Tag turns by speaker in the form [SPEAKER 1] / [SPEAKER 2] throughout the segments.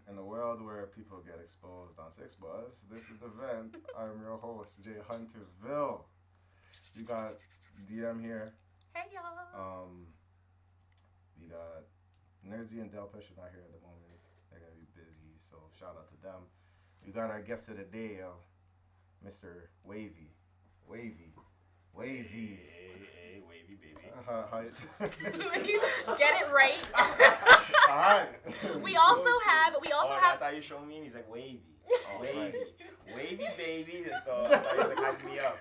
[SPEAKER 1] In a world where people get exposed on Six Buzz, this is the event. I'm your host, Jay Hunterville. You got DM here.
[SPEAKER 2] Hey y'all.
[SPEAKER 1] You got Nerdsy and Del Pesha not here at the moment. They're gonna be busy, so shout out to them. We got our guest of the day, Mr. Wavy. Wavy.
[SPEAKER 3] Hey, Wavy baby.
[SPEAKER 1] How you
[SPEAKER 2] Get it right.
[SPEAKER 1] All right.
[SPEAKER 2] We also have.
[SPEAKER 3] I thought you showed me, and he's like wavy, wavy,
[SPEAKER 1] right.
[SPEAKER 3] wavy baby. So I thought he was like hyping me up.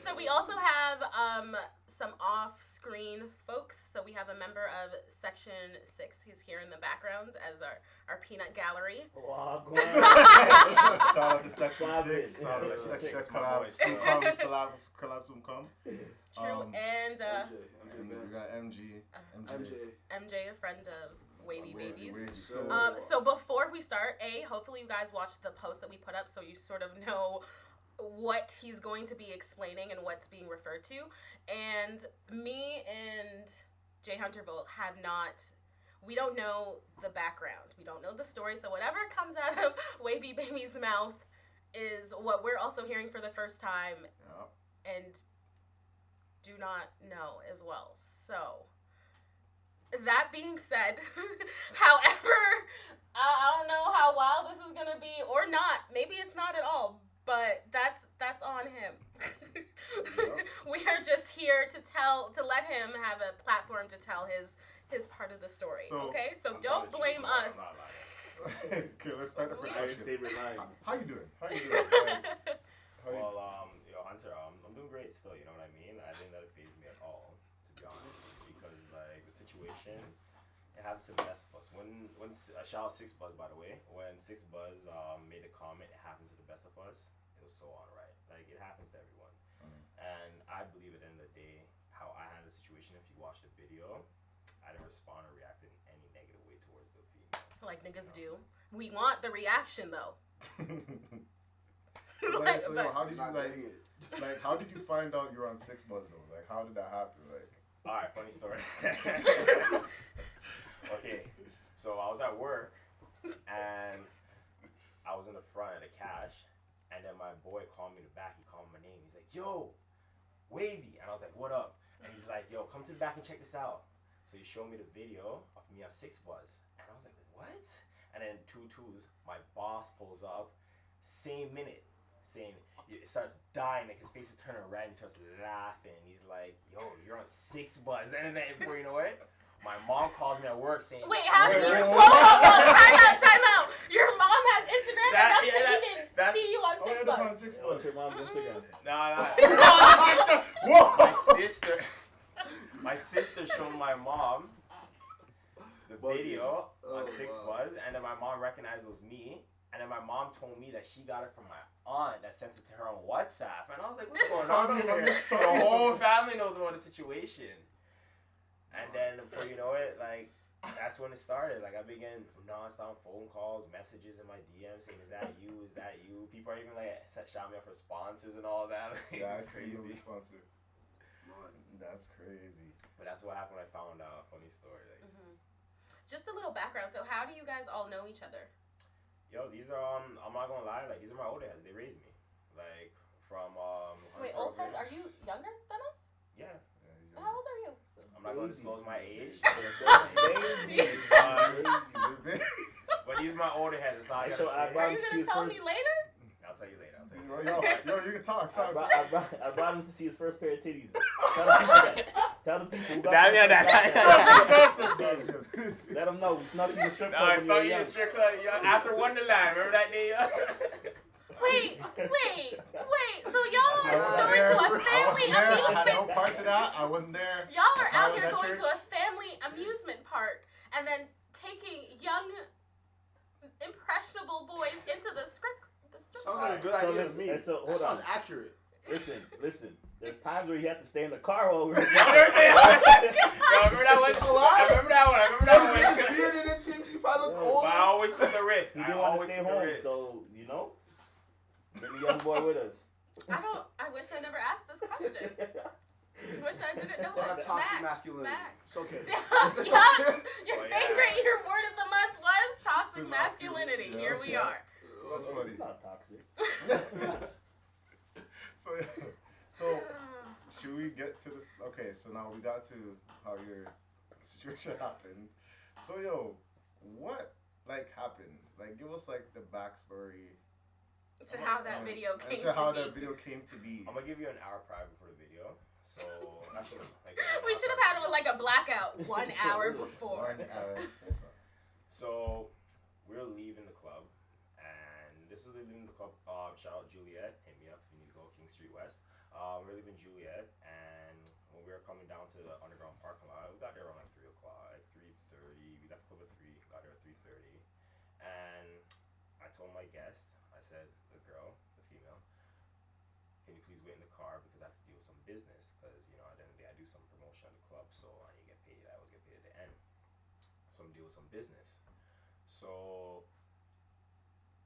[SPEAKER 2] So we also have some off-screen folks. So we have a member of Section 6. He's here in the background as our peanut gallery.
[SPEAKER 4] Wow,
[SPEAKER 1] Shout out to Section 6. Shout out to Section 6. Collab soon come.
[SPEAKER 2] True. And
[SPEAKER 1] we got MG.
[SPEAKER 2] MJ, a friend of Wavy Babies.
[SPEAKER 1] Wavy.
[SPEAKER 2] So before we start, hopefully you guys watched the post that we put up so you sort of know what he's going to be explaining and what's being referred to. And me and Jay Hunterville we don't know the background. We don't know the story. So whatever comes out of Wavy Baby's mouth is what we're also hearing for the first time and do not know as well. So that being said, however, I don't know how wild this is going to be or not. Maybe it's not at all. But that's on him. We are just here to let him have a platform to tell his part of the story. Okay, so don't blame us.
[SPEAKER 1] Okay, let's start the first question.
[SPEAKER 4] Favorite line.
[SPEAKER 1] How you doing?
[SPEAKER 3] Well, Hunter, I'm doing great still. You know what I mean? I didn't let it faze me at all, to be honest, because like the situation. It happens to the best of us. When shout out Six Buzz, by the way. When Six Buzz made the comment, it happens to the best of us. It was so alright. Like it happens to everyone. And I believe at the end of the day, how I handled the situation. If you watch the video, I didn't respond or react in any negative way towards the female.
[SPEAKER 2] Like niggas do. We want the reaction though.
[SPEAKER 1] How did you find out you're on Six Buzz though? Like how did that happen? Like
[SPEAKER 3] alright, funny story. Okay, so I was at work, and I was in the front of the cash, and then my boy called me in the back. He called my name. He's like, yo, Wavy. And I was like, what up? And he's like, yo, come to the back and check this out. So he showed me the video of me on Six Buzz. And I was like, what? And then my boss pulls up, same minute, saying, it starts dying, like his face is turning red, and he starts laughing. He's like, yo, you're on Six Buzz. And then before you know it, my mom calls me at work saying,
[SPEAKER 2] wait, how did you time out. Your mom has Instagram enough to even see you on Six Buzz.
[SPEAKER 4] What's your mom's Instagram?
[SPEAKER 3] No. My sister showed my mom the video on Six Buzz, and then my mom recognized it was me. And then my mom told me that she got it from my aunt that sent it to her on WhatsApp. And I was like, what's going on here? So the whole family knows about the situation. And then before you know it, like, that's when it started. Like, I began non-stop phone calls, messages in my DMs saying, is that you? Is that you? People are even, like, shout me up for sponsors and all that. Like,
[SPEAKER 1] yeah, I
[SPEAKER 3] it's
[SPEAKER 1] see
[SPEAKER 3] crazy.
[SPEAKER 1] no sponsor. That's crazy.
[SPEAKER 3] But that's what happened when I found out. Funny story. Like,
[SPEAKER 2] Just a little background. So how do you guys all know each other?
[SPEAKER 3] Yo, these are, I'm not gonna lie, like, these are my older heads. They raised me. Like, from,
[SPEAKER 2] Wait, old heads? Are you younger than us?
[SPEAKER 3] Yeah.
[SPEAKER 2] How old are you?
[SPEAKER 3] I'm not going to disclose my age. But these are my older heads. That's all I gotta say.
[SPEAKER 2] Are you going to tell me later?
[SPEAKER 3] I'll tell you later.
[SPEAKER 1] Yo, you can talk.
[SPEAKER 4] I brought him to see his first pair of titties. Tell the people who got Let them know. We snuck in the strip club.
[SPEAKER 3] No, snuck in the strip club after Wonderland. Remember that day?
[SPEAKER 2] Wait. So y'all are going to a family amusement.
[SPEAKER 1] I had no parts of that. I wasn't there.
[SPEAKER 2] Y'all are out here going to a family amusement park and then taking young, impressionable boys into the strip club.
[SPEAKER 5] Sounds like a good idea to me. That sounds accurate.
[SPEAKER 4] Listen. There's times where you have to stay in the car while we're
[SPEAKER 3] Yo, remember that one? I remember that one.
[SPEAKER 5] Beard in them things, you probably look old.
[SPEAKER 3] But I always took the risk.
[SPEAKER 4] You didn't want to stay home, so, you know, bring the young boy with us.
[SPEAKER 2] I wish I never asked this question. I wish I didn't know this.
[SPEAKER 5] Toxic masculinity.
[SPEAKER 2] Max.
[SPEAKER 5] It's okay.
[SPEAKER 2] Your favorite, your word of the month masculinity. Here we are.
[SPEAKER 1] That's funny.
[SPEAKER 4] It's not toxic.
[SPEAKER 1] So should we get to this? Okay, so now we got to how your situation happened. So what happened? Give us the backstory
[SPEAKER 2] to how that video came to be.
[SPEAKER 1] that video came to be.
[SPEAKER 3] I'm gonna give you an hour private for the video. So actually,
[SPEAKER 2] we should have had a blackout 1 hour before.
[SPEAKER 1] 1 hour.
[SPEAKER 3] So we're leaving the club, and this is leaving the club. Shout out Juliet, hit me up if you need to go King Street West. We're leaving Juliet, and when we were coming down to the underground parking lot, we got there around 3 o'clock, 3:30. We left the club at 3, got there at 3:30, and I told my guest, I said, the girl, the female, can you please wait in the car because I have to deal with some business, because at the end of the day I do some promotion at the club, so I need to get paid. I always get paid at the end, so I'm dealing with some business. So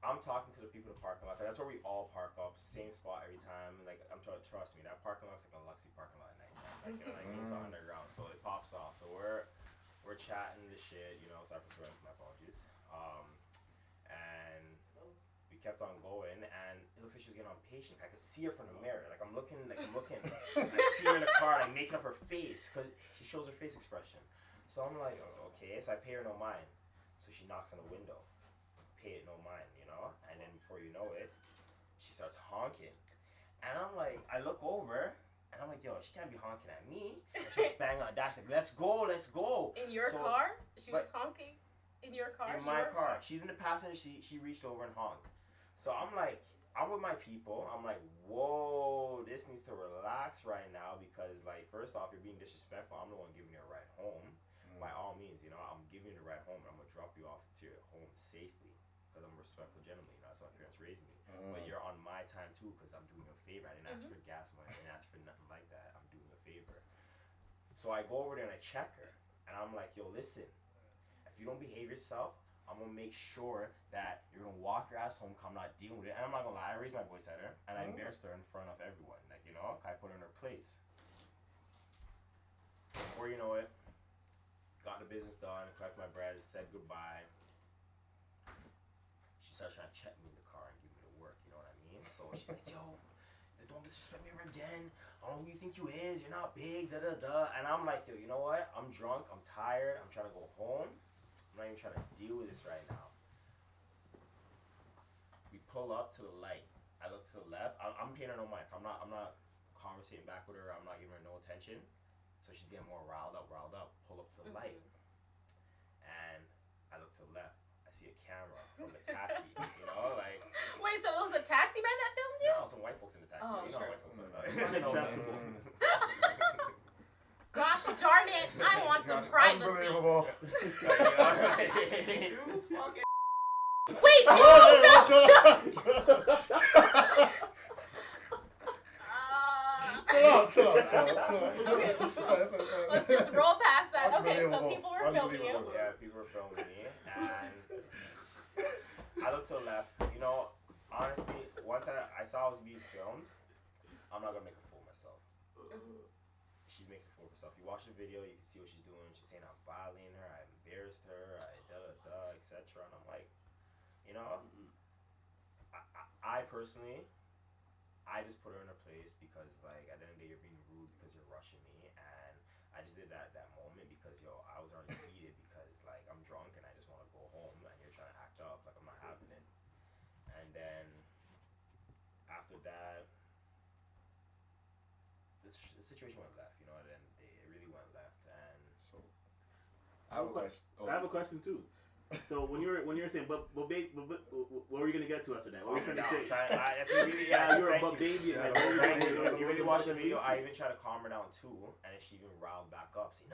[SPEAKER 3] I'm talking to the people in the parking lot. That's where we all park up, same spot every time. I'm trying to trust me. That parking lot's like a Luxy parking lot at nighttime. It's underground, so it pops off. So we're chatting this shit. Sorry for swearing. My apologies. And we kept on going, and it looks like she was getting impatient. I could see her from the mirror. I'm looking. I see her in the car, making up her face because she shows her face expression. So I'm like, oh, okay. So I pay her no mind. So she knocks on the window. Pay it no mind, and then before you know it, she starts honking, and I'm like, I look over, and I'm like, yo, she can't be honking at me. And she's banging on the dash let's go.
[SPEAKER 2] In your car? She was honking in your car?
[SPEAKER 3] In my car. She's in the passenger. She reached over and honked. So I'm like, I'm with my people. I'm like, whoa, this needs to relax right now because first off, you're being disrespectful. I'm the one giving you a ride home. By all means, I'm giving you the ride home, and I'm gonna drop you off to your home safely. Because I'm a respectful gentleman, that's how my parents raised me. But you're on my time too, because I'm doing you a favor. I didn't ask for gas money, I didn't ask for nothing like that. I'm doing you a favor. So I go over there and I check her, and I'm like, yo, listen, if you don't behave yourself, I'm gonna make sure that you're gonna walk your ass home. Cause I'm not dealing with it. And I'm not gonna lie, I raised my voice at her, and I embarrassed her in front of everyone. I put her in her place. Before you know it, got the business done, collected my bread, said goodbye. She starts trying to check me in the car and give me the work, you know what I mean? So she's like, yo, don't disrespect me ever again. I don't know who you think you is. You're not big, da-da-da. And I'm like, yo, you know what? I'm drunk. I'm tired. I'm trying to go home. I'm not even trying to deal with this right now. We pull up to the light. I look to the left. I'm paying her no mind. I'm not conversating back with her. I'm not giving her no attention. So she's getting more riled up. Pull up to the light. And I look to the left. I see a camera from the taxi,
[SPEAKER 2] Wait, so it was a taxi man that filmed you?
[SPEAKER 3] No, some white folks in the taxi.
[SPEAKER 2] Oh,
[SPEAKER 3] How
[SPEAKER 2] sure.
[SPEAKER 3] white folks are.
[SPEAKER 2] Gosh darn it, I want some privacy.
[SPEAKER 1] Unbelievable.
[SPEAKER 5] You fucking.
[SPEAKER 2] Wait, no!
[SPEAKER 1] Chill out.
[SPEAKER 2] Okay. Let's just roll past that. Okay, so people were filming you.
[SPEAKER 3] Yeah, people were filming me, and I looked to the left. Honestly, once I saw I was being filmed, I'm not gonna make a fool of myself. She's making a fool of herself. You watch the video, you can see what she's doing. She's saying I'm violating her, I embarrassed her, etc. And I'm like, I personally, I just put her in her place because, at the end of the day, you're being rude because you're rushing me, and I just did that at that moment because, I was already heated because, I'm drunk and I just want to go home, and you're trying to act up like I'm not having it. And then after that, the situation went left. At the end of the day, it really went left, and
[SPEAKER 1] So, I have a question.
[SPEAKER 4] I have a question too. So when you're saying, but babe, what were you gonna get to after that? What were you trying to say? Baby.
[SPEAKER 3] If you really watch the video, I even try to calm her down too, and she even riled back up. Say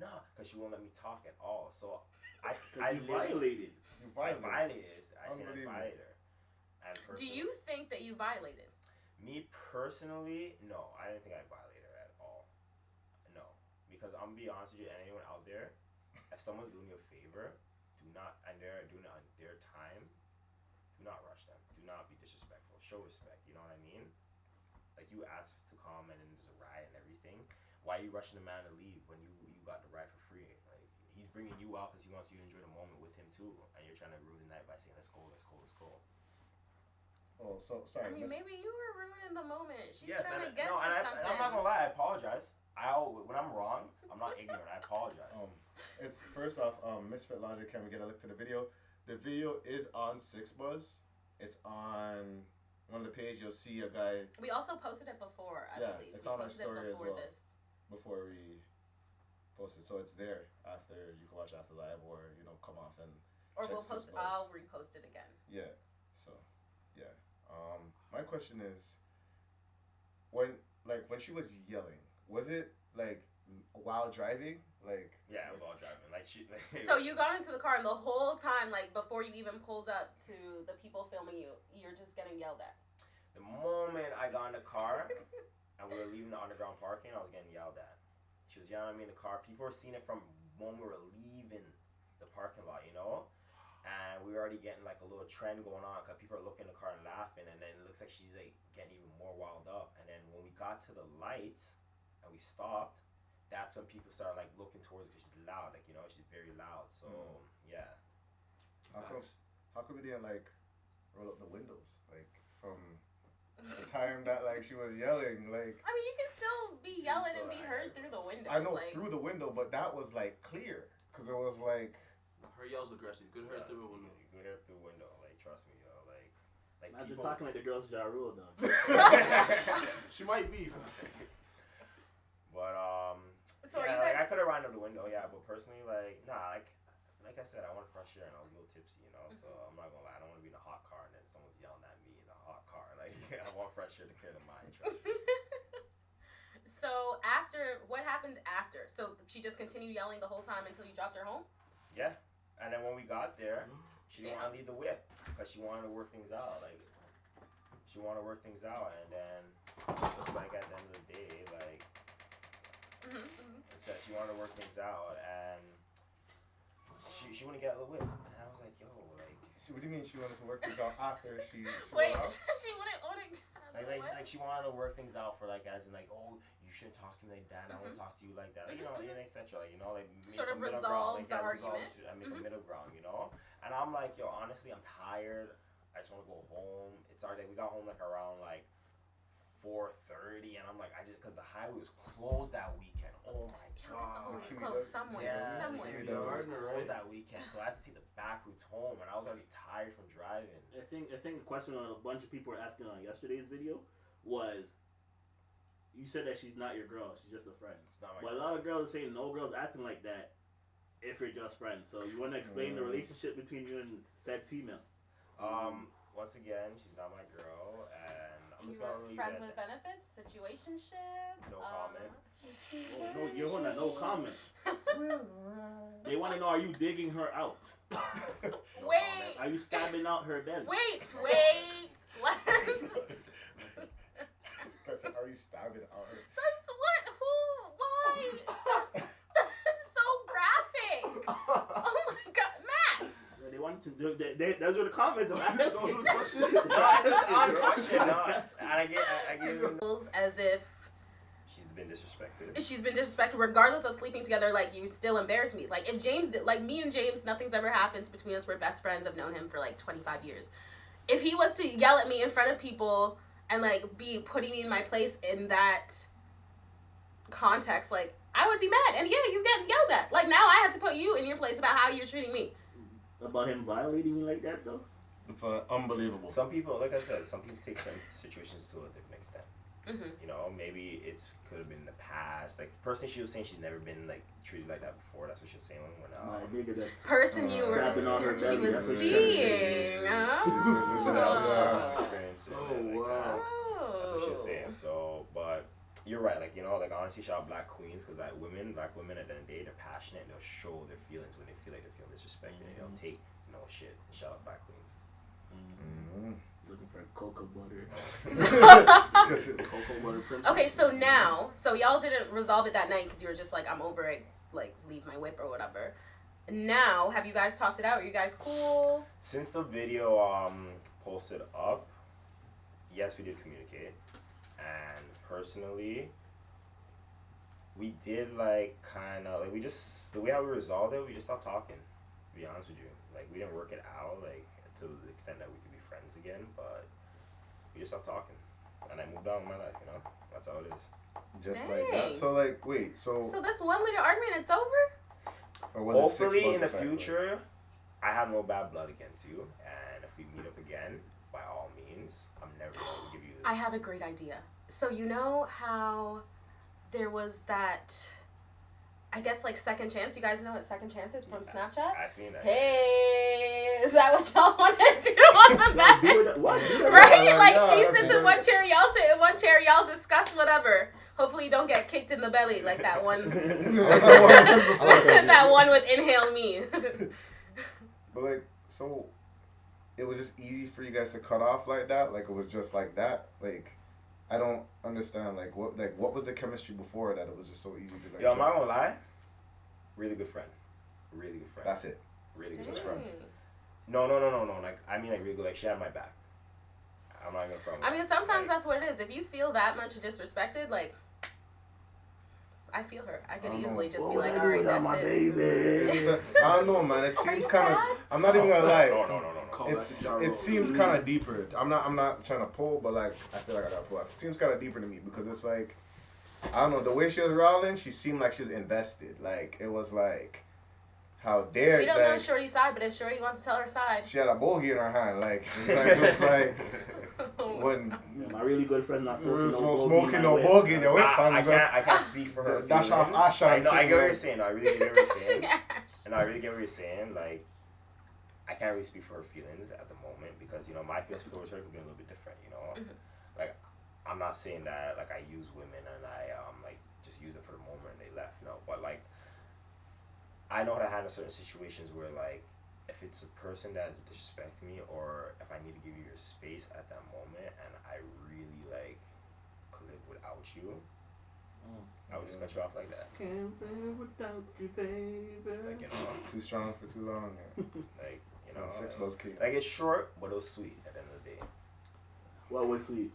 [SPEAKER 3] no, because she won't let me talk at all. So I
[SPEAKER 4] violated.
[SPEAKER 1] You
[SPEAKER 3] I
[SPEAKER 1] violated.
[SPEAKER 3] violated. I said I violated her. And
[SPEAKER 2] Do you think that you violated?
[SPEAKER 3] Me personally, no, I didn't think I violated her at all. No, because I'm gonna be honest with you, and anyone out there, if someone's doing you a favor, and they're doing it on their time, do not rush them. Do not be disrespectful. Show respect. You know what I mean? You asked to come and then there's a riot and everything. Why are you rushing the man to leave when you got the ride for free? He's bringing you out because he wants you to enjoy the moment with him too, and you're trying to ruin the night by saying let's go.
[SPEAKER 1] Oh, so sorry.
[SPEAKER 2] I mean, maybe you were ruining the moment. She's trying to get
[SPEAKER 3] no,
[SPEAKER 2] to
[SPEAKER 3] and
[SPEAKER 2] something.
[SPEAKER 3] I'm not gonna lie. I apologize. When I'm wrong, I'm not ignorant. I apologize.
[SPEAKER 1] It's first off, Misfit Logic. Can we get a look to the video? The video is on 6Buzz. It's on one of the page. You'll see a guy.
[SPEAKER 2] We also posted it before. I believe
[SPEAKER 1] it's on our
[SPEAKER 2] posted it
[SPEAKER 1] story as
[SPEAKER 2] before
[SPEAKER 1] well.
[SPEAKER 2] This.
[SPEAKER 1] Before we post it, so it's there after you can watch after live, or come off and.
[SPEAKER 2] Or
[SPEAKER 1] check
[SPEAKER 2] we'll post.
[SPEAKER 1] 6Buzz.
[SPEAKER 2] I'll repost it again.
[SPEAKER 1] Yeah. So, yeah. My question is, when she was yelling, was it like while driving?
[SPEAKER 3] While driving,
[SPEAKER 2] So you got into the car, and the whole time, like before you even pulled up to the people filming you, you're just getting yelled at.
[SPEAKER 3] The moment I got in the car and we were leaving the underground parking, I was getting yelled at. She was yelling at me in the car. People were seeing it from when we were leaving the parking lot, and we were already getting like a little trend going on because people are looking in the car and laughing, and then it looks like she's like getting even more wild up. And then when we got to the lights and we stopped, that's when people started like looking towards her because she's loud, she's very loud. So yeah.
[SPEAKER 1] How come we didn't like roll up the windows from the time that she was yelling?
[SPEAKER 2] I mean, you can still be yelling and be heard through the window.
[SPEAKER 1] I know through the window, but that was clear because it was
[SPEAKER 5] her yell's aggressive. You could hear it through a window.
[SPEAKER 3] You could hear it through a window. Trust me, yo.
[SPEAKER 4] Imagine talking like the girls Ja Rule though.
[SPEAKER 5] She might be.
[SPEAKER 3] But
[SPEAKER 2] So are you guys...
[SPEAKER 3] I could have run up the window, yeah. But personally, like I said, I want fresh air and I was a little tipsy, So I'm not gonna lie, I don't want to be in a hot car and then someone's yelling at me in a hot car. I want fresh air to clear the mind. Trust me.
[SPEAKER 2] So what happened after? So she just continued yelling the whole time until you dropped her home?
[SPEAKER 3] Yeah. And then when we got there, she didn't want to leave the whip because she wanted to work things out. And then it looks like at the end of the day, it said she wanted to work things out, and she wouldn't get out of the whip. And I was like, yo,
[SPEAKER 1] what do you mean she wanted to work things out after she
[SPEAKER 2] Wait,
[SPEAKER 1] went out?
[SPEAKER 2] she wouldn't want to.
[SPEAKER 3] She wanted to work things out for as in oh, you shouldn't talk to me like that. I won't talk to you like that. Etc.
[SPEAKER 2] Sort of resolve the argument.
[SPEAKER 3] Make a middle ground, And I'm like, yo, honestly, I'm tired. I just want to go home. It's our day. We got home around 4:30, and I'm like, because the highway was closed that weekend. Oh my god.
[SPEAKER 2] It's always closed somewhere.
[SPEAKER 3] It was closed that weekend, so I had to take the back routes home, and I was already tired from driving.
[SPEAKER 4] I think the question a bunch of people were asking on yesterday's video was, you said that she's not your girl, she's just a friend. But a lot of girls are saying no girls acting like that if you're just friends. So you want to explain the relationship between you and said female?
[SPEAKER 3] Once again, she's not my girl, and I'm just
[SPEAKER 2] gonna
[SPEAKER 3] leave
[SPEAKER 2] friends
[SPEAKER 3] it
[SPEAKER 2] with benefits, situationship.
[SPEAKER 3] No comment.
[SPEAKER 4] No, you're on that. No comment. They want to know: are you digging her out?
[SPEAKER 2] Wait.
[SPEAKER 4] Are you stabbing out her belly?
[SPEAKER 2] Wait.
[SPEAKER 1] Are you stabbing out her?
[SPEAKER 2] That's what? Who? Why? That's so graphic. Oh my god, Max.
[SPEAKER 4] They wanted to do. Those were the comments. I'm asking.
[SPEAKER 5] Those were the questions.
[SPEAKER 3] No, it's just an honest question. And I get
[SPEAKER 2] as if
[SPEAKER 3] she's
[SPEAKER 2] been disrespected, regardless of sleeping together. You still embarrass me. If James did, me and James, nothing's ever happened between us. We're best friends. I've known him for 25 years. If he was to yell at me in front of people and be putting me in my place in that context, I would be mad. And yeah, you're getting yelled at. Now I have to put you in your place about how you're treating me.
[SPEAKER 4] About him violating you like that though?
[SPEAKER 1] Unbelievable.
[SPEAKER 3] Some people, like I said, take certain situations to a different extent.
[SPEAKER 2] Mm-hmm.
[SPEAKER 3] Maybe could have been in the past. Personally, she was saying she's never been treated like that before. That's what she was saying when
[SPEAKER 2] person you were she was seeing.
[SPEAKER 5] Oh wow.
[SPEAKER 3] That's what she was saying. So, but you're right. Honestly, shout out black queens because black women at the end of the day, they're passionate and they'll show their feelings when they feel like they're feeling disrespected and they'll take shit. Shout out black queens.
[SPEAKER 4] Looking for cocoa butter.
[SPEAKER 5] Cocoa butter princess.
[SPEAKER 2] Okay, so y'all didn't resolve it that night because you were just I'm over it, leave my whip or whatever. Now, have you guys talked it out? Are you guys cool?
[SPEAKER 3] Since the video posted up, yes, we did communicate. And personally, we did like kind of like we just the way how we resolved it, we just stopped talking. To be honest with you, like we didn't work it out like to the extent that we could be friends again, but we just stopped talking, and I moved on with my life. You know, that's how it is.
[SPEAKER 1] Just
[SPEAKER 2] Dang.
[SPEAKER 1] like that. So like, wait.
[SPEAKER 2] So this 1 little argument, it's over.
[SPEAKER 1] Or was it 6
[SPEAKER 3] Hopefully,
[SPEAKER 1] months
[SPEAKER 3] in the
[SPEAKER 1] effect,
[SPEAKER 3] future, I have no bad blood against you, and if we meet up again, by all means, I'm never going to give you this.
[SPEAKER 2] I have a great idea. So you know how there was that, I guess like Second Chance. You guys know what Second Chance is from Snapchat?
[SPEAKER 3] I've seen that.
[SPEAKER 2] Hey, is that what y'all want to do on the back?
[SPEAKER 4] What?
[SPEAKER 2] Right?
[SPEAKER 1] Yeah,
[SPEAKER 2] Like
[SPEAKER 1] yeah,
[SPEAKER 2] she
[SPEAKER 1] that's
[SPEAKER 2] sits in
[SPEAKER 1] good.
[SPEAKER 2] one chair, y'all sit in one chair, y'all discuss whatever. Hopefully you don't get kicked in the belly like that one. That one with Inhale Me.
[SPEAKER 1] But like, so it was just easy for you guys to cut off like that. Like it was just like that. Like I don't understand. Like what was the chemistry before that? It was just so easy to like.
[SPEAKER 3] Yo, I'm not gonna lie. Really good friend. Really good friend.
[SPEAKER 1] That's it.
[SPEAKER 3] Really good
[SPEAKER 1] Just
[SPEAKER 3] friend.
[SPEAKER 1] friends.
[SPEAKER 3] No. Like I mean, like really good. Like she had my back. I'm not gonna front.
[SPEAKER 2] I mean, sometimes
[SPEAKER 3] like,
[SPEAKER 2] that's what it is. If you feel that much disrespected, like, I feel her. I could
[SPEAKER 1] I don't
[SPEAKER 2] easily
[SPEAKER 1] know.
[SPEAKER 2] just
[SPEAKER 4] What
[SPEAKER 2] be
[SPEAKER 4] would
[SPEAKER 2] like,
[SPEAKER 4] I do
[SPEAKER 2] all right,
[SPEAKER 4] without
[SPEAKER 2] that's
[SPEAKER 4] my
[SPEAKER 2] it.
[SPEAKER 4] baby?
[SPEAKER 1] It's I don't know, man. It
[SPEAKER 2] Are
[SPEAKER 1] seems
[SPEAKER 2] you
[SPEAKER 1] kind of.
[SPEAKER 2] sad?
[SPEAKER 1] I'm not even gonna lie.
[SPEAKER 3] No.
[SPEAKER 5] Call that the gyro.
[SPEAKER 1] It seems kind of deeper. I'm not trying to pull, but like I feel like I gotta pull. It seems kind of deeper to me because it's like I don't know the way she was rolling. She seemed like she was invested. Like it was like how dare
[SPEAKER 2] We don't
[SPEAKER 1] like,
[SPEAKER 2] know Shorty's side, but if Shorty wants to tell her side.
[SPEAKER 1] she had a bogey in her hand. Like she's like it was like when
[SPEAKER 4] My really good friend not
[SPEAKER 1] there
[SPEAKER 4] smoking
[SPEAKER 1] was
[SPEAKER 4] no
[SPEAKER 1] smoking no
[SPEAKER 4] bogey.
[SPEAKER 1] bogey in your whip.
[SPEAKER 3] I can't speak for her.
[SPEAKER 1] Dash off
[SPEAKER 3] feelings.
[SPEAKER 1] Asha
[SPEAKER 3] I
[SPEAKER 1] and
[SPEAKER 3] know. I
[SPEAKER 1] sing,
[SPEAKER 3] get what
[SPEAKER 1] like-
[SPEAKER 3] you're saying. No, I really get what you're saying.
[SPEAKER 2] Dashing Ash.
[SPEAKER 3] And I really get what you're saying. Like, I can't really speak for her feelings at the moment because, you know, my feelings towards her could be a little bit different, you know?
[SPEAKER 2] Mhm.
[SPEAKER 3] Like, I'm not saying that, like, I use women and I, like, just use them for the moment and they left, you know? But, like, I know how to handle certain situations where, like, if it's a person that is disrespecting me or if I need to give you your space at that moment and I really, like, could live without you, I would just cut you off like that.
[SPEAKER 4] Can't live without you, baby.
[SPEAKER 3] Like, you know?
[SPEAKER 1] too strong for too long. Yeah.
[SPEAKER 3] Like, you know?
[SPEAKER 1] 6 buzz key.
[SPEAKER 3] Like, it's short, but it was sweet at the end of the day.
[SPEAKER 4] What was sweet?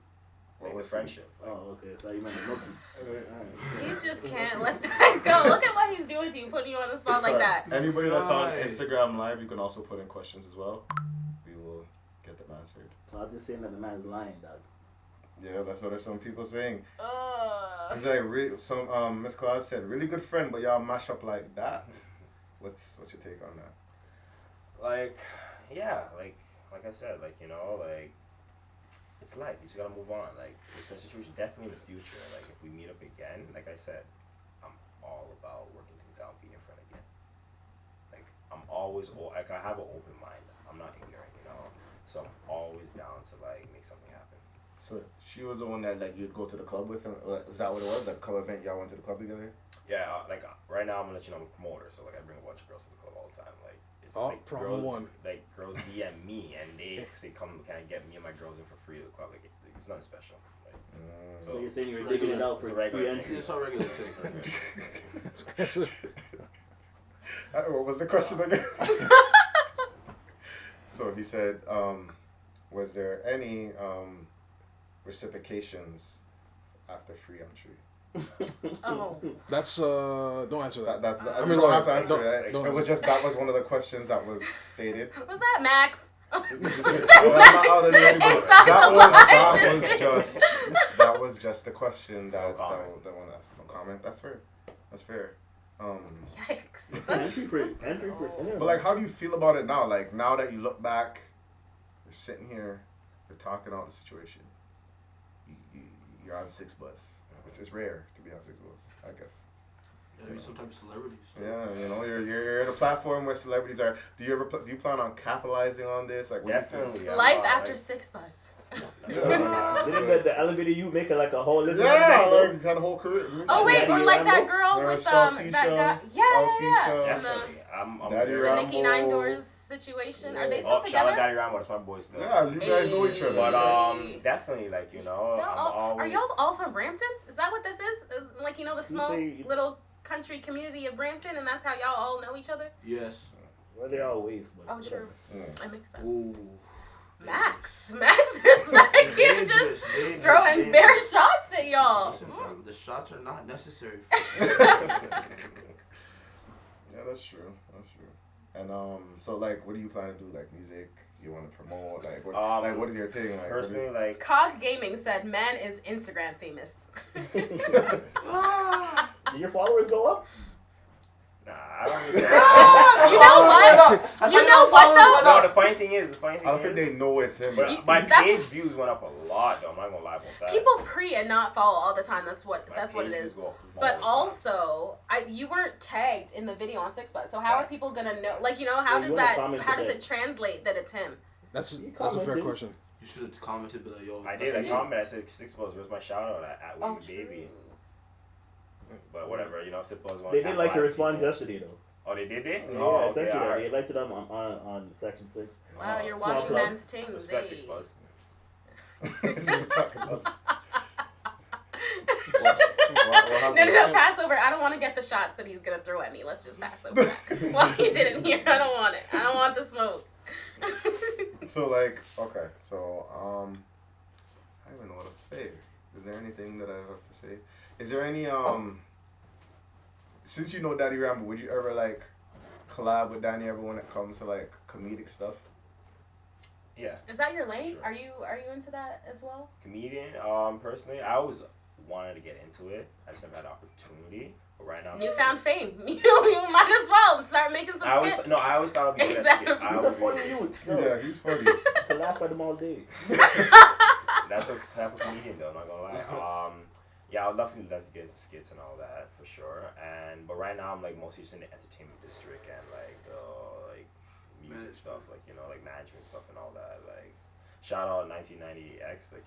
[SPEAKER 3] Like,
[SPEAKER 1] was
[SPEAKER 3] the friendship. Like,
[SPEAKER 4] Oh, okay. So you meant the milky.
[SPEAKER 2] You just can't let that go. Look at what he's doing to you, putting you on the spot like
[SPEAKER 1] So,
[SPEAKER 2] that.
[SPEAKER 1] Anybody that's on
[SPEAKER 5] Right.
[SPEAKER 1] Instagram Live, you can also put in questions as well. We will get them answered.
[SPEAKER 4] So I was just saying that the man's lying, dog.
[SPEAKER 1] Yeah, that's what some people saying.
[SPEAKER 2] Ugh.
[SPEAKER 1] It's like Miss Claus said, really good friend, but y'all mash up like that. What's your take on that?
[SPEAKER 3] like, yeah, like I said, like, you know, like, it's life. You just gotta move on. Like, there's a situation, definitely in the future. Like, if we meet up again, like I said, I'm all about working things out, being your friend again. Like, I'm always, like, I have an open mind. I'm not ignorant, you know? So I'm always down to, like, make something happen.
[SPEAKER 1] So she was the one that like you'd go to the club with, and is that what it was? Like a club event, y'all went to the club together?
[SPEAKER 3] Yeah, like, right now, I'm gonna let you know I'm a promoter, so, like, I bring a bunch of girls to the club all the time. Like, it's like
[SPEAKER 6] promo
[SPEAKER 3] girls,
[SPEAKER 6] one.
[SPEAKER 3] like, girls DM me, and they say, come, can I get me and my girls in for free to the club? Like, it's nothing special. Like,
[SPEAKER 4] So you're saying
[SPEAKER 5] it's
[SPEAKER 4] you're digging it
[SPEAKER 5] regular.
[SPEAKER 4] out
[SPEAKER 3] It's
[SPEAKER 4] for
[SPEAKER 3] a regular
[SPEAKER 4] free
[SPEAKER 3] thing.
[SPEAKER 4] entry?
[SPEAKER 5] It's a regular thing.
[SPEAKER 1] What was the question again? So he said, was there any reciprocations after free entry?
[SPEAKER 2] Oh.
[SPEAKER 6] That's don't answer that.
[SPEAKER 1] That's
[SPEAKER 2] I
[SPEAKER 1] I
[SPEAKER 2] mean,
[SPEAKER 1] mean, don't have to
[SPEAKER 6] like,
[SPEAKER 1] answer
[SPEAKER 6] don't-
[SPEAKER 1] that.
[SPEAKER 6] don't-
[SPEAKER 1] It was just that was one of the questions that was stated.
[SPEAKER 2] Was that Max?
[SPEAKER 1] I'm not out of anybody, but
[SPEAKER 2] Inside
[SPEAKER 1] that was just the question that
[SPEAKER 3] No comment.
[SPEAKER 1] that one asked. No comment. That's fair. That's fair.
[SPEAKER 2] Yikes.
[SPEAKER 4] Entry free. Entry free.
[SPEAKER 1] But like, how do you feel about it now? Like now that you look back, you're sitting here, you're talking about the situation. You're on 6 bus. It's rare to be on 6 bus, I guess.
[SPEAKER 5] Yeah, you're some type of celebrity. So.
[SPEAKER 1] Yeah, you know, you're in a platform where celebrities are. Do you plan on capitalizing on this? Like, what do you think?
[SPEAKER 3] definitely.
[SPEAKER 2] Life after 6 bus.
[SPEAKER 4] Didn't the elevator you make it like a whole living?
[SPEAKER 1] Yeah, like you got a whole career.
[SPEAKER 2] Oh wait,
[SPEAKER 4] Daddy
[SPEAKER 2] or like that
[SPEAKER 4] Rambo?
[SPEAKER 2] girl
[SPEAKER 1] Yeah,
[SPEAKER 2] with
[SPEAKER 1] Shaltisha,
[SPEAKER 2] that guy. Yeah.
[SPEAKER 3] Definitely. I'm
[SPEAKER 1] Daddy
[SPEAKER 3] very-
[SPEAKER 2] The
[SPEAKER 1] Rambo.
[SPEAKER 2] Nicki Nine Doors situation. Are they still
[SPEAKER 3] Oh, shout out
[SPEAKER 2] together?
[SPEAKER 3] Daddy Rambo. That's my boy still.
[SPEAKER 1] Yeah, you guys know each other.
[SPEAKER 3] But definitely, like, you know,
[SPEAKER 2] Y'all
[SPEAKER 3] I'm
[SPEAKER 2] all-
[SPEAKER 3] always.
[SPEAKER 2] are y'all all from Brampton? Is that what this is? Is like, you know, the small
[SPEAKER 4] say-
[SPEAKER 2] little country community of Brampton, and that's how y'all all know each other?
[SPEAKER 5] Yes.
[SPEAKER 4] Well, they always. But
[SPEAKER 2] Oh, true.
[SPEAKER 1] Mm.
[SPEAKER 2] That makes sense.
[SPEAKER 5] Ooh.
[SPEAKER 2] Max is back here just throwing bare shots at y'all.
[SPEAKER 5] Listen, fam, the shots are not necessary.
[SPEAKER 1] Yeah, that's true. And so like, what do you plan to do? Like music? You want to promote? Like what is your thing? Like
[SPEAKER 3] personally, like
[SPEAKER 2] Cog Gaming said, man is Instagram famous.
[SPEAKER 4] Did your followers go up?
[SPEAKER 3] Nah, I don't really
[SPEAKER 2] You know what? You know what though?
[SPEAKER 3] No, the funny thing is,
[SPEAKER 1] I don't think they know it's him.
[SPEAKER 3] But my page views went up a lot, though. I'm not gonna lie about that.
[SPEAKER 2] People pre and not follow all the time. That's what it is. But also, you weren't tagged in the video on Sixbucks, so how are people gonna know? Like, how does it translate that it's him?
[SPEAKER 6] That's a fair question.
[SPEAKER 5] You should have commented, but like, yo.
[SPEAKER 3] I did. I commented. I said, "Sixbucks, where's my shout out at Wavy Baby?" But whatever, Sixbucks one.
[SPEAKER 4] They did like your response yesterday, though.
[SPEAKER 3] Oh, they did?
[SPEAKER 4] Yeah, I sent you that. They liked it on Section 6.
[SPEAKER 2] Wow, you're watching man's things.
[SPEAKER 3] Respect Sixbucks.
[SPEAKER 2] No, pass over. I don't want to get the shots that he's gonna throw at me. Let's just pass over that. Well, he didn't hear. I don't want it. I don't want the smoke.
[SPEAKER 1] So like, okay, so I don't even know what to say. Is there anything that I have to say? Is there any since you know Daddy Rambo, would you ever like collab with Danny ever when it comes to like comedic stuff?
[SPEAKER 3] Yeah.
[SPEAKER 2] Is that your lane?
[SPEAKER 3] Sure.
[SPEAKER 2] Are you into that as well?
[SPEAKER 3] Comedian, personally, I always wanted to get into it. I just never had the opportunity. But right now,
[SPEAKER 2] you found fame. You might as well start making some skits.
[SPEAKER 3] I always thought I'd be good at skits.
[SPEAKER 4] He's a funny dude.
[SPEAKER 1] Yeah, he's funny.
[SPEAKER 4] I can laugh at him all day.
[SPEAKER 3] That's a type of comedian, though. I'm not gonna lie. Yeah, I'd definitely love to get into skits and all that for sure. But right now I'm like mostly just in the entertainment district and like music stuff, like like management stuff and all that. Like shout out 1990X, like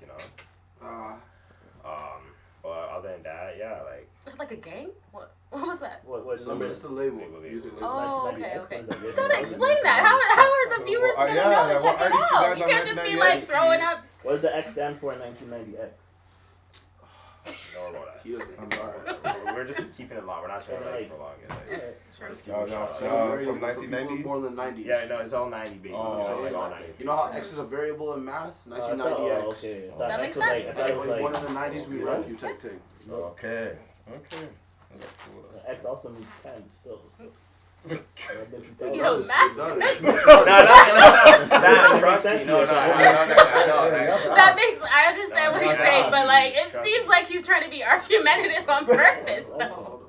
[SPEAKER 3] but other than that, yeah, like.
[SPEAKER 2] Is that like a gang? What was that?
[SPEAKER 5] It's the label. Music label.
[SPEAKER 2] Oh, okay. You gotta explain that. How are the viewers gonna know to check it out? You can't just be like throwing up.
[SPEAKER 4] What does the X stand for in 1990X?
[SPEAKER 3] Don't worry about that.
[SPEAKER 5] He doesn't.
[SPEAKER 3] We're just keeping it long. We're not trying to make it for long. We're just keeping it
[SPEAKER 1] from 1990?
[SPEAKER 5] More than 90.
[SPEAKER 3] Yeah, no, it's all 90, baby. All 90.
[SPEAKER 5] You know how X is a variable in math? 1990X.
[SPEAKER 4] Okay.
[SPEAKER 2] That makes sense.
[SPEAKER 5] It was one of the 90s we rap you type thing.
[SPEAKER 1] Okay. That's cool.
[SPEAKER 4] X also means 10 still. So.
[SPEAKER 2] Yo, Max.
[SPEAKER 3] No, trust me. No.
[SPEAKER 2] That makes. I understand what he's saying, but like, it seems like he's trying to be argumentative on purpose, though.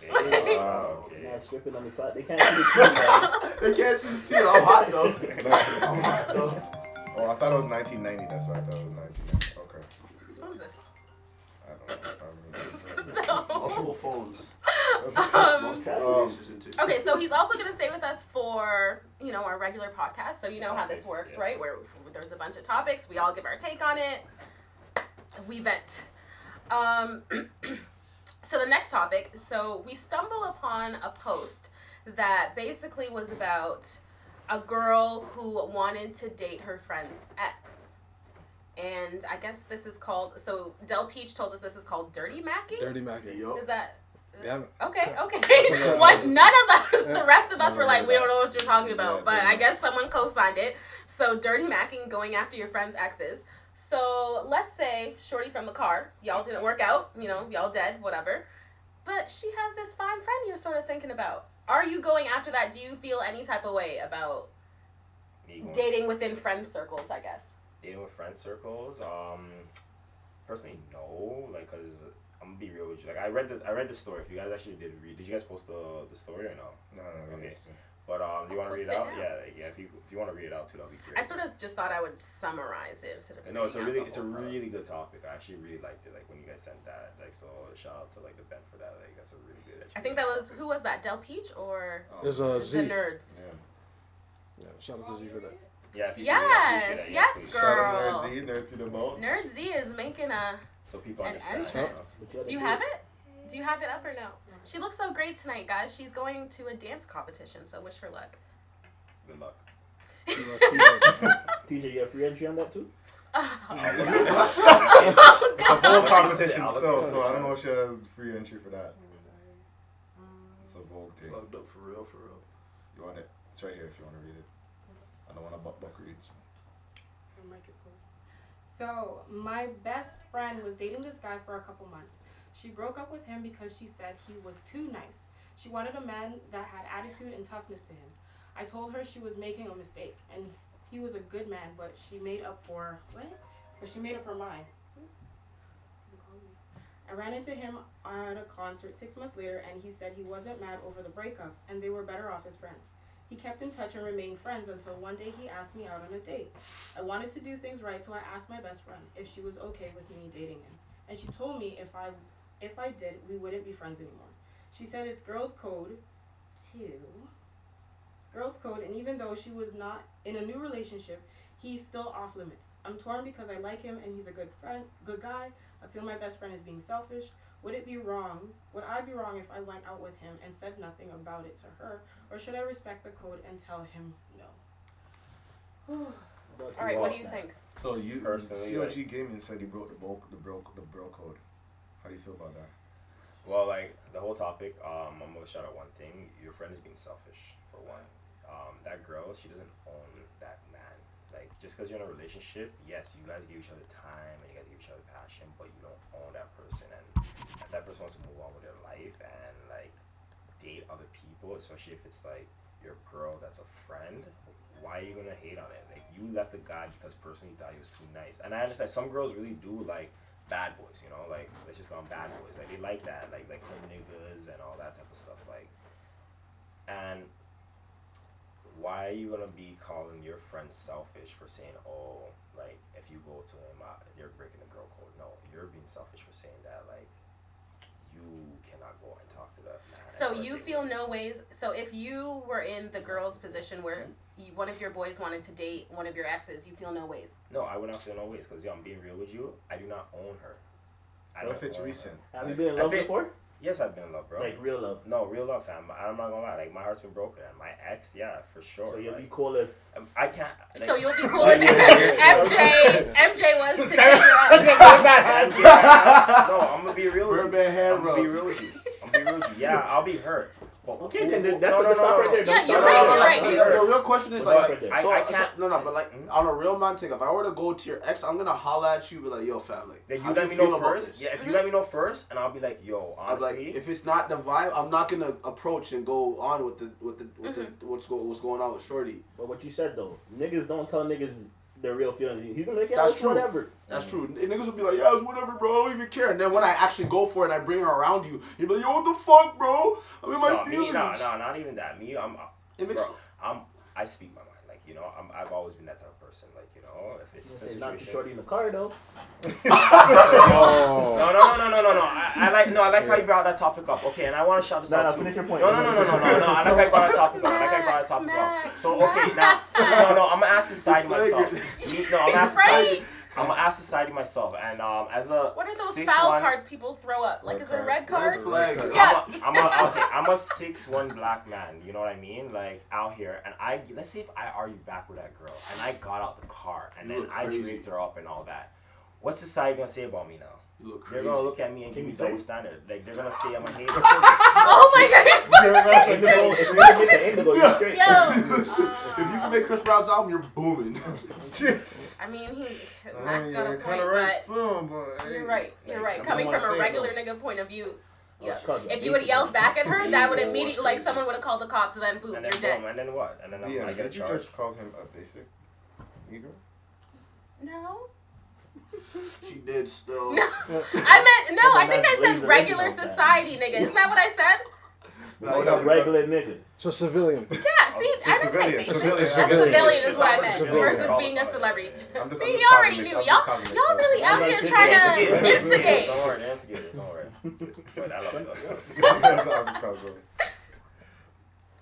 [SPEAKER 4] Now stripping on the side. They can't see the teeth.
[SPEAKER 5] They can't see the teeth. I'm hot though.
[SPEAKER 1] Oh, I thought it was 1990. That's why I thought it was 1990. Okay.
[SPEAKER 2] Whose phone is this?
[SPEAKER 1] I don't know.
[SPEAKER 5] Multiple phones.
[SPEAKER 2] Okay, so he's also going to stay with us for, our regular podcast. So you know how this works, right? Where there's a bunch of topics. We all give our take on it. We vent. So the next topic. So we stumble upon a post that basically was about a girl who wanted to date her friend's ex. And I guess this is called, so Del Peach told us this is called dirty macking?
[SPEAKER 6] Dirty macking.
[SPEAKER 5] Yep.
[SPEAKER 2] Is that?
[SPEAKER 6] Yeah.
[SPEAKER 2] Okay. What? None of us, the rest of us were like, we don't know what you're talking about. But I guess someone co-signed it. So dirty macking, going after your friend's exes. So let's say Shorty from the car, y'all didn't work out, y'all dead, whatever. But she has this fine friend you're sort of thinking about. Are you going after that? Do you feel any type of way about dating within friend circles, I guess?
[SPEAKER 3] Dating with friend circles, personally no, like, cause I'm gonna be real with you. Like I read the story. If you guys actually did you guys post the story or no?
[SPEAKER 1] No.
[SPEAKER 3] Okay. But do you want to read it out? Yeah. If you want to read it out too, that'll be great.
[SPEAKER 2] I sort of just thought I would summarize it instead of.
[SPEAKER 3] No, it's a really good topic. I actually really liked it. Like when you guys sent that. Like so, shout out to like the Ben for that. Like that's a really good.
[SPEAKER 2] I think that was who was that? Del Peach or
[SPEAKER 6] There's a
[SPEAKER 2] the Nerds?
[SPEAKER 6] Yeah. Shout out to Z for that.
[SPEAKER 3] Yeah.
[SPEAKER 2] Yes, girl.
[SPEAKER 1] Shout out Nerd Z the most.
[SPEAKER 2] Nerd Z is making
[SPEAKER 3] so people
[SPEAKER 2] an
[SPEAKER 3] understand.
[SPEAKER 2] entrance. Do you have it? Do you have it up or no? She looks so great tonight, guys. She's going to a dance competition, so wish her luck.
[SPEAKER 3] Good luck.
[SPEAKER 4] TJ, you have free entry on that too?
[SPEAKER 1] It's a Vogue competition still, so I don't know if she has free entry for that. It's a Vogue thing.
[SPEAKER 5] Loved up for real.
[SPEAKER 1] You want it? It's right here if you want to read it. I don't want to buck read. So.
[SPEAKER 7] mic is closed. So my best friend was dating this guy for a couple months. She broke up with him because she said he was too nice. She wanted a man that had attitude and toughness to him. I told her she was making a mistake, and he was a good man, but she made up her mind. I ran into him at a concert 6 months later, and he said he wasn't mad over the breakup, and they were better off as friends. He kept in touch and remained friends until one day he asked me out on a date. I wanted to do things right, so I asked my best friend if she was okay with me dating him, and she told me if I did, we wouldn't be friends anymore. She said it's girls' code, and even though she was not in a new relationship, he's still off limits. I'm torn because I like him and he's a good guy. I feel my best friend is being selfish. Would I be wrong if I went out with him and said nothing about it to her, or should I respect the code and tell him no?
[SPEAKER 2] All right, what do you think?
[SPEAKER 1] So you
[SPEAKER 3] Personally,
[SPEAKER 1] COG Gaming said he broke the bro code. How do you feel about that?
[SPEAKER 3] Well, like the whole topic, I'm gonna shout out one thing. Your friend is being selfish, for one. That girl, she doesn't own that man. Like, just because you're in a relationship, yes, you guys give each other time and you guys give each other passion, but you don't own that person. And if that person wants to move on with their life and like date other people, especially if it's like your girl that's a friend, why are you gonna hate on it? Like, you left the guy because personally you thought he was too nice. And I understand some girls really do like bad boys, you know, like let's just call them bad boys. Like, they like that, like hood niggas and all that type of stuff. Like, and why are you gonna be calling your friend selfish for saying, oh, like if you go to him, you're breaking the girl code? No, you're being selfish for saying that. Like, you cannot go and talk to that man.
[SPEAKER 2] So you feel no ways. So if you were in the girl's position where one of your boys wanted to date one of your exes, you feel no ways?
[SPEAKER 3] No, I would not feel no ways because I'm being real with you. I do not own her.
[SPEAKER 1] What if it's recent?
[SPEAKER 4] Have you been in love before?
[SPEAKER 3] Yes, I've been in love, bro.
[SPEAKER 4] Like real love?
[SPEAKER 3] No, real love, fam. I'm not gonna lie. Like, my heart's been broken. And my ex, yeah, for sure.
[SPEAKER 4] So you'll
[SPEAKER 3] like,
[SPEAKER 4] be cool if...
[SPEAKER 3] I can't... Like,
[SPEAKER 2] So you'll be cool if MJ was to date your ex.
[SPEAKER 3] No, I'm gonna be real with you.
[SPEAKER 5] I'm
[SPEAKER 3] gonna be real with you. Yeah, I'll be hurt. But
[SPEAKER 4] okay, then that's a stop right there.
[SPEAKER 2] Yeah, you're right.
[SPEAKER 5] The real question is like
[SPEAKER 3] I can't.
[SPEAKER 5] But like on a real man thing, if I were to go to your ex, I'm gonna holla at you, be like, yo, fam, like,
[SPEAKER 3] Then
[SPEAKER 5] how
[SPEAKER 3] you
[SPEAKER 5] do
[SPEAKER 3] let me
[SPEAKER 5] feel
[SPEAKER 3] know
[SPEAKER 5] about
[SPEAKER 3] first.
[SPEAKER 5] this?
[SPEAKER 3] Yeah, if you let me know first, and I'll be like, yo, honestly,
[SPEAKER 5] I'm like, if it's not the vibe, I'm not gonna approach and go on with the what's going on with Shorty.
[SPEAKER 4] But what you said though, niggas don't tell niggas their real feelings. He's gonna make it
[SPEAKER 5] That's true.
[SPEAKER 4] whatever.
[SPEAKER 5] That's true. And niggas will be like, yeah, it's whatever, bro. I don't even care. And then when I actually go for it, and I bring her around you. You'll be like, yo, what the fuck, bro? I'm in my feelings.
[SPEAKER 3] No, not even that. Me, I speak my mind. Like, you know, I've always been that type of person. Like, you know, if it's a situation.
[SPEAKER 4] Not the Shorty in the car though.
[SPEAKER 3] No. I like how you brought that topic up. Okay, and I want to shout this out too.
[SPEAKER 4] Finish your point.
[SPEAKER 3] No. I like how you brought that topic up. So okay, now, no. I'm gonna ask society myself. I'm gonna ask society myself, and as a
[SPEAKER 2] what are those foul cards people throw up? Like, is it a red card?
[SPEAKER 5] Red flag.
[SPEAKER 2] Yeah.
[SPEAKER 3] I'm a 6'1" black man. You know what I mean? Like, out here, and let's say if I argued back with that girl, and I got out the car, and then I draped her up and all that. What's society gonna say about me now?
[SPEAKER 5] You look crazy.
[SPEAKER 3] They're gonna look at me and give me double standard. Like, they're gonna say I'm a hater.
[SPEAKER 2] Oh my god!
[SPEAKER 5] If you can make Chris Brown's album, you're booming.
[SPEAKER 2] I mean, Max got a point, but you're right. You're right. Coming from a regular nigga point of view. Yeah. If you would have yelled back at her, that would immediately, like, someone would have called the cops, and then boom,
[SPEAKER 3] and
[SPEAKER 2] you're
[SPEAKER 3] then
[SPEAKER 2] dead.
[SPEAKER 3] boom, and then what? And then
[SPEAKER 1] Yeah,
[SPEAKER 3] I get
[SPEAKER 1] did you
[SPEAKER 3] charged.
[SPEAKER 1] just call him a basic Negro?
[SPEAKER 2] No.
[SPEAKER 5] She did still.
[SPEAKER 2] No. I think I said regular society nigga. Isn't that what I said?
[SPEAKER 4] No, regular nigga.
[SPEAKER 6] So civilian.
[SPEAKER 2] Yeah, see, I didn't say basic.
[SPEAKER 1] Civilian.
[SPEAKER 2] Civilian is what I meant,
[SPEAKER 6] Civilian.
[SPEAKER 2] versus being a celebrity.
[SPEAKER 1] I'm just
[SPEAKER 2] See, he
[SPEAKER 1] calling
[SPEAKER 2] already
[SPEAKER 1] it-
[SPEAKER 2] knew.
[SPEAKER 1] I'm just
[SPEAKER 2] Y'all
[SPEAKER 1] calling it
[SPEAKER 2] really
[SPEAKER 1] something.
[SPEAKER 2] out here trying to instigate.
[SPEAKER 3] Don't worry, instigators. Don't worry. But I love it.
[SPEAKER 1] I'm just calling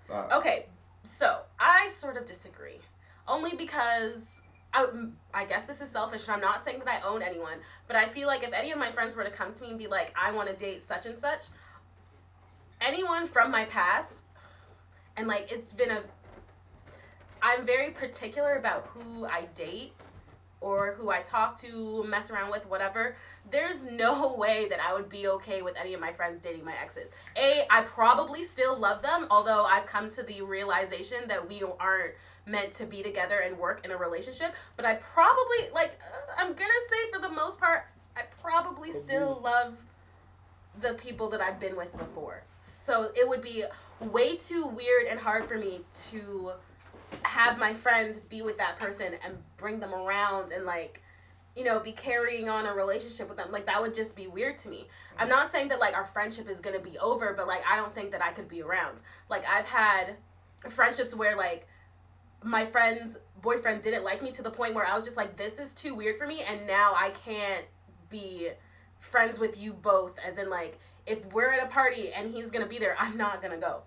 [SPEAKER 1] it.
[SPEAKER 2] Okay, so I sort of disagree. Only because I guess this is selfish, and I'm not saying that I own anyone, but I feel like if any of my friends were to come to me and be like, I want to date such and such, anyone from my past, and like I'm very particular about who I date or who I talk to, mess around with, whatever, there's no way that I would be okay with any of my friends dating my exes. I probably still love them, although I've come to the realization that we aren't meant to be together and work in a relationship. But I probably, I'm gonna say for the most part, I probably still love the people that I've been with before. So it would be way too weird and hard for me to have my friends be with that person and bring them around and be carrying on a relationship with them. That would just be weird to me. I'm not saying that our friendship is gonna be over, but I don't think that I could be around. I've had friendships where my friend's boyfriend didn't like me to the point where I was just this is too weird for me, and now I can't be friends with you both, as in if we're at a party and he's gonna be there, I'm not gonna go.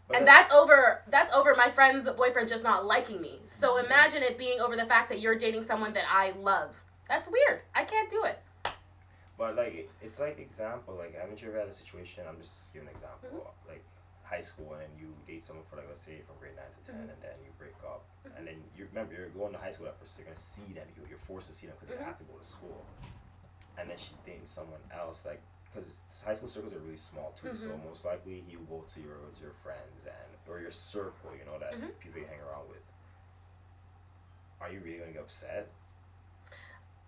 [SPEAKER 2] But and that's over my friend's boyfriend just not liking me. So imagine it being over the fact that you're dating someone that I love. That's weird. I can't do it.
[SPEAKER 3] But it's example, haven't you ever had a situation, I'm just giving an example, high school, and you date someone for let's say from grade 9 to 10, and then you break up, and then you remember you're going to high school, that person, you're gonna see them, you're forced to see them because you have to go to school, and then she's dating someone else, because high school circles are really small too, so most likely he will go to your friends or your circle, that people you hang around with. Are you really gonna get upset?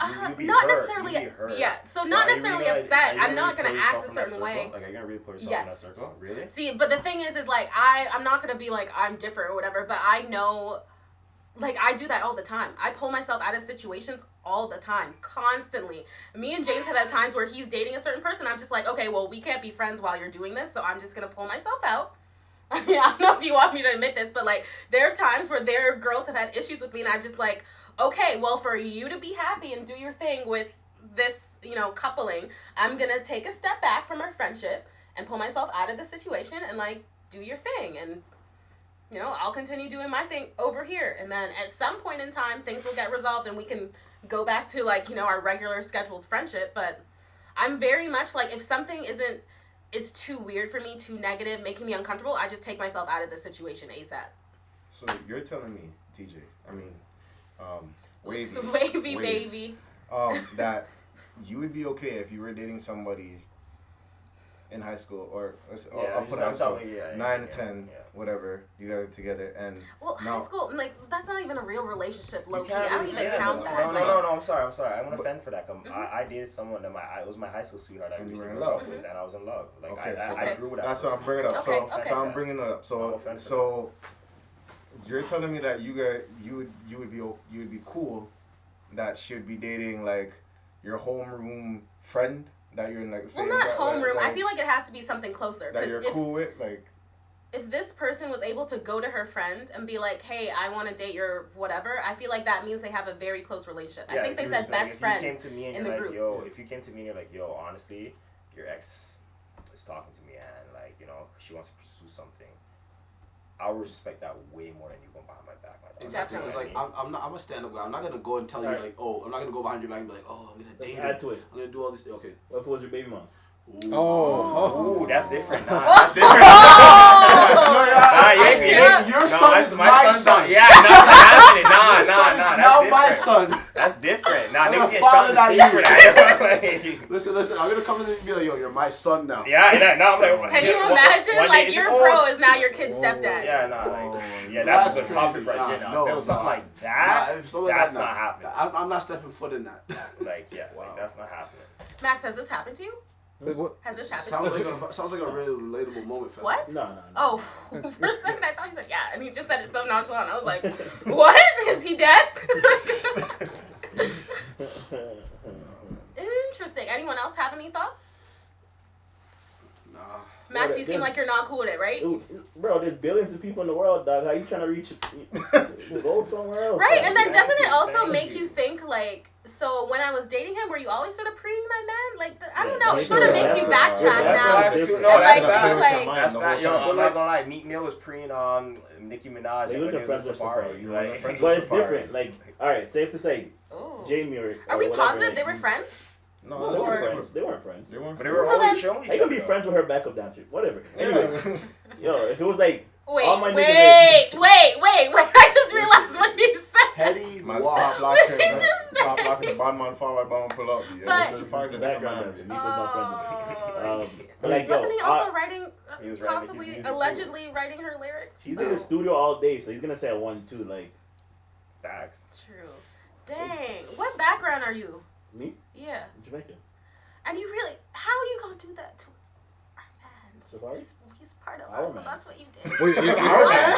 [SPEAKER 2] Not necessarily. Yeah. So not necessarily upset. I'm not gonna act a certain way.
[SPEAKER 3] Are you gonna really put yourself in that circle? Really?
[SPEAKER 2] See, but the thing is I'm not gonna be I'm different or whatever. But I know, I do that all the time. I pull myself out of situations all the time, constantly. Me and James have had times where he's dating a certain person. I'm just okay, well, we can't be friends while you're doing this, so I'm just gonna pull myself out. I mean, I don't know if you want me to admit this, but there are times where their girls have had issues with me, and I'm just okay, well, for you to be happy and do your thing with this, coupling, I'm going to take a step back from our friendship and pull myself out of the situation and, do your thing. And, I'll continue doing my thing over here. And then at some point in time, things will get resolved and we can go back to, our regular scheduled friendship. But I'm very much if something is too weird for me, too negative, making me uncomfortable, I just take myself out of the situation ASAP.
[SPEAKER 1] So you're telling me, TJ, Wavy,
[SPEAKER 2] baby.
[SPEAKER 1] That you would be okay if you were dating somebody in high school, I'll put high school, 9 to 10, whatever, you guys are together, and
[SPEAKER 2] high school, that's not even a real relationship, low-key. I don't even count that.
[SPEAKER 3] No, I'm sorry, I'm gonna offend for that. I dated someone that it was my high school sweetheart. I was in love with, and I was in love. I grew with that.
[SPEAKER 1] That's what I'm bringing up. So I'm bringing it up. So you're telling me that you would be cool that should be dating your homeroom friend that you're in
[SPEAKER 2] not homeroom. I feel it has to be something closer.
[SPEAKER 1] That you're cool with,
[SPEAKER 2] If this person was able to go to her friend and be hey, I want to date your whatever, I feel that means they have a very close relationship. I think they said best friend in the group.
[SPEAKER 3] If you came to me and you're honestly, your ex is talking to me and she wants to pursue something, I'll respect that way more than you going behind my back.
[SPEAKER 2] Definitely.
[SPEAKER 5] I'm a stand-up guy. I'm not gonna go and tell you I'm not gonna go behind your back and be I'm gonna date her.
[SPEAKER 4] Add to it.
[SPEAKER 5] I'm gonna do all this. Okay.
[SPEAKER 4] What if it was your baby mom's?
[SPEAKER 5] Ooh.
[SPEAKER 3] Oh, that's different. That's different.
[SPEAKER 5] Your son's my son.
[SPEAKER 3] Yeah,
[SPEAKER 5] now my son.
[SPEAKER 3] That's different. Nah, niggas get
[SPEAKER 5] shot
[SPEAKER 3] in the
[SPEAKER 5] Listen, I'm gonna come in and be you're my son now.
[SPEAKER 3] Yeah, no, I'm
[SPEAKER 2] can you imagine? Your bro is now your kid's stepdad.
[SPEAKER 3] Yeah, that's a good topic right there. Now, if it was something like that, that's not happening.
[SPEAKER 5] I'm not stepping foot in that.
[SPEAKER 3] That's not happening.
[SPEAKER 2] Max, has this happened to you?
[SPEAKER 6] What?
[SPEAKER 2] Has this happened to you?
[SPEAKER 5] Sounds like a really relatable moment for
[SPEAKER 2] What?
[SPEAKER 4] No.
[SPEAKER 2] Oh, for a second I thought he said yeah, and he just said it so nonchalant. I was like, what? Is he dead? Interesting. Anyone else have any thoughts?
[SPEAKER 5] Nah.
[SPEAKER 2] Max, you seem like you're not cool with it, right?
[SPEAKER 4] Bro, there's billions of people in the world, dog. How you trying to reach? Go somewhere else.
[SPEAKER 2] Right, and then doesn't it also make you think so when I was dating him, were you always sort of preying my man? I don't know. It sort of makes you backtrack now.
[SPEAKER 3] I'm not gonna lie. Meek Mill was preying Nicki Minaj.
[SPEAKER 4] You look friends with Safari. But it's different. All right, say if it's Jamie or
[SPEAKER 2] are we
[SPEAKER 4] whatever,
[SPEAKER 2] positive they were friends?
[SPEAKER 4] No, they weren't friends. They weren't friends.
[SPEAKER 3] But they were always showing each other.
[SPEAKER 4] They could be friends with her backup dancer. Whatever. Anyways, if it was
[SPEAKER 2] Wait, I just realized what he said.
[SPEAKER 5] Petty
[SPEAKER 1] Man's
[SPEAKER 5] Wow.
[SPEAKER 1] pop locking, pop locking the bad man forward, bad man pull up. Yeah,
[SPEAKER 2] But-
[SPEAKER 1] this is far
[SPEAKER 4] The
[SPEAKER 1] a different
[SPEAKER 4] background
[SPEAKER 1] man.
[SPEAKER 4] dancer. Nico's not friends with me. But like,
[SPEAKER 2] Wasn't he
[SPEAKER 4] yo,
[SPEAKER 2] also writing,
[SPEAKER 3] He was writing his
[SPEAKER 2] possibly,
[SPEAKER 3] music too.
[SPEAKER 2] allegedly writing her lyrics?
[SPEAKER 4] he's in the studio all day, so he's gonna say one too. Like
[SPEAKER 3] Facts.
[SPEAKER 2] True. Dang. What background are you?
[SPEAKER 4] me,
[SPEAKER 2] Yeah.
[SPEAKER 4] Jamaican.
[SPEAKER 2] And you really, how are you gonna do that to our fans?
[SPEAKER 4] Safari?
[SPEAKER 2] He's part of
[SPEAKER 4] Our
[SPEAKER 2] us, so
[SPEAKER 4] man.
[SPEAKER 2] that's what you did.
[SPEAKER 6] Wait,
[SPEAKER 1] It's
[SPEAKER 6] is
[SPEAKER 1] our man.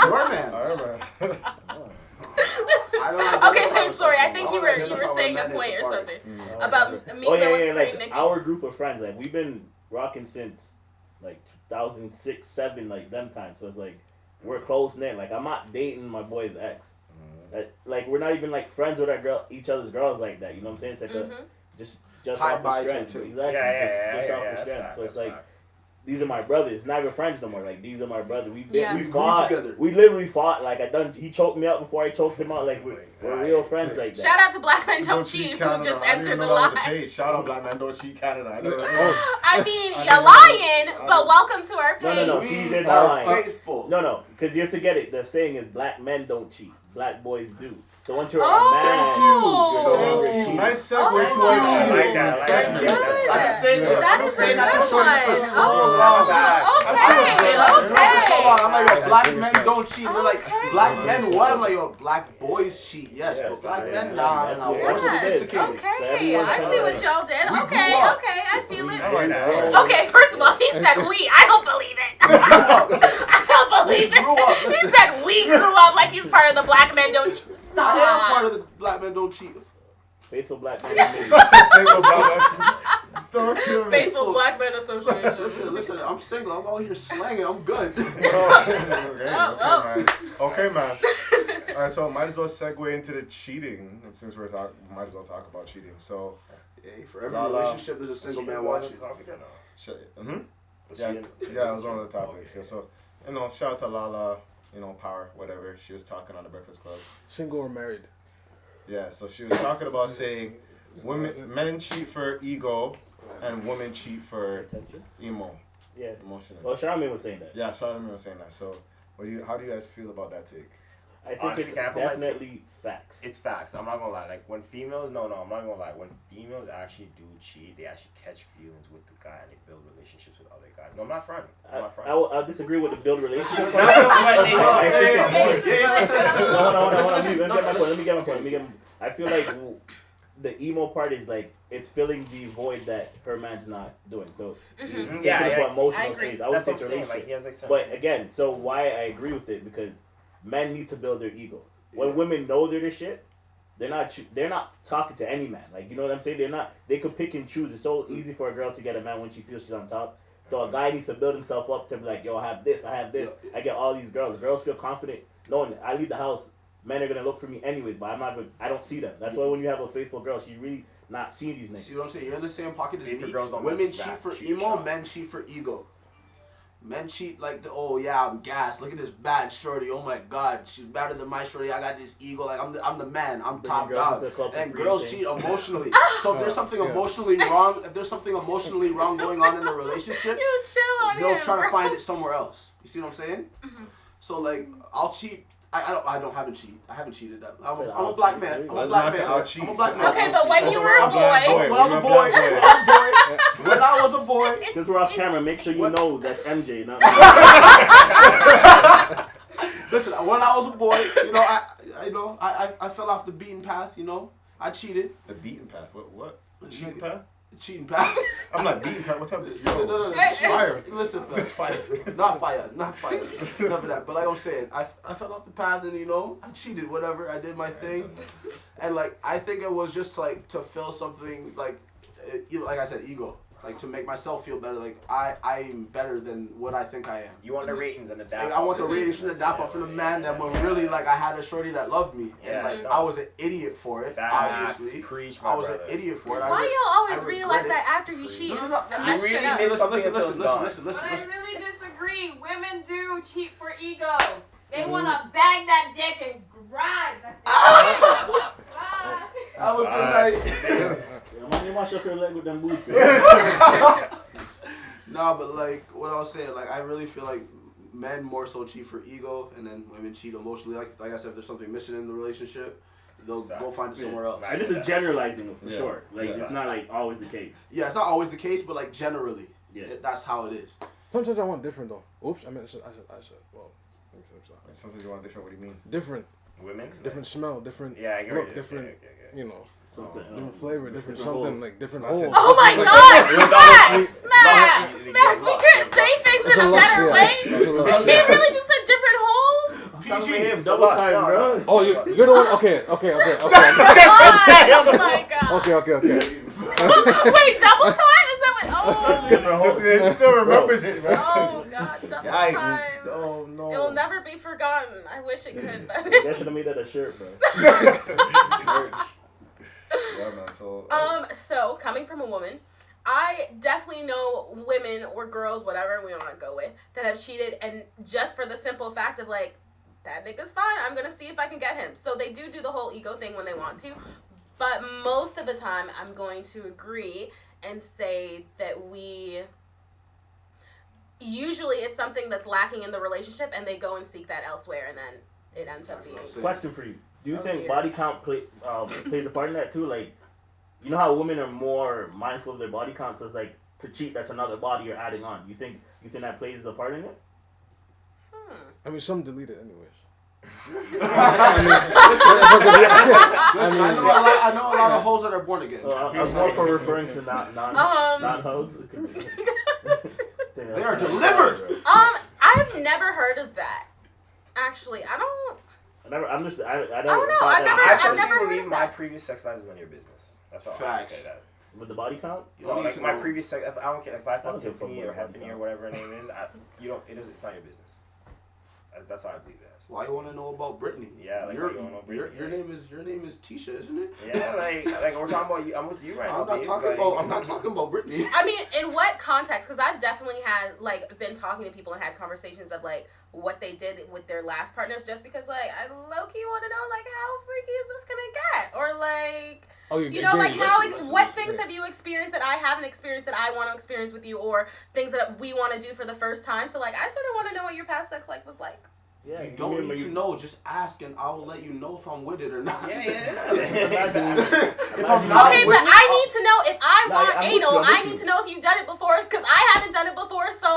[SPEAKER 5] Your man.
[SPEAKER 1] Our man.
[SPEAKER 4] Oh.
[SPEAKER 5] I don't
[SPEAKER 2] Okay,
[SPEAKER 5] identify
[SPEAKER 2] wait,
[SPEAKER 5] with
[SPEAKER 2] sorry. I
[SPEAKER 5] something.
[SPEAKER 2] think
[SPEAKER 5] I
[SPEAKER 2] you
[SPEAKER 5] don't
[SPEAKER 2] were
[SPEAKER 5] identify
[SPEAKER 2] saying
[SPEAKER 5] with
[SPEAKER 2] a
[SPEAKER 5] man
[SPEAKER 2] point
[SPEAKER 5] is
[SPEAKER 2] or
[SPEAKER 5] Safari.
[SPEAKER 2] something about me
[SPEAKER 4] Oh
[SPEAKER 2] that
[SPEAKER 4] yeah,
[SPEAKER 2] was
[SPEAKER 4] yeah, like
[SPEAKER 2] Nikki.
[SPEAKER 4] our group of friends, like we've been rocking since like 2006, 7, like them times. So it's like we're close knit. Like I'm not dating my boy's ex. Like we're not even like friends with each other's girls like that. You know what I'm saying? It's like
[SPEAKER 2] Mhm.
[SPEAKER 4] just
[SPEAKER 5] High
[SPEAKER 4] off the
[SPEAKER 5] vibe
[SPEAKER 4] strength.
[SPEAKER 5] too.
[SPEAKER 4] Exactly. just off the strength. So it's like these are my brothers. Not even friends no more. Like these are my brothers.
[SPEAKER 2] Yeah.
[SPEAKER 5] We grew
[SPEAKER 4] fought
[SPEAKER 5] together.
[SPEAKER 4] We literally fought. Like he choked me out before I choked him out. Like we're real friends like that.
[SPEAKER 2] Shout out to Black Men Don't Cheat, who
[SPEAKER 1] Canada.
[SPEAKER 2] just
[SPEAKER 1] I didn't
[SPEAKER 2] answered
[SPEAKER 1] know
[SPEAKER 2] the
[SPEAKER 1] that was a
[SPEAKER 2] line.
[SPEAKER 1] page. Shout out Black Man Don't Cheat Canada. I never know.
[SPEAKER 2] I mean,
[SPEAKER 1] I
[SPEAKER 2] you're
[SPEAKER 1] didn't
[SPEAKER 2] lying,
[SPEAKER 1] know.
[SPEAKER 2] but welcome to our
[SPEAKER 4] No,
[SPEAKER 2] page.
[SPEAKER 4] no, no. See, they're
[SPEAKER 5] We
[SPEAKER 4] not
[SPEAKER 5] are
[SPEAKER 4] lying.
[SPEAKER 5] faithful.
[SPEAKER 4] No, because you have to get it. The saying is black men don't cheat. Black boys do. So once you're
[SPEAKER 2] Oh.
[SPEAKER 4] a man,
[SPEAKER 2] Thank
[SPEAKER 4] you're no
[SPEAKER 2] you.
[SPEAKER 4] longer
[SPEAKER 1] So,
[SPEAKER 4] cheating.
[SPEAKER 1] nice segue
[SPEAKER 2] Oh.
[SPEAKER 1] to our
[SPEAKER 2] I
[SPEAKER 1] cheating.
[SPEAKER 3] like that, I like
[SPEAKER 1] Thank
[SPEAKER 3] that.
[SPEAKER 1] you.
[SPEAKER 2] Good.
[SPEAKER 5] That's sick.
[SPEAKER 2] That is a
[SPEAKER 5] saying
[SPEAKER 2] good
[SPEAKER 5] that to
[SPEAKER 2] one.
[SPEAKER 5] show you this is so
[SPEAKER 2] Oh,
[SPEAKER 5] long.
[SPEAKER 2] okay.
[SPEAKER 5] I'm like, yo, black men don't cheat. They're like,
[SPEAKER 2] Okay.
[SPEAKER 5] black men what? I'm like, yo, black boys cheat. Yes,
[SPEAKER 4] Yes,
[SPEAKER 5] but black
[SPEAKER 4] yeah,
[SPEAKER 5] men,
[SPEAKER 4] yeah,
[SPEAKER 5] nah,
[SPEAKER 4] that's
[SPEAKER 5] nah.
[SPEAKER 4] what-
[SPEAKER 5] We're
[SPEAKER 4] that's what it is.
[SPEAKER 5] sophisticated.
[SPEAKER 2] Okay,
[SPEAKER 4] So everyone's
[SPEAKER 2] I see
[SPEAKER 4] kinda
[SPEAKER 2] what
[SPEAKER 4] like-
[SPEAKER 2] y'all did.
[SPEAKER 5] We
[SPEAKER 2] Okay,
[SPEAKER 5] grew up.
[SPEAKER 2] okay, I feel it.
[SPEAKER 1] I like that.
[SPEAKER 2] Okay, first of all, he said we. I don't believe it. I don't believe
[SPEAKER 5] We grew up,
[SPEAKER 2] it. He
[SPEAKER 5] listen.
[SPEAKER 2] said we grew up like he's part of the Black Men Don't Cheat.
[SPEAKER 5] I am part
[SPEAKER 2] Stop.
[SPEAKER 5] of the black men don't cheat.
[SPEAKER 4] Faithful black men.
[SPEAKER 1] Faithful brother. Don't kill me.
[SPEAKER 2] Faithful Black Men Association.
[SPEAKER 5] Listen, I'm single. I'm out here slanging. I'm good.
[SPEAKER 1] Okay, man. All right, so might as well segue into the cheating since we're talking. Might as well talk about cheating. So,
[SPEAKER 5] Hey, for every
[SPEAKER 1] Lala.
[SPEAKER 5] relationship, there's a single man watching.
[SPEAKER 1] yeah, that was one of the topics. Yeah, so shout out to Lala. Power, whatever. She was talking on the Breakfast Club.
[SPEAKER 6] Single or married?
[SPEAKER 1] Yeah, so she was talking about saying men cheat for ego and women cheat for
[SPEAKER 4] Yeah.
[SPEAKER 1] emotional.
[SPEAKER 4] Well, Charlamagne was saying that.
[SPEAKER 1] Yeah, Charlamagne was saying that. So, how do you guys feel about that take?
[SPEAKER 4] I think
[SPEAKER 3] Honestly,
[SPEAKER 4] it's
[SPEAKER 3] can I put my-
[SPEAKER 4] definitely facts.
[SPEAKER 3] It's facts. I'm not gonna lie. Like when females, I'm not gonna lie. When females actually do cheat, they actually catch feelings with the guy and they build relationships with other guys. No, I'm not fronting. I'm not fronting.
[SPEAKER 4] I disagree with the build relationship.
[SPEAKER 3] No,
[SPEAKER 4] Let me get my point. I feel like the emo part is like it's filling the void that her man's not doing. So he's taking
[SPEAKER 3] Yeah,
[SPEAKER 4] up
[SPEAKER 3] yeah.
[SPEAKER 4] an emotional
[SPEAKER 2] I agree.
[SPEAKER 4] space. I would
[SPEAKER 3] That's
[SPEAKER 4] say
[SPEAKER 3] what I'm
[SPEAKER 4] the
[SPEAKER 3] saying. Like
[SPEAKER 4] relationship.
[SPEAKER 3] he has like certain
[SPEAKER 4] But
[SPEAKER 3] things.
[SPEAKER 4] again, so why I agree with it because men need to build their egos. When women know they're the shit, they're not talking to any man. Like you know what I'm saying? They could pick and choose. It's so easy for a girl to get a man when she feels she's on top. So a guy needs to build himself up to be like, yo, I have this, I get all these girls. Girls feel confident knowing I leave the house, men are gonna look for me anyway, but I don't see them. That's why when you have a faithful girl, she really not seeing these niggas.
[SPEAKER 5] See what I'm saying? You're in the same pocket as
[SPEAKER 3] Favorite
[SPEAKER 5] me.
[SPEAKER 3] girls don't
[SPEAKER 5] Women
[SPEAKER 3] message
[SPEAKER 5] cheat
[SPEAKER 3] back.
[SPEAKER 5] for
[SPEAKER 3] Shoot your
[SPEAKER 5] emo,
[SPEAKER 3] shot.
[SPEAKER 5] men cheat for ego. Men cheat like oh yeah, I'm gassed. Look at this bad shorty. Oh my god, she's better than my shorty. I got this ego. Like I'm the man. I'm top
[SPEAKER 4] girls
[SPEAKER 5] dog.
[SPEAKER 4] into the club for
[SPEAKER 5] And
[SPEAKER 4] free
[SPEAKER 5] girls
[SPEAKER 4] thing.
[SPEAKER 5] cheat emotionally. So if there's something emotionally wrong, going on in the relationship,
[SPEAKER 2] You chill on
[SPEAKER 5] they'll
[SPEAKER 2] him,
[SPEAKER 5] try to
[SPEAKER 2] bro.
[SPEAKER 5] find it somewhere else. You see what I'm saying? So like I'll cheat. I haven't cheated. I haven't cheated. I'm a black man. I'm a black man.
[SPEAKER 1] I'll cheat.
[SPEAKER 5] I'm a black man.
[SPEAKER 2] Okay, but when you were a
[SPEAKER 1] I'm black
[SPEAKER 2] boy,
[SPEAKER 5] When I was a boy, when I was a boy,
[SPEAKER 4] Since we're off camera, make sure you know that's MJ, not
[SPEAKER 5] listen. When I was a boy, I fell off the beaten path. I cheated.
[SPEAKER 1] The beaten path. What? The cheating path?
[SPEAKER 5] Cheating path.
[SPEAKER 1] I'm not beaten path. What type of
[SPEAKER 5] No.
[SPEAKER 1] fire?
[SPEAKER 5] Listen,
[SPEAKER 1] It's fire.
[SPEAKER 5] not fire. None of that. But like I'm saying, I fell off the path and I cheated. Whatever. I did my thing, and like I think it was just like to fill something like, like I said, ego. Like to make myself feel better. Like I'm better than what I think I am.
[SPEAKER 3] You want the ratings and the dap.
[SPEAKER 5] Like, I want the ratings from the dap up from the man that when really like I had a shorty that loved me and like I was an idiot for it. Obviously,
[SPEAKER 3] Preach,
[SPEAKER 5] I was an idiot for it.
[SPEAKER 2] why y'all always
[SPEAKER 5] regret
[SPEAKER 2] realize
[SPEAKER 5] it.
[SPEAKER 2] that after you cheat?
[SPEAKER 5] No.
[SPEAKER 2] I
[SPEAKER 3] You
[SPEAKER 2] shut
[SPEAKER 3] really
[SPEAKER 2] up.
[SPEAKER 3] miss something until it's gone.
[SPEAKER 5] Listen.
[SPEAKER 8] But I really disagree. Women do cheat for ego. They want to bag that dick and grind. That's it. Bye.
[SPEAKER 5] Have a good night.
[SPEAKER 4] You wash up your leg with them boots.
[SPEAKER 5] Nah, but like what I was saying, like I really feel like men more so cheat for ego, and then women cheat emotionally. Like I said, if there's something missing in the relationship, they'll go find it somewhere else.
[SPEAKER 4] And this is generalizing for sure. Like it's not like always the case.
[SPEAKER 5] Yeah, it's not always the case, but like generally, that's how it is.
[SPEAKER 6] Sometimes I want different though. Oops, I said. Well,
[SPEAKER 1] sometimes you want different. What do you mean?
[SPEAKER 6] Different.
[SPEAKER 3] Women.
[SPEAKER 6] Different smell. Different.
[SPEAKER 3] Yeah, I get
[SPEAKER 6] look.
[SPEAKER 3] it.
[SPEAKER 6] Different.
[SPEAKER 3] Okay.
[SPEAKER 6] You know.
[SPEAKER 4] Something,
[SPEAKER 6] different flavor, different something,
[SPEAKER 4] holes.
[SPEAKER 6] like different
[SPEAKER 1] That's
[SPEAKER 6] holes.
[SPEAKER 1] it.
[SPEAKER 2] Oh my God! Smacks! We couldn't say things in a better way. He really just said different holes.
[SPEAKER 5] PG.
[SPEAKER 4] Double time, bro.
[SPEAKER 6] Oh, you're the one. Okay.
[SPEAKER 2] Oh my God.
[SPEAKER 6] Okay.
[SPEAKER 2] Wait, double time? Is that what? Oh.
[SPEAKER 4] Different holes.
[SPEAKER 1] It still remembers it, man.
[SPEAKER 2] Oh God, double
[SPEAKER 1] Yikes.
[SPEAKER 2] time.
[SPEAKER 1] Oh no.
[SPEAKER 2] It will never be forgotten. I wish it could, but.
[SPEAKER 4] You guys should have made that a shirt, bro.
[SPEAKER 1] Yeah, man. So.
[SPEAKER 2] So coming from a woman, I definitely know women or girls, whatever we want to go with, that have cheated, and just for the simple fact of like, that nigga's fine. I'm gonna see if I can get him. So they do the whole ego thing when they want to, but most of the time, I'm going to agree and say that usually it's something that's lacking in the relationship, and they go and seek that elsewhere, and then it ends up being.
[SPEAKER 4] Question for you: do you think
[SPEAKER 2] dear.
[SPEAKER 4] body count plays a part in that too? Like, you know how women are more mindful of their body count, so it's like to cheat, that's another body you're adding on. You think that plays a part in it?
[SPEAKER 6] I mean, some delete it anyways.
[SPEAKER 5] Listen, I know a lot of hoes that are born again.
[SPEAKER 4] I'm more for referring to non hoes.
[SPEAKER 5] They are delivered.
[SPEAKER 2] I've never heard of that. Actually, I don't.
[SPEAKER 4] I don't
[SPEAKER 2] know.
[SPEAKER 3] I
[SPEAKER 2] I've never
[SPEAKER 3] personally
[SPEAKER 2] heard
[SPEAKER 3] believe
[SPEAKER 2] of
[SPEAKER 3] my
[SPEAKER 2] that.
[SPEAKER 3] previous sex life is none of your business. That's all.
[SPEAKER 5] Facts.
[SPEAKER 3] I can say that.
[SPEAKER 4] With the body count?
[SPEAKER 5] You
[SPEAKER 3] No,
[SPEAKER 5] don't need
[SPEAKER 3] like
[SPEAKER 5] to
[SPEAKER 3] my
[SPEAKER 5] know.
[SPEAKER 3] previous sex, I don't care. If I
[SPEAKER 4] I don't
[SPEAKER 3] fuck
[SPEAKER 4] give a fuck
[SPEAKER 3] Tiffany or
[SPEAKER 4] about
[SPEAKER 3] Heffany
[SPEAKER 4] that.
[SPEAKER 3] or whatever her name is, it's not your business. That's how I believe it as.
[SPEAKER 5] Why you want to know about Brittany?
[SPEAKER 3] Yeah, like,
[SPEAKER 5] your
[SPEAKER 3] you don't know Brittany,
[SPEAKER 5] your name is Tisha, isn't it?
[SPEAKER 3] Yeah, like we're talking about you. I'm with you right now.
[SPEAKER 5] I'm not talking about Brittany.
[SPEAKER 2] I mean, in what context? Because I've definitely had been talking to people and had conversations of what they did with their last partners, just because I low key want to know how freaky is this gonna get, or what things have you experienced that I haven't experienced that I want to experience with you, or things that we want to do for the first time. So I sort of want to know what your past sex life was like.
[SPEAKER 4] Yeah,
[SPEAKER 5] you don't need to know. Just ask, and I will let you know if I'm with it or not.
[SPEAKER 3] Yeah.
[SPEAKER 5] If I'm not
[SPEAKER 2] Okay,
[SPEAKER 5] with
[SPEAKER 2] but
[SPEAKER 5] it,
[SPEAKER 2] I need to know if I want
[SPEAKER 4] I'm with
[SPEAKER 2] anal.
[SPEAKER 4] you, I'm
[SPEAKER 2] I
[SPEAKER 4] with
[SPEAKER 2] need
[SPEAKER 4] you.
[SPEAKER 2] to know if you've done it before, because I haven't done it before. So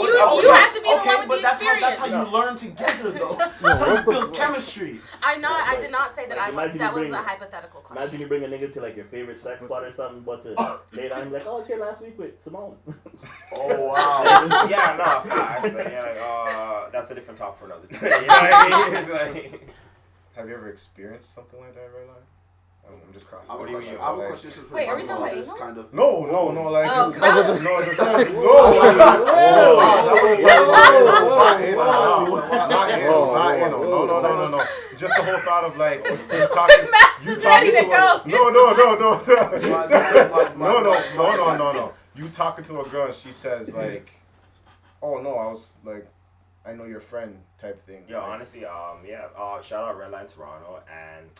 [SPEAKER 3] you
[SPEAKER 2] have to be the one with the
[SPEAKER 5] that's
[SPEAKER 2] experience.
[SPEAKER 5] how you learn together, though. That's how you build chemistry.
[SPEAKER 2] I did not say that
[SPEAKER 4] Imagine
[SPEAKER 2] that
[SPEAKER 4] you
[SPEAKER 2] was
[SPEAKER 4] bring-
[SPEAKER 2] a hypothetical question.
[SPEAKER 4] Imagine you bring a nigga to your favorite sex spot or something, but to lay down and be like, oh, it's here last week with Simone.
[SPEAKER 5] Oh wow.
[SPEAKER 3] Yeah, no, facts. That's a different talk for another day. You know what I mean? It's like,
[SPEAKER 1] Have you ever experienced something like that, Redline? I'm just crossing.
[SPEAKER 5] I have a
[SPEAKER 3] What do you
[SPEAKER 5] question.
[SPEAKER 3] mean?
[SPEAKER 5] I have a question since we're
[SPEAKER 2] Wait, are we
[SPEAKER 5] talking
[SPEAKER 2] talking
[SPEAKER 5] about
[SPEAKER 2] about
[SPEAKER 5] this
[SPEAKER 2] anal?
[SPEAKER 5] kind of.
[SPEAKER 1] No, like
[SPEAKER 2] Oh,
[SPEAKER 1] it's,
[SPEAKER 2] 'cause I was-
[SPEAKER 1] no, it's not. No. Just the whole thought of you talking
[SPEAKER 2] ready to go.
[SPEAKER 1] No. You talking to a girl and she says oh no, I know your friend type thing.
[SPEAKER 3] yo, honestly, shout out Redline Toronto and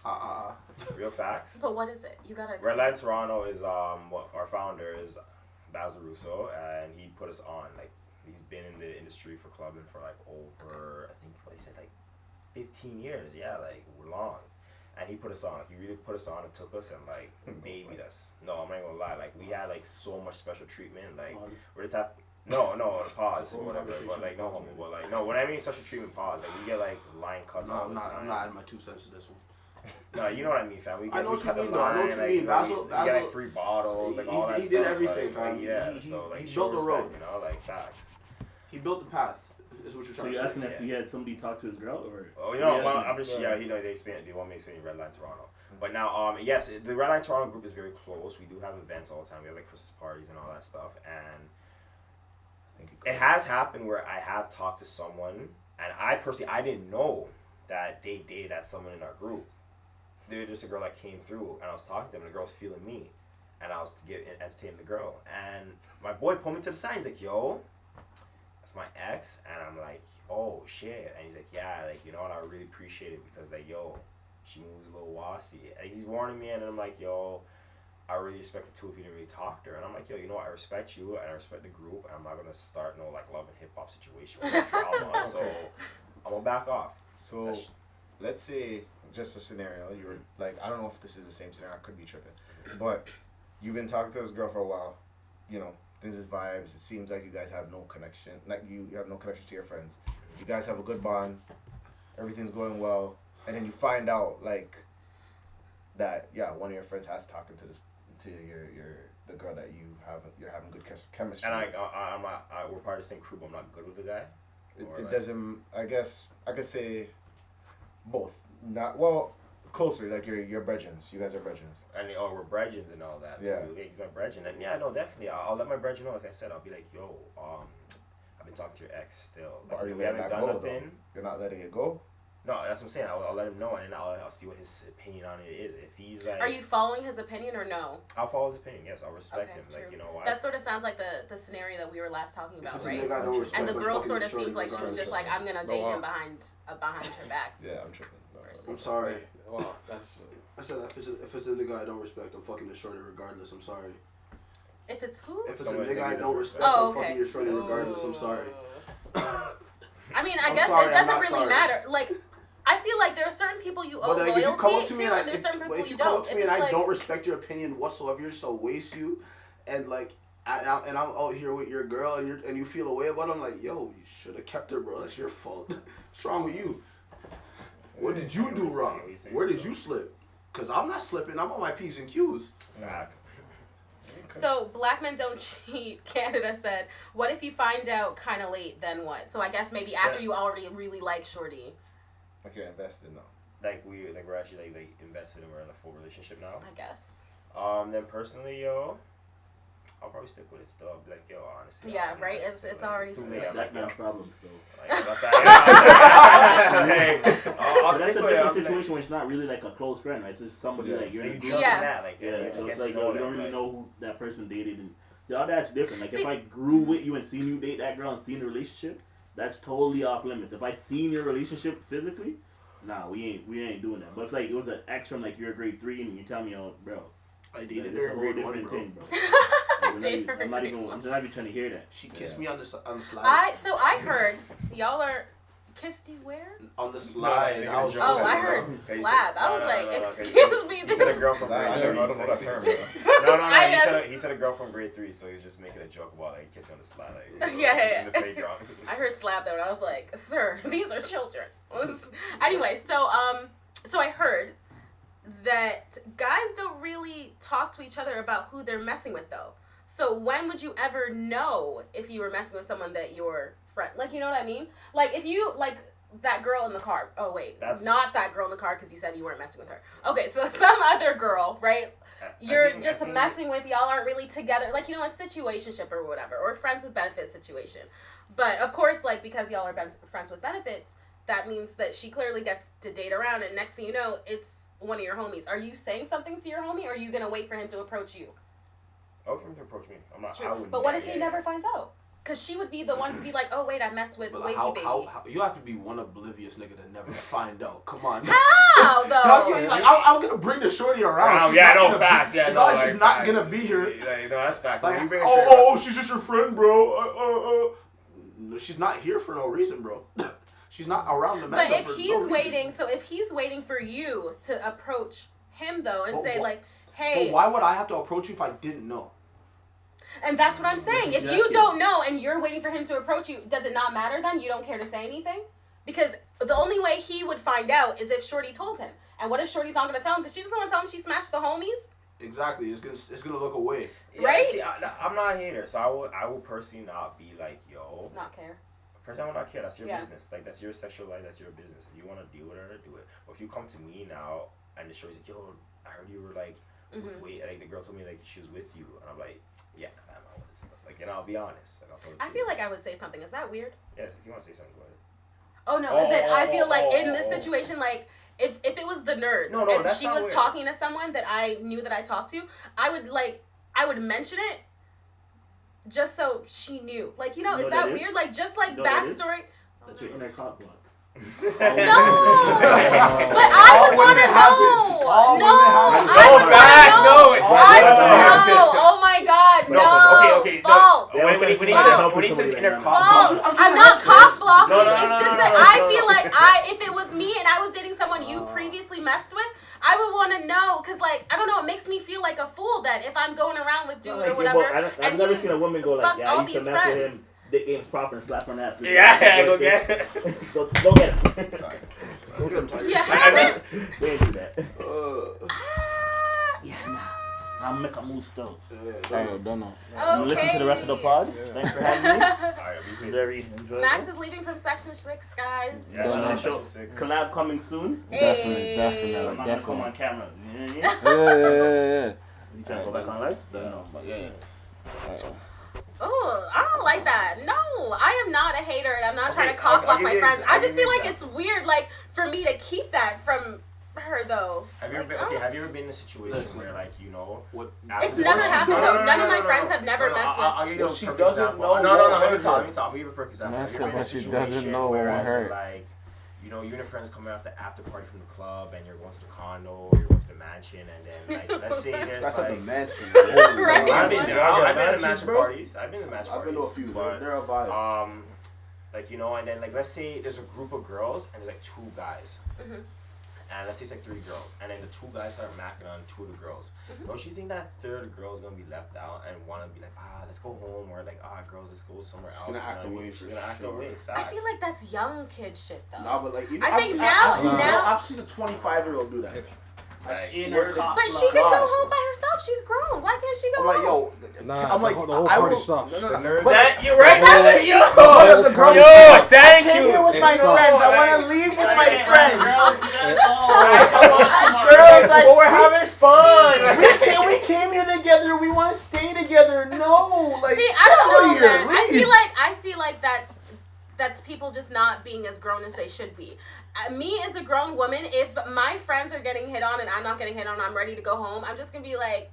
[SPEAKER 3] real facts.
[SPEAKER 2] But what is it? You gotta explain.
[SPEAKER 3] Redline Toronto is what our founder is Basil Russo, and he put us on. He's been in the industry for clubbing for over, I think what he said 15 years. Yeah, long. And he put us on. He really put us on and took us and babied us. No, I'm not gonna lie. We had so much special treatment. We're the type. No, pause or whatever. But no homie. But no, when I mean special treatment, pause. We get line cuts all the time.
[SPEAKER 5] I'm not adding my 2 cents to this one.
[SPEAKER 3] No, you know what I mean, fam.
[SPEAKER 5] I know what you
[SPEAKER 3] cut the
[SPEAKER 5] mean, though. I know what you
[SPEAKER 3] line,
[SPEAKER 5] mean.
[SPEAKER 3] we
[SPEAKER 5] Basil-
[SPEAKER 3] get free bottles, all that
[SPEAKER 5] he
[SPEAKER 3] stuff.
[SPEAKER 5] did everything, fam.
[SPEAKER 3] Yeah,
[SPEAKER 5] He
[SPEAKER 3] so
[SPEAKER 5] built
[SPEAKER 3] show
[SPEAKER 5] the road.
[SPEAKER 3] respect, facts.
[SPEAKER 5] He built the path. Is what you're
[SPEAKER 4] So
[SPEAKER 5] trying
[SPEAKER 4] you're
[SPEAKER 5] to
[SPEAKER 4] asking
[SPEAKER 5] say.
[SPEAKER 4] if he had somebody talk to his girl, or?
[SPEAKER 3] Oh, I'm just they want me to experience Redline Toronto. But now, yes, the Redline Toronto group is very close. We do have events all the time. We have Christmas parties and all that stuff, and I think it has happened where I have talked to someone, and I personally I didn't know that they dated as someone in our group. They were just a girl that came through, and I was talking to them, and the girl's feeling me, and I was entertaining the girl, and my boy pulled me to the side. He's like, "Yo, that's my ex," and I'm like, "Oh shit," and he's like, "Yeah, you know what? I really appreciate it because yo, she moves a little wassy." And he's warning me, and I'm like, "Yo, I really respect the two of you didn't really talk to her. And I'm like, yo, you know what? I respect you and I respect the group. And I'm not going to start no like love and hip hop situation with no drama. So I'm going to back off.
[SPEAKER 1] So let's say just a scenario. You're like, I don't know if this is the same scenario. I could be tripping. But you've been talking to this girl for a while. You know, this is vibes. It seems like you guys have no connection. Like you have no connection to your friends. You guys have a good bond. Everything's going well. And then you find out like that, one of your friends has talking to the girl that you're having good chemistry.
[SPEAKER 3] And
[SPEAKER 1] with.
[SPEAKER 3] we're part of the same crew, but I'm not good with the guy.
[SPEAKER 1] It doesn't. I guess I could say both. Not well, closer. Like your brethrens. You guys are brethrens.
[SPEAKER 3] And we're brethrens and all that.
[SPEAKER 1] Yeah.
[SPEAKER 3] So he's my brethren. And no, definitely. I'll let my brethren know. Like I said, I'll be like, yo, I've been talking to your ex still. Like,
[SPEAKER 1] Are you
[SPEAKER 3] we
[SPEAKER 1] letting
[SPEAKER 3] haven't
[SPEAKER 1] that
[SPEAKER 3] done
[SPEAKER 1] go
[SPEAKER 3] nothing.
[SPEAKER 1] though? You're not letting it go.
[SPEAKER 3] No, that's what I'm saying. I'll let him know, and then I'll see what his opinion on it is. If he's like,
[SPEAKER 2] Are you following his opinion or no?
[SPEAKER 3] I'll follow his opinion. Yes, I'll respect him.
[SPEAKER 2] True.
[SPEAKER 3] Like, you know,
[SPEAKER 2] that sort of sounds like the scenario that we were last talking about, right?
[SPEAKER 5] I don't respect,
[SPEAKER 2] And the girl
[SPEAKER 5] fucking
[SPEAKER 2] sort of
[SPEAKER 5] shorty
[SPEAKER 2] seems like she was just like, I'm gonna date him behind her back.
[SPEAKER 1] Yeah, I'm tripping. No,
[SPEAKER 5] I'm sorry.
[SPEAKER 6] Wow, that's.
[SPEAKER 5] I said if it's a nigga I don't respect, I'm fucking the shorty regardless. I'm sorry.
[SPEAKER 2] If it's who?
[SPEAKER 5] If it's
[SPEAKER 3] Someone
[SPEAKER 5] a nigga I
[SPEAKER 3] that
[SPEAKER 5] don't
[SPEAKER 3] doesn't
[SPEAKER 5] respect, I'm fucking your shorty regardless. I'm sorry.
[SPEAKER 2] I mean, I
[SPEAKER 5] I'm
[SPEAKER 2] guess
[SPEAKER 5] sorry,
[SPEAKER 2] it
[SPEAKER 5] I'm
[SPEAKER 2] doesn't
[SPEAKER 5] not
[SPEAKER 2] really
[SPEAKER 5] sorry.
[SPEAKER 2] matter. Like, I feel like there are certain people you owe
[SPEAKER 5] But like, if you come up
[SPEAKER 2] loyalty
[SPEAKER 5] to me
[SPEAKER 2] to,
[SPEAKER 5] and
[SPEAKER 2] and there's certain people
[SPEAKER 5] if
[SPEAKER 2] you
[SPEAKER 5] you come
[SPEAKER 2] don't.
[SPEAKER 5] up to me and I don't respect your opinion whatsoever, you're just so waste you, and like, I'm out here with your girl and you feel away about it, I'm like, yo, you should have kept her, bro. That's your fault. What's wrong with you? What did you do wrong? Where did you slip? Cause I'm not slipping. I'm on my P's and Q's.
[SPEAKER 3] Facts.
[SPEAKER 2] So, Black Men Don't Cheat, Canada said, what if you find out kind of late, then what? So I guess maybe after you already really like Shorty.
[SPEAKER 1] Like you're invested now.
[SPEAKER 3] Like we're actually like invested and we're in a full relationship now.
[SPEAKER 2] I guess.
[SPEAKER 3] Then personally, yo, I'll probably stick with it still. I'll be like, yo, honestly.
[SPEAKER 2] Yeah, right? It's already
[SPEAKER 3] too
[SPEAKER 2] too
[SPEAKER 3] late.
[SPEAKER 2] late.
[SPEAKER 3] I'm like,
[SPEAKER 4] Black
[SPEAKER 3] yo.
[SPEAKER 4] man problems though.
[SPEAKER 3] Like, that's I'll
[SPEAKER 4] But
[SPEAKER 3] stick
[SPEAKER 4] that's a
[SPEAKER 3] with it.
[SPEAKER 4] different
[SPEAKER 3] I'm
[SPEAKER 4] situation when it's not really like a close friend, right? It's just somebody like you're in a
[SPEAKER 3] you
[SPEAKER 4] group.
[SPEAKER 3] just
[SPEAKER 2] Yeah.
[SPEAKER 3] that, like,
[SPEAKER 4] Yeah,
[SPEAKER 3] you just
[SPEAKER 4] so
[SPEAKER 3] get
[SPEAKER 4] it's
[SPEAKER 3] to
[SPEAKER 4] like
[SPEAKER 3] know
[SPEAKER 4] you don't
[SPEAKER 3] them,
[SPEAKER 4] really
[SPEAKER 3] like,
[SPEAKER 4] know who that person dated, and see, all that's different. Like if I grew with you and seen you date that girl and seen the relationship, that's totally off limits. If I seen your relationship physically, nah, we ain't doing that. But if like it was an ex from like your grade 3 and you tell me, oh, bro,
[SPEAKER 5] I
[SPEAKER 4] like,
[SPEAKER 5] dated
[SPEAKER 4] it's
[SPEAKER 5] her
[SPEAKER 4] a
[SPEAKER 5] in
[SPEAKER 4] whole
[SPEAKER 5] grade 1,
[SPEAKER 4] different
[SPEAKER 5] bro.
[SPEAKER 4] thing, bro. I'm not even trying to hear that.
[SPEAKER 5] She kissed me on the slide.
[SPEAKER 2] I heard y'all are kissed you where?
[SPEAKER 5] On the slide.
[SPEAKER 3] No,
[SPEAKER 5] I was
[SPEAKER 2] Oh, I
[SPEAKER 5] joking, bro.
[SPEAKER 2] heard slab. I was like,
[SPEAKER 3] no,
[SPEAKER 2] excuse me,
[SPEAKER 3] He
[SPEAKER 2] this
[SPEAKER 3] said a
[SPEAKER 2] is.
[SPEAKER 3] girl from
[SPEAKER 1] I
[SPEAKER 3] grade
[SPEAKER 1] don't
[SPEAKER 3] 3.
[SPEAKER 1] know that term, bro.
[SPEAKER 3] No. He said a girl from grade 3, so he was just making a joke about like kissing on the slide, like
[SPEAKER 2] Yeah.
[SPEAKER 3] in the playground.
[SPEAKER 2] I heard slab though, and I was like, sir, these are children. Anyway, so I heard that guys don't really talk to each other about who they're messing with though. So when would you ever know if you were messing with someone that your friend, like, you know what I mean? Like if you like that girl in the car. Oh wait, not that girl in the car because you said you weren't messing with her. Okay, so some other girl, right? You're just messing with, y'all aren't really together, like, you know, a situationship or whatever, or friends with benefits situation. But of course, like, because y'all are friends with benefits, that means that she clearly gets to date around, and next thing you know, it's one of your homies. Are you saying something to your homie, or are you gonna wait for him to approach you?
[SPEAKER 3] Oh, for him to approach me. I'm not.
[SPEAKER 2] True. But what if he never finds out? Because she would be the one to be like, oh wait, I messed with Wavy Baby.
[SPEAKER 5] How you have to be one oblivious nigga to never find out. Come on.
[SPEAKER 2] How though?
[SPEAKER 5] Like, I'm gonna bring the shorty around.
[SPEAKER 3] Yeah, no, facts. Yeah,
[SPEAKER 5] it's
[SPEAKER 3] no,
[SPEAKER 5] not like
[SPEAKER 3] like,
[SPEAKER 5] she's not
[SPEAKER 3] facts.
[SPEAKER 5] gonna be here.
[SPEAKER 3] Like, no, that's fact.
[SPEAKER 5] Like, oh, she's just your friend, bro. No, she's not here for no reason, bro. She's not around the man.
[SPEAKER 2] But if he's waiting, so if he's waiting for you to approach him though and say like, hey.
[SPEAKER 5] But why would I have to approach you if I didn't know?
[SPEAKER 2] And that's what I'm saying. If you don't know and you're waiting for him to approach you, does it not matter then? You don't care to say anything? Because the only way he would find out is if Shorty told him. And what if Shorty's not gonna tell him? Because she doesn't want to tell him she smashed the homies.
[SPEAKER 5] Exactly. It's gonna look away.
[SPEAKER 3] Yeah,
[SPEAKER 2] right?
[SPEAKER 3] See, I'm not a hater, so I will personally not be like, yo.
[SPEAKER 2] Not care.
[SPEAKER 3] Personally, I will not care. That's your business. Like, that's your sexual life. That's your business. If you want to deal with her, do it. But if you come to me now and the show's like, yo, I heard you were like, like the girl told me like she was with you, and I'm like, yeah, I was. Like, and I'll be honest. Like, I'll tell
[SPEAKER 2] I feel like I would say something. Is that weird?
[SPEAKER 3] Yes, if you want to say something, go ahead.
[SPEAKER 2] Oh no, is it? I feel like in this situation, like if it was the nerds and she was talking to someone that I knew that I talked to, I would mention it just so she knew. Like, you know, is that weird? Like, just like backstory.
[SPEAKER 4] That's your inner cock block.
[SPEAKER 2] No, but I would want to know.
[SPEAKER 5] all
[SPEAKER 2] no,
[SPEAKER 5] women have
[SPEAKER 2] I would
[SPEAKER 3] facts,
[SPEAKER 2] no.
[SPEAKER 3] no.
[SPEAKER 2] Oh my God, no.
[SPEAKER 3] Okay.
[SPEAKER 2] False.
[SPEAKER 3] No. When he says inner
[SPEAKER 2] False.
[SPEAKER 3] cock,
[SPEAKER 2] I'm not cock blocking.
[SPEAKER 3] No,
[SPEAKER 2] It's just that I feel like if it was me and I was dating someone you previously messed with, I would want to know, because, like, I don't know, it makes me feel like a fool that if I'm going around with dude or whatever.
[SPEAKER 4] I've never seen a woman go like, yeah, I used to mess with him. Dick game's proper and slap her on the ass.
[SPEAKER 3] Yeah, go get it.
[SPEAKER 4] Go get him.
[SPEAKER 5] Sorry. Go get him, Tiger.
[SPEAKER 2] Yeah.
[SPEAKER 4] We ain't do that.
[SPEAKER 5] Yeah,
[SPEAKER 4] I'll make a move still.
[SPEAKER 6] Don't know.
[SPEAKER 2] Okay.
[SPEAKER 4] Listen to the rest of the pod.
[SPEAKER 6] Yeah.
[SPEAKER 4] Thanks for having me.
[SPEAKER 3] Alright,
[SPEAKER 4] This is very enjoyable.
[SPEAKER 2] Max is leaving from Section 6, guys.
[SPEAKER 3] Yeah,
[SPEAKER 4] Don't
[SPEAKER 3] shout
[SPEAKER 4] know.
[SPEAKER 3] out Section 6.
[SPEAKER 4] Collab coming soon.
[SPEAKER 6] Definitely.
[SPEAKER 4] So I'm not gonna come on camera. Yeah.
[SPEAKER 6] Yeah.
[SPEAKER 4] You can't go back on live?
[SPEAKER 5] No, but yeah.
[SPEAKER 2] Oh, I don't like that. No, I am not a hater, and I'm not trying to
[SPEAKER 3] Okay,
[SPEAKER 2] cock
[SPEAKER 3] I'll
[SPEAKER 2] block
[SPEAKER 3] give
[SPEAKER 2] my
[SPEAKER 3] you
[SPEAKER 2] friends.
[SPEAKER 3] an
[SPEAKER 2] I just feel
[SPEAKER 3] example.
[SPEAKER 2] like it's weird, like, for me to keep that from her, though.
[SPEAKER 3] Have you ever
[SPEAKER 2] Like,
[SPEAKER 3] been, have you ever been in a situation where, like, you know,
[SPEAKER 5] What?
[SPEAKER 2] It's never happened, though. None of my friends have never messed with.
[SPEAKER 3] I'll give you
[SPEAKER 5] Well,
[SPEAKER 3] a
[SPEAKER 5] she
[SPEAKER 3] perfect
[SPEAKER 5] doesn't
[SPEAKER 3] example.
[SPEAKER 5] know
[SPEAKER 3] No,
[SPEAKER 5] what
[SPEAKER 3] let me
[SPEAKER 5] hurt
[SPEAKER 3] talk.
[SPEAKER 5] her.
[SPEAKER 3] Let me talk. I'll give you a perfect example.
[SPEAKER 6] Man
[SPEAKER 3] Have you ever been in a
[SPEAKER 6] said she
[SPEAKER 3] situation
[SPEAKER 6] doesn't know
[SPEAKER 3] where
[SPEAKER 6] what
[SPEAKER 3] it's
[SPEAKER 6] hurt.
[SPEAKER 3] like, you know, you and your friends coming out the after party from the club, and you're going to the condo, or you're going to the mansion, and then, like, let's say there's,
[SPEAKER 5] That's
[SPEAKER 3] like...
[SPEAKER 5] like the mansion.
[SPEAKER 2] Right.
[SPEAKER 3] I've been there. I've been to
[SPEAKER 1] Mansions,
[SPEAKER 3] mansion
[SPEAKER 1] bro?
[SPEAKER 3] parties. I've been to mansion
[SPEAKER 5] I've
[SPEAKER 3] parties.
[SPEAKER 5] been to a few.
[SPEAKER 3] But,
[SPEAKER 5] They're a vibe.
[SPEAKER 3] like, you know, and then, like, let's say there's a group of girls, and there's, like, 2 guys.
[SPEAKER 2] Mhm.
[SPEAKER 3] And let's say it's, like, 3 girls. And then the 2 guys start macking on 2 of the girls. Don't you think that third girl is going to be left out and want to be like, let's go home, or like, girls, let's go somewhere else.
[SPEAKER 5] gonna act
[SPEAKER 3] You know what I
[SPEAKER 5] away
[SPEAKER 3] mean?
[SPEAKER 5] for
[SPEAKER 3] She's gonna act
[SPEAKER 5] sure.
[SPEAKER 3] away.
[SPEAKER 2] I
[SPEAKER 3] Facts.
[SPEAKER 2] feel like that's young kid shit, though.
[SPEAKER 5] No, but like even
[SPEAKER 2] I think
[SPEAKER 5] I've
[SPEAKER 2] now-
[SPEAKER 5] I've seen a 25-year-old do that. I
[SPEAKER 3] Like,
[SPEAKER 5] swear to God.
[SPEAKER 2] But she can go home by herself. She's grown. Why can't she go
[SPEAKER 5] I'm like,
[SPEAKER 2] home?
[SPEAKER 5] yo,
[SPEAKER 6] Nah,
[SPEAKER 5] I'm like,
[SPEAKER 6] the whole
[SPEAKER 5] I
[SPEAKER 6] party
[SPEAKER 5] will.
[SPEAKER 6] stops.
[SPEAKER 5] No,
[SPEAKER 1] The nerds.
[SPEAKER 3] That, you're right.
[SPEAKER 2] That's-
[SPEAKER 3] Yo,
[SPEAKER 5] Yo, the girls-
[SPEAKER 3] yo, thank
[SPEAKER 5] I came
[SPEAKER 3] you.
[SPEAKER 5] here with my
[SPEAKER 6] Stop.
[SPEAKER 5] friends. I want to
[SPEAKER 3] Like-
[SPEAKER 5] leave with
[SPEAKER 3] like-
[SPEAKER 5] my
[SPEAKER 3] like-
[SPEAKER 5] friends.
[SPEAKER 3] Girls, like, we're having fun.
[SPEAKER 5] we came here together. We want to stay together. No, like,
[SPEAKER 2] See, I don't know,
[SPEAKER 5] get out of
[SPEAKER 2] man.
[SPEAKER 5] here. Leave.
[SPEAKER 2] I feel like that's people just not being as grown as they should be. Me as a grown woman, if my friends are getting hit on and I'm not getting hit on, I'm ready to go home. I'm just gonna be like,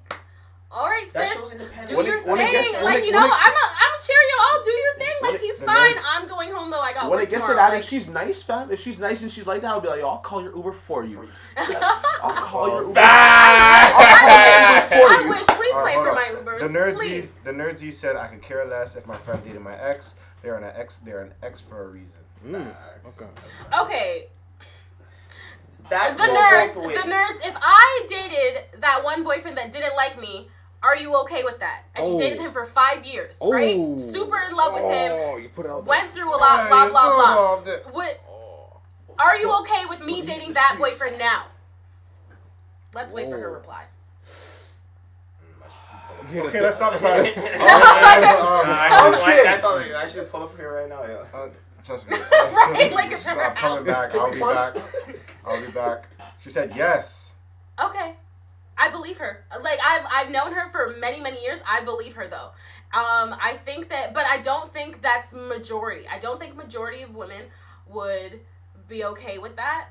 [SPEAKER 2] all right,
[SPEAKER 3] That
[SPEAKER 2] sis,
[SPEAKER 3] shows independence.
[SPEAKER 2] do
[SPEAKER 5] When
[SPEAKER 2] your
[SPEAKER 5] it- when it
[SPEAKER 2] thing.
[SPEAKER 5] gets-
[SPEAKER 2] Like,
[SPEAKER 5] when
[SPEAKER 2] you
[SPEAKER 5] it-
[SPEAKER 2] know,
[SPEAKER 5] when it-
[SPEAKER 2] I'm cheering you all. Do your thing. Like,
[SPEAKER 5] when
[SPEAKER 2] he's
[SPEAKER 1] the
[SPEAKER 2] fine.
[SPEAKER 1] nerds-
[SPEAKER 2] I'm going home though. I got
[SPEAKER 5] When
[SPEAKER 2] work
[SPEAKER 5] it gets to
[SPEAKER 2] tomorrow.
[SPEAKER 5] that, if she's nice, fam, if she's nice and she's like that, I'll be like, yo, I'll call your Uber for you. I'll call your Uber.
[SPEAKER 2] I wish. Please
[SPEAKER 1] Alright,
[SPEAKER 2] pay
[SPEAKER 1] hold
[SPEAKER 2] for
[SPEAKER 1] on.
[SPEAKER 2] my Ubers.
[SPEAKER 1] The
[SPEAKER 2] Please.
[SPEAKER 1] nerdsy said I could care less if my friend dated my ex. They're an ex for a reason. Facts.
[SPEAKER 6] Okay.
[SPEAKER 2] Okay.
[SPEAKER 3] That
[SPEAKER 2] The
[SPEAKER 3] go
[SPEAKER 2] nerds.
[SPEAKER 3] both ways.
[SPEAKER 2] The nerds. If I dated that one boyfriend that didn't like me, are you okay with that? And you
[SPEAKER 6] Oh.
[SPEAKER 2] dated him for 5 years, right?
[SPEAKER 6] Oh.
[SPEAKER 2] Super in love with him.
[SPEAKER 6] Oh, you put it out there.
[SPEAKER 2] Went through a lot. Blah
[SPEAKER 1] Hey,
[SPEAKER 2] blah
[SPEAKER 1] dude,
[SPEAKER 2] blah.
[SPEAKER 1] all that-
[SPEAKER 2] What? Are you okay with me dating that boyfriend now? Let's wait for her reply.
[SPEAKER 1] Okay, let's stop. Sorry.
[SPEAKER 3] I should pull up here right now, yo.
[SPEAKER 1] Trust me.
[SPEAKER 2] Right, like
[SPEAKER 1] Just
[SPEAKER 2] it's
[SPEAKER 1] stop
[SPEAKER 2] her
[SPEAKER 1] coming
[SPEAKER 2] house.
[SPEAKER 1] back. I'll be back. She said yes.
[SPEAKER 2] Okay, I believe her. Like I've known her for many years. I believe her though. I think that, but I don't think that's majority. I don't think majority of women would be okay with that.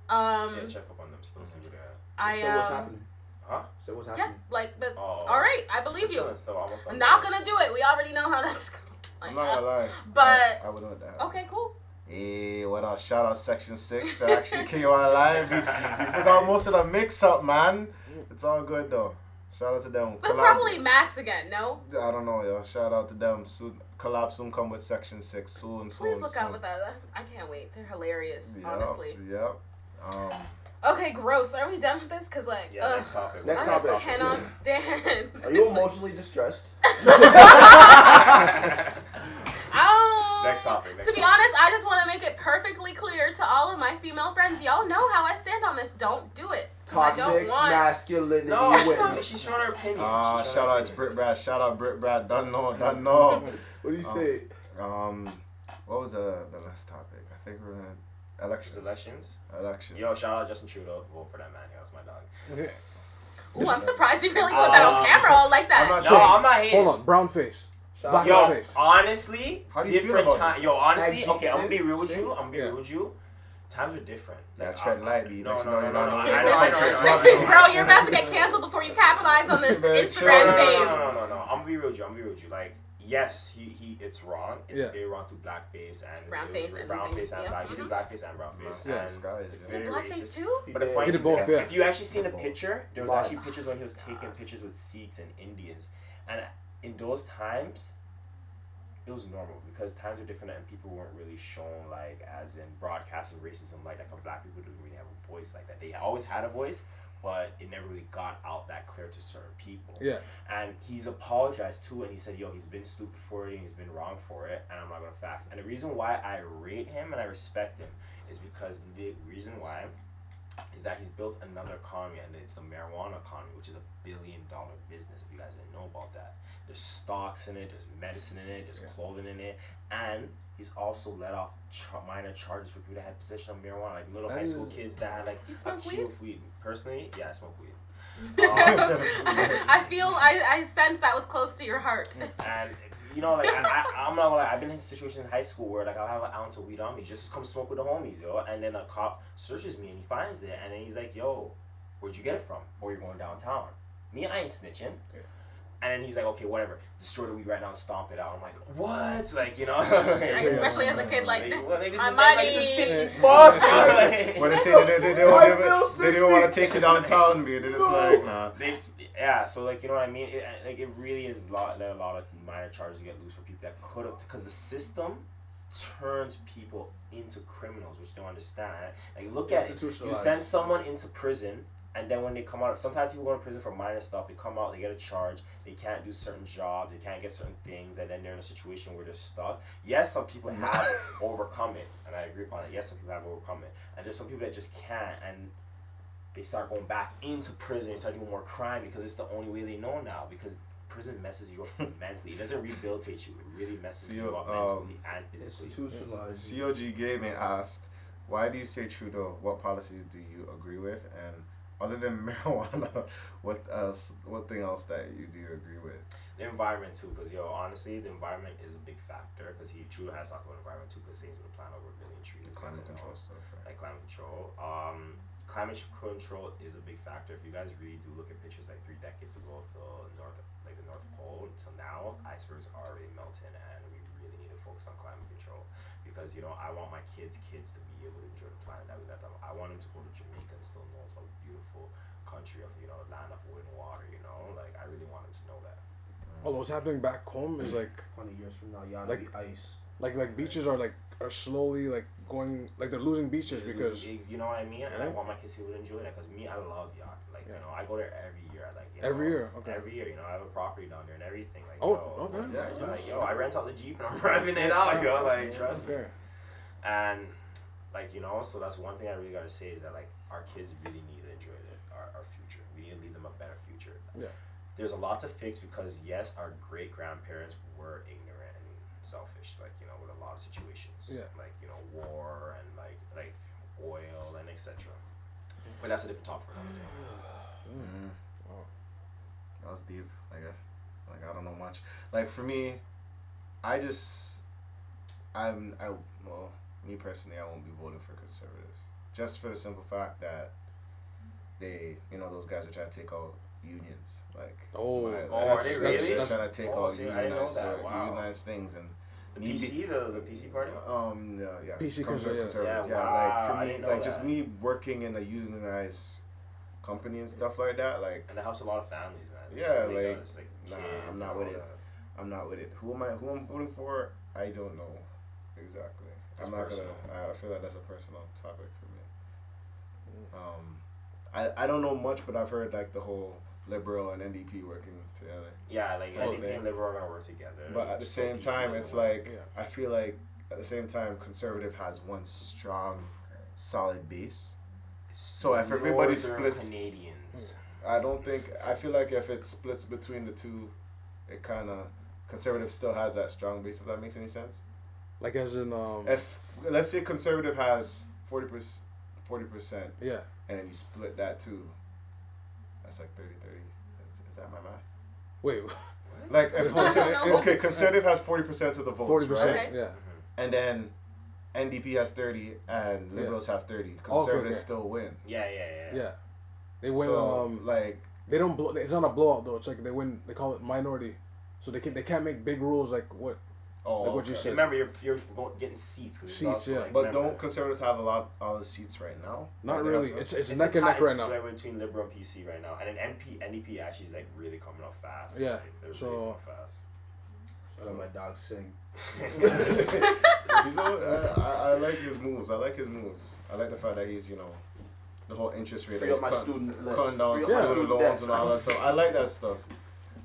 [SPEAKER 3] Yeah, check up on them still, see what they have.
[SPEAKER 5] So what's happening?
[SPEAKER 3] Huh?
[SPEAKER 5] So what's
[SPEAKER 2] Yeah,
[SPEAKER 5] happening?
[SPEAKER 2] like, but
[SPEAKER 3] Oh.
[SPEAKER 2] all right, I believe you.
[SPEAKER 3] Chilling still, almost
[SPEAKER 2] I'm not gonna do it. We already know how that's going.
[SPEAKER 1] I'm not gonna lie.
[SPEAKER 2] But
[SPEAKER 1] I would know that.
[SPEAKER 2] okay, cool.
[SPEAKER 1] Hey, what else? Shout out Section 6. I actually came on live. We forgot most of the mix up, man. It's all good though. Shout out to them.
[SPEAKER 2] That's
[SPEAKER 1] Collab-
[SPEAKER 2] probably Max again. No,
[SPEAKER 1] I don't know, yo. Shout out to them. Soon, collab soon come with Section 6. Soon.
[SPEAKER 2] please look out with that. I can't wait. They're hilarious, honestly.
[SPEAKER 1] Yep.
[SPEAKER 2] Okay, gross. Are we done with this? Cause like,
[SPEAKER 3] Yeah, next topic.
[SPEAKER 5] Next
[SPEAKER 2] I
[SPEAKER 5] topic.
[SPEAKER 2] just cannot stand.
[SPEAKER 5] Are you emotionally distressed?
[SPEAKER 3] Next topic.
[SPEAKER 2] To be honest, I just want to make it perfectly clear to all of my female friends. Y'all know how I stand on this. Don't do it. 'Cause I
[SPEAKER 5] Toxic
[SPEAKER 2] don't want.
[SPEAKER 5] masculinity.
[SPEAKER 3] No,
[SPEAKER 5] witness.
[SPEAKER 3] she's showing her opinion.
[SPEAKER 1] Shout out, it's Brit Brad. Shout out, Brit Brad. Done know.
[SPEAKER 5] What do you say?
[SPEAKER 1] What was the last topic? I think we were gonna elections. Elections.
[SPEAKER 3] Yo, shout out Justin Trudeau. Vote for that man. He was my dog.
[SPEAKER 2] Ooh, I'm surprised you really put that on camera all like that.
[SPEAKER 1] I'm not
[SPEAKER 3] No, I'm not hating.
[SPEAKER 6] Hold on, brown face. Black
[SPEAKER 3] Yo,
[SPEAKER 6] face.
[SPEAKER 3] honestly,
[SPEAKER 1] How do you feel
[SPEAKER 3] different
[SPEAKER 1] about
[SPEAKER 3] time.
[SPEAKER 1] it?
[SPEAKER 3] Yo, honestly,
[SPEAKER 5] Like,
[SPEAKER 3] okay, I'm gonna be
[SPEAKER 5] Jason?
[SPEAKER 3] real with you. I'm gonna be
[SPEAKER 6] Yeah.
[SPEAKER 3] real with you. Times are different.
[SPEAKER 1] Yeah,
[SPEAKER 3] Like,
[SPEAKER 1] tread lightly.
[SPEAKER 3] No,
[SPEAKER 1] Next
[SPEAKER 3] no,
[SPEAKER 1] you know,
[SPEAKER 3] no,
[SPEAKER 1] you're
[SPEAKER 3] no,
[SPEAKER 1] not
[SPEAKER 3] no,
[SPEAKER 1] gonna
[SPEAKER 3] I
[SPEAKER 1] be
[SPEAKER 3] know, I
[SPEAKER 1] able to
[SPEAKER 3] know,
[SPEAKER 1] drop
[SPEAKER 3] I know.
[SPEAKER 1] it.
[SPEAKER 2] Bro, you're about to get canceled before you capitalize on this
[SPEAKER 1] Man,
[SPEAKER 2] Instagram
[SPEAKER 1] chill.
[SPEAKER 2] fame.
[SPEAKER 3] No. I'm gonna be real with you. I'm gonna be real with you. Like, yes, it's wrong. It's
[SPEAKER 6] Yeah.
[SPEAKER 3] very wrong to blackface and
[SPEAKER 2] Brownface and
[SPEAKER 3] brownface
[SPEAKER 2] things,
[SPEAKER 3] and
[SPEAKER 2] yeah.
[SPEAKER 3] black. He did blackface and brownface.
[SPEAKER 6] Yeah.
[SPEAKER 3] And
[SPEAKER 1] Skies,
[SPEAKER 3] it's
[SPEAKER 1] yeah.
[SPEAKER 3] very
[SPEAKER 2] Blackface
[SPEAKER 3] racist.
[SPEAKER 2] too?
[SPEAKER 3] But the funny
[SPEAKER 6] He did
[SPEAKER 3] thing is,
[SPEAKER 6] both, yeah.
[SPEAKER 3] if you actually seen the picture, there was
[SPEAKER 5] But-
[SPEAKER 3] actually pictures when he was taking pictures with Sikhs and Indians, and in those times, it was normal because times were different and people weren't really shown like as in broadcasting racism like black people didn't really have a voice like that. They always had a voice, but it never really got out that clear to certain people.
[SPEAKER 6] Yeah.
[SPEAKER 3] And he's apologized too, and he said, yo, he's been stupid for it and he's been wrong for it, and I'm not gonna fax. And the reason why I rate him and I respect him is because the reason why is that he's built another economy, and it's the marijuana economy, which is $1 billion business, if you guys didn't know about that. There's stocks in it, there's medicine in it, there's clothing in it, and he's also let off minor charges for people that had possession of marijuana, like little high school kids that had like
[SPEAKER 2] You
[SPEAKER 3] a
[SPEAKER 2] smoke
[SPEAKER 3] kilo of weed. Personally, yeah, I smoke weed.
[SPEAKER 2] I sense that was close to your heart.
[SPEAKER 3] And you know, like I'm not gonna lie, I've been in situations in high school where like I'll have an ounce of weed on me, just come smoke with the homies, yo, and then a cop searches me and he finds it, and then he's like, yo, where'd you get it from? Or you're going downtown. Me, I ain't snitching. Yeah. And then he's like, okay, whatever, destroy the weed right now and stomp it out. I'm like, what? Like, you know?
[SPEAKER 2] Right, especially as a kid, like,
[SPEAKER 3] this
[SPEAKER 2] this
[SPEAKER 3] is $50.
[SPEAKER 1] When they say they don't want to take you downtown, man. They're just like, nah.
[SPEAKER 3] Yeah, so like, you know what I mean? It really is a lot of minor charges get loose for people that could have, because the system turns people into criminals, which they don't understand. Like, look at it. You send someone into prison, and then when they come out, sometimes people go to prison for minor stuff. They come out, they get a charge. They can't do certain jobs. They can't get certain things, and then they're in a situation where they're stuck. Yes, some people have overcome it, and I agree upon it. Yes, some people have overcome it, and there's some people that just can't, and they start going back into prison and start doing more crime because it's the only way they know now. Because prison messes you up mentally. It doesn't rehabilitate you. It really messes you up mentally and physically.
[SPEAKER 5] Institutionalized.
[SPEAKER 1] COG Gaming asked, why do you say Trudeau? What policies do you agree with? And other than marijuana, what thing else that you do agree with?
[SPEAKER 3] The environment too, because honestly, the environment is a big factor. Because Trudeau has talked about environment too, because he's going to plant over 1 billion trees.
[SPEAKER 1] The climate control stuff, right?
[SPEAKER 3] Like climate control. Climate control is a big factor. If you guys really do look at pictures like 3 decades ago of the North Pole until now, icebergs are already melting, and we really need to focus on climate control. Because I want my kids to be able to enjoy the planet that we let them. I want them to go to Jamaica and still know it's a beautiful country of land of wood and water. Like I really want them to know that.
[SPEAKER 6] Oh, what's happening back home is like
[SPEAKER 5] 20 years from now, y'all
[SPEAKER 6] like
[SPEAKER 5] be ice.
[SPEAKER 6] Like beaches are slowly like going, like they're losing beaches because
[SPEAKER 3] you know what I mean. And I want my kids to be able to enjoy that, because me, I love yacht. Like I go there every year.
[SPEAKER 6] Every year, okay.
[SPEAKER 3] Every year, I have a property down there and everything. Like
[SPEAKER 6] okay.
[SPEAKER 3] Yeah, like I rent out the Jeep and I'm driving it out. Like trust me. And so that's one thing I really gotta say is that like our kids really need to enjoy our future. We need to leave them a better future.
[SPEAKER 6] Yeah.
[SPEAKER 3] There's a lot to fix because yes, our great grandparents were ignorant and selfish, like with a lot of situations.
[SPEAKER 6] Yeah.
[SPEAKER 3] Like war and like oil and etc. But that's a different topic for another day.
[SPEAKER 1] Mm-hmm. Wow. That was deep, I guess. Like I don't know much. Like for me, me personally, I won't be voting for conservatives. Just for the simple fact that they, those guys are trying to take out unions. Like,
[SPEAKER 3] are they really?
[SPEAKER 1] They're trying to take out
[SPEAKER 3] unionized
[SPEAKER 1] things and.
[SPEAKER 3] The PC party?
[SPEAKER 1] Yeah.
[SPEAKER 6] PC
[SPEAKER 1] conservatives. Like for me, like just me working in a unionized company and stuff like that, like.
[SPEAKER 3] And that helps a lot of families, man.
[SPEAKER 1] Yeah, like nah, I'm not with it. I'm not with it. Who I'm voting for? I don't know exactly. I'm not gonna. I feel like that's a personal topic for me. I don't know much, but I've heard like the whole Liberal and NDP working together.
[SPEAKER 3] Yeah, like NDP and Liberal are gonna work together.
[SPEAKER 1] But at the same time, it's like I feel like at the same time, Conservative has one strong, solid base. So if everybody splits,
[SPEAKER 3] Canadians.
[SPEAKER 1] I feel like if it splits between the two, it kind of Conservative still has that strong base. If that makes any sense.
[SPEAKER 6] Like as in
[SPEAKER 1] if let's say Conservative has 40%,
[SPEAKER 6] yeah,
[SPEAKER 1] and then you split that too, that's like 30-30. Is that my math?
[SPEAKER 6] Wait.
[SPEAKER 1] Like if Conservative has 40% of the votes, 40%, right?
[SPEAKER 6] Yeah.
[SPEAKER 1] And then NDP has 30 and Liberals have 30. Conservatives still win.
[SPEAKER 3] Yeah.
[SPEAKER 6] They win.
[SPEAKER 1] So, like
[SPEAKER 6] they don't. It's not a blowout though. It's like they win. They call it minority. so they can't make big rules like what.
[SPEAKER 1] Oh,
[SPEAKER 6] Like what you
[SPEAKER 1] okay.
[SPEAKER 6] said.
[SPEAKER 3] Remember, you're getting seats because
[SPEAKER 6] Seats,
[SPEAKER 3] also,
[SPEAKER 6] yeah.
[SPEAKER 3] like,
[SPEAKER 1] But
[SPEAKER 3] remember,
[SPEAKER 1] don't conservatives have all the seats right now?
[SPEAKER 6] Not
[SPEAKER 1] Like, they have
[SPEAKER 6] really.
[SPEAKER 1] some?
[SPEAKER 6] It's
[SPEAKER 3] a
[SPEAKER 6] neck and
[SPEAKER 3] tie-
[SPEAKER 6] neck right now.
[SPEAKER 3] Like between Liberal and PC right now, and then NDP actually is like really coming up fast.
[SPEAKER 6] Yeah,
[SPEAKER 3] Like, they're really
[SPEAKER 6] so-
[SPEAKER 3] coming up fast.
[SPEAKER 5] I let my dog sing.
[SPEAKER 1] He's I like his moves. I like the fact that he's, the whole interest rate.
[SPEAKER 5] Free
[SPEAKER 1] that
[SPEAKER 5] up my
[SPEAKER 1] he's
[SPEAKER 5] student loan.
[SPEAKER 1] cutting down
[SPEAKER 5] Free up my
[SPEAKER 1] student
[SPEAKER 5] student
[SPEAKER 1] loans
[SPEAKER 5] debt.
[SPEAKER 1] and all that stuff. I like that stuff.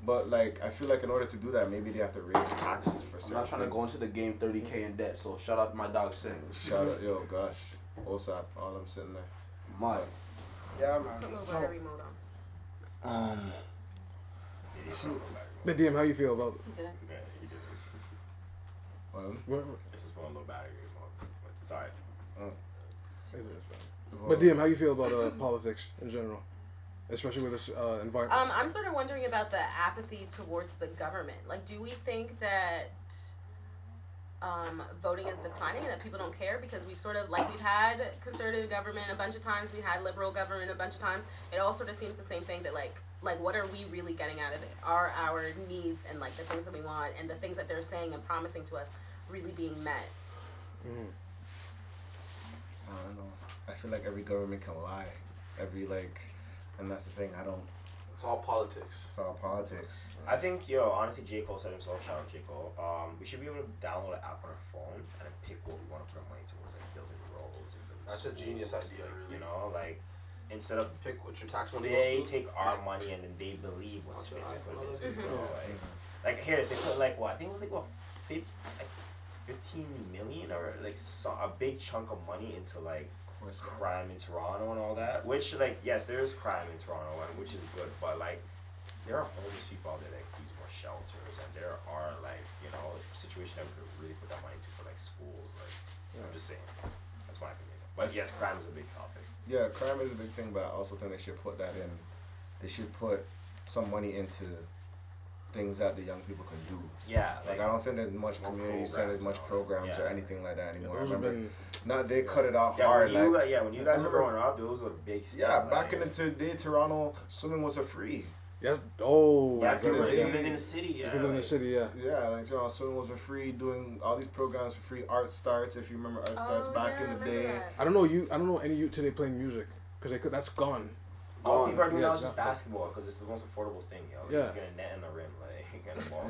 [SPEAKER 1] But, like, I feel like in order to do that, maybe they have to raise taxes for
[SPEAKER 5] I'm
[SPEAKER 1] certain
[SPEAKER 5] not trying to go
[SPEAKER 1] things.
[SPEAKER 5] into the game 30K in debt, so shout out to my dog Sing.
[SPEAKER 1] Shout out, yo, gosh. OSAP, all them sitting there.
[SPEAKER 5] My.
[SPEAKER 1] Yeah,
[SPEAKER 2] Put
[SPEAKER 1] man.
[SPEAKER 2] my
[SPEAKER 1] So,
[SPEAKER 2] battery mode on.
[SPEAKER 6] But DM, how you feel about?
[SPEAKER 2] You didn't?
[SPEAKER 3] Yeah, he did it.
[SPEAKER 6] What,
[SPEAKER 3] This is one low battery mode, but it's alright.
[SPEAKER 6] but DM, how you feel about politics in general, especially with this environment?
[SPEAKER 2] I'm sort of wondering about the apathy towards the government. Like, do we think that voting is declining and that people don't care because we've had conservative government a bunch of times, we had liberal government a bunch of times. It all sort of seems the same thing, that like what are we really getting out of it? Are our needs and like the things that we want and the things that they're saying and promising to us really being met?
[SPEAKER 1] I don't know. I feel like every government can lie. And that's the thing.
[SPEAKER 5] It's all politics.
[SPEAKER 1] It's all politics.
[SPEAKER 3] I think, honestly, J. Cole said himself, shout out J. Cole, we should be able to download an app on our phone and then pick what we want to put our money towards, like building roads and building
[SPEAKER 5] That's a genius
[SPEAKER 3] schools,
[SPEAKER 5] idea, really.
[SPEAKER 3] like, instead of
[SPEAKER 5] Pick what your tax money
[SPEAKER 3] they
[SPEAKER 5] goes to.
[SPEAKER 3] take our money and then they believe what's fit to put it into,
[SPEAKER 2] Mhm.
[SPEAKER 3] Like, here, they put, like, what, I think it was, like, what, 15 million or, like, a big chunk of money into, like, crime in Toronto and all that, which, like, yes, there is crime in Toronto, and which is good, but, like, there are homeless people out there that use more shelters, and there are, like, situations that we could really put that money to for, like, schools, like, I'm just saying, that's my opinion, but yes, crime is a big topic.
[SPEAKER 1] Yeah, crime is a big thing, but I also think they should put that in. They should put some money into things that the young people can do.
[SPEAKER 3] Yeah,
[SPEAKER 1] Like, I don't think there's much
[SPEAKER 3] more
[SPEAKER 1] community centers, much programs or
[SPEAKER 3] Yeah.
[SPEAKER 1] anything like that anymore. I
[SPEAKER 6] Those have
[SPEAKER 1] remember,
[SPEAKER 6] been
[SPEAKER 1] they cut it out
[SPEAKER 3] yeah,
[SPEAKER 1] hard.
[SPEAKER 3] when
[SPEAKER 1] Like,
[SPEAKER 3] you guys were
[SPEAKER 1] remember-
[SPEAKER 3] growing up, those were big things.
[SPEAKER 1] yeah,
[SPEAKER 3] like,
[SPEAKER 1] back in the day, Toronto, swimming was for free.
[SPEAKER 6] Yeah. Oh.
[SPEAKER 3] yeah,
[SPEAKER 6] I
[SPEAKER 3] if you
[SPEAKER 6] forgot
[SPEAKER 3] lived
[SPEAKER 6] that.
[SPEAKER 3] if you lived in the city, yeah.
[SPEAKER 6] If you live in the
[SPEAKER 3] like-
[SPEAKER 6] city, yeah.
[SPEAKER 1] Yeah, like Toronto, swimming was for free. Doing all these programs for free. Art Starts, if you remember Art Starts back in the day.
[SPEAKER 6] I don't know any youth today playing music because that's gone.
[SPEAKER 3] All people are doing
[SPEAKER 6] Yeah,
[SPEAKER 3] now is just
[SPEAKER 6] exactly.
[SPEAKER 3] basketball because it's the most affordable thing, yo.
[SPEAKER 6] Yeah.
[SPEAKER 3] Just get a net in the rim, like, get a ball.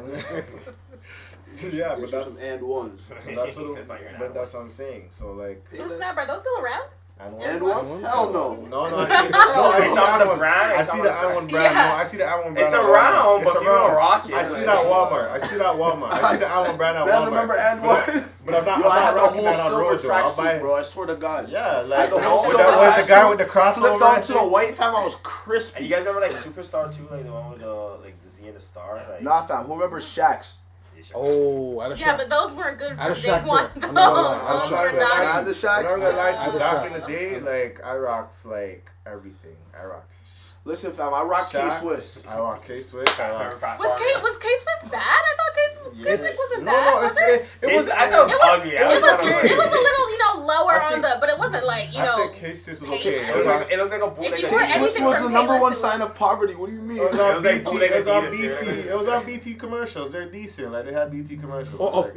[SPEAKER 1] Yeah,
[SPEAKER 5] Get
[SPEAKER 1] but
[SPEAKER 5] you
[SPEAKER 1] that's
[SPEAKER 5] some and ones.
[SPEAKER 1] that's what.
[SPEAKER 3] That's not your
[SPEAKER 1] But
[SPEAKER 3] net.
[SPEAKER 1] that's what I'm saying. So like.
[SPEAKER 2] Oh snap, are those still around?
[SPEAKER 1] And
[SPEAKER 5] And
[SPEAKER 1] ones?
[SPEAKER 5] ones? Hell no.
[SPEAKER 1] No, I see. No, I see
[SPEAKER 3] It's
[SPEAKER 1] the
[SPEAKER 3] on the
[SPEAKER 1] I1
[SPEAKER 3] brand,
[SPEAKER 1] I
[SPEAKER 3] it's
[SPEAKER 1] see
[SPEAKER 3] on
[SPEAKER 1] the
[SPEAKER 3] the brand.
[SPEAKER 1] I1 brand.
[SPEAKER 2] Yeah.
[SPEAKER 1] No, I see the I1 brand.
[SPEAKER 3] It's
[SPEAKER 1] at
[SPEAKER 3] around,
[SPEAKER 1] Walmart.
[SPEAKER 3] but
[SPEAKER 1] It's
[SPEAKER 3] people
[SPEAKER 1] around.
[SPEAKER 3] don't rock it.
[SPEAKER 1] I see that Walmart. I see that Walmart. I see the I1 brand at
[SPEAKER 5] Man,
[SPEAKER 1] Walmart.
[SPEAKER 5] remember and one?
[SPEAKER 1] But I'm not.
[SPEAKER 5] Yo,
[SPEAKER 1] I'm
[SPEAKER 5] I
[SPEAKER 1] not
[SPEAKER 5] had the
[SPEAKER 1] rocking
[SPEAKER 5] whole
[SPEAKER 1] that on
[SPEAKER 5] silver
[SPEAKER 1] road though. I'll buy.
[SPEAKER 5] tracksuit, bro. I swear to God.
[SPEAKER 1] Yeah,
[SPEAKER 5] I
[SPEAKER 1] like
[SPEAKER 5] had the whole
[SPEAKER 1] with
[SPEAKER 5] silver
[SPEAKER 1] the guy
[SPEAKER 5] tracksuit,
[SPEAKER 1] with the
[SPEAKER 5] flipped
[SPEAKER 1] crossover.
[SPEAKER 5] down
[SPEAKER 1] I
[SPEAKER 5] to the
[SPEAKER 1] think.
[SPEAKER 5] white fam, I was
[SPEAKER 3] And
[SPEAKER 5] crispy.
[SPEAKER 3] you guys remember like Superstar too, like the one with the Z and the star? Like,
[SPEAKER 5] Nah, fam. Who remembers Shaq's?
[SPEAKER 6] Oh, I
[SPEAKER 2] Yeah, but those weren't good
[SPEAKER 6] I had
[SPEAKER 2] for
[SPEAKER 6] a
[SPEAKER 2] day
[SPEAKER 6] Shaq
[SPEAKER 2] one.
[SPEAKER 6] pair.
[SPEAKER 2] Those
[SPEAKER 6] I'm not gonna lie. I had a
[SPEAKER 2] those
[SPEAKER 6] Shaq
[SPEAKER 2] were
[SPEAKER 6] pair.
[SPEAKER 2] not.
[SPEAKER 5] I had the
[SPEAKER 1] I'm
[SPEAKER 5] Shaq's.
[SPEAKER 1] not gonna lie to
[SPEAKER 6] I
[SPEAKER 1] you.
[SPEAKER 6] had a
[SPEAKER 1] Back
[SPEAKER 6] Shaq.
[SPEAKER 1] in the day, like I rocked like everything. I rocked.
[SPEAKER 5] Listen, fam. I rock K
[SPEAKER 1] Shaqs,
[SPEAKER 5] Swiss.
[SPEAKER 1] I rock K-Swiss. I rock.
[SPEAKER 2] Was K-Swiss bad? I thought K-Swiss wasn't
[SPEAKER 1] No,
[SPEAKER 2] bad.
[SPEAKER 1] no,
[SPEAKER 2] was
[SPEAKER 1] it's
[SPEAKER 2] it?
[SPEAKER 1] it was.
[SPEAKER 3] I thought it was ugly.
[SPEAKER 1] it was okay.
[SPEAKER 2] It was a little, lower
[SPEAKER 1] I
[SPEAKER 2] on
[SPEAKER 1] think-
[SPEAKER 2] the, but it wasn't like,
[SPEAKER 1] I think K-Swiss was okay.
[SPEAKER 2] K-
[SPEAKER 1] It was on-
[SPEAKER 3] It looks like a bootleg.
[SPEAKER 2] If you
[SPEAKER 3] of
[SPEAKER 2] were
[SPEAKER 3] Adidas.
[SPEAKER 2] anything
[SPEAKER 5] Swiss was
[SPEAKER 2] from
[SPEAKER 5] the number
[SPEAKER 2] Payless,
[SPEAKER 5] one
[SPEAKER 2] it
[SPEAKER 5] sign
[SPEAKER 2] was-
[SPEAKER 5] of poverty. What do you mean?
[SPEAKER 1] It was
[SPEAKER 3] It
[SPEAKER 1] on
[SPEAKER 3] was like
[SPEAKER 1] BT.
[SPEAKER 3] bootleg
[SPEAKER 1] It was on
[SPEAKER 3] Adidas,
[SPEAKER 1] BT.
[SPEAKER 3] yeah.
[SPEAKER 1] It was on BT commercials. They're decent. Like they had BT commercials.
[SPEAKER 6] Oh,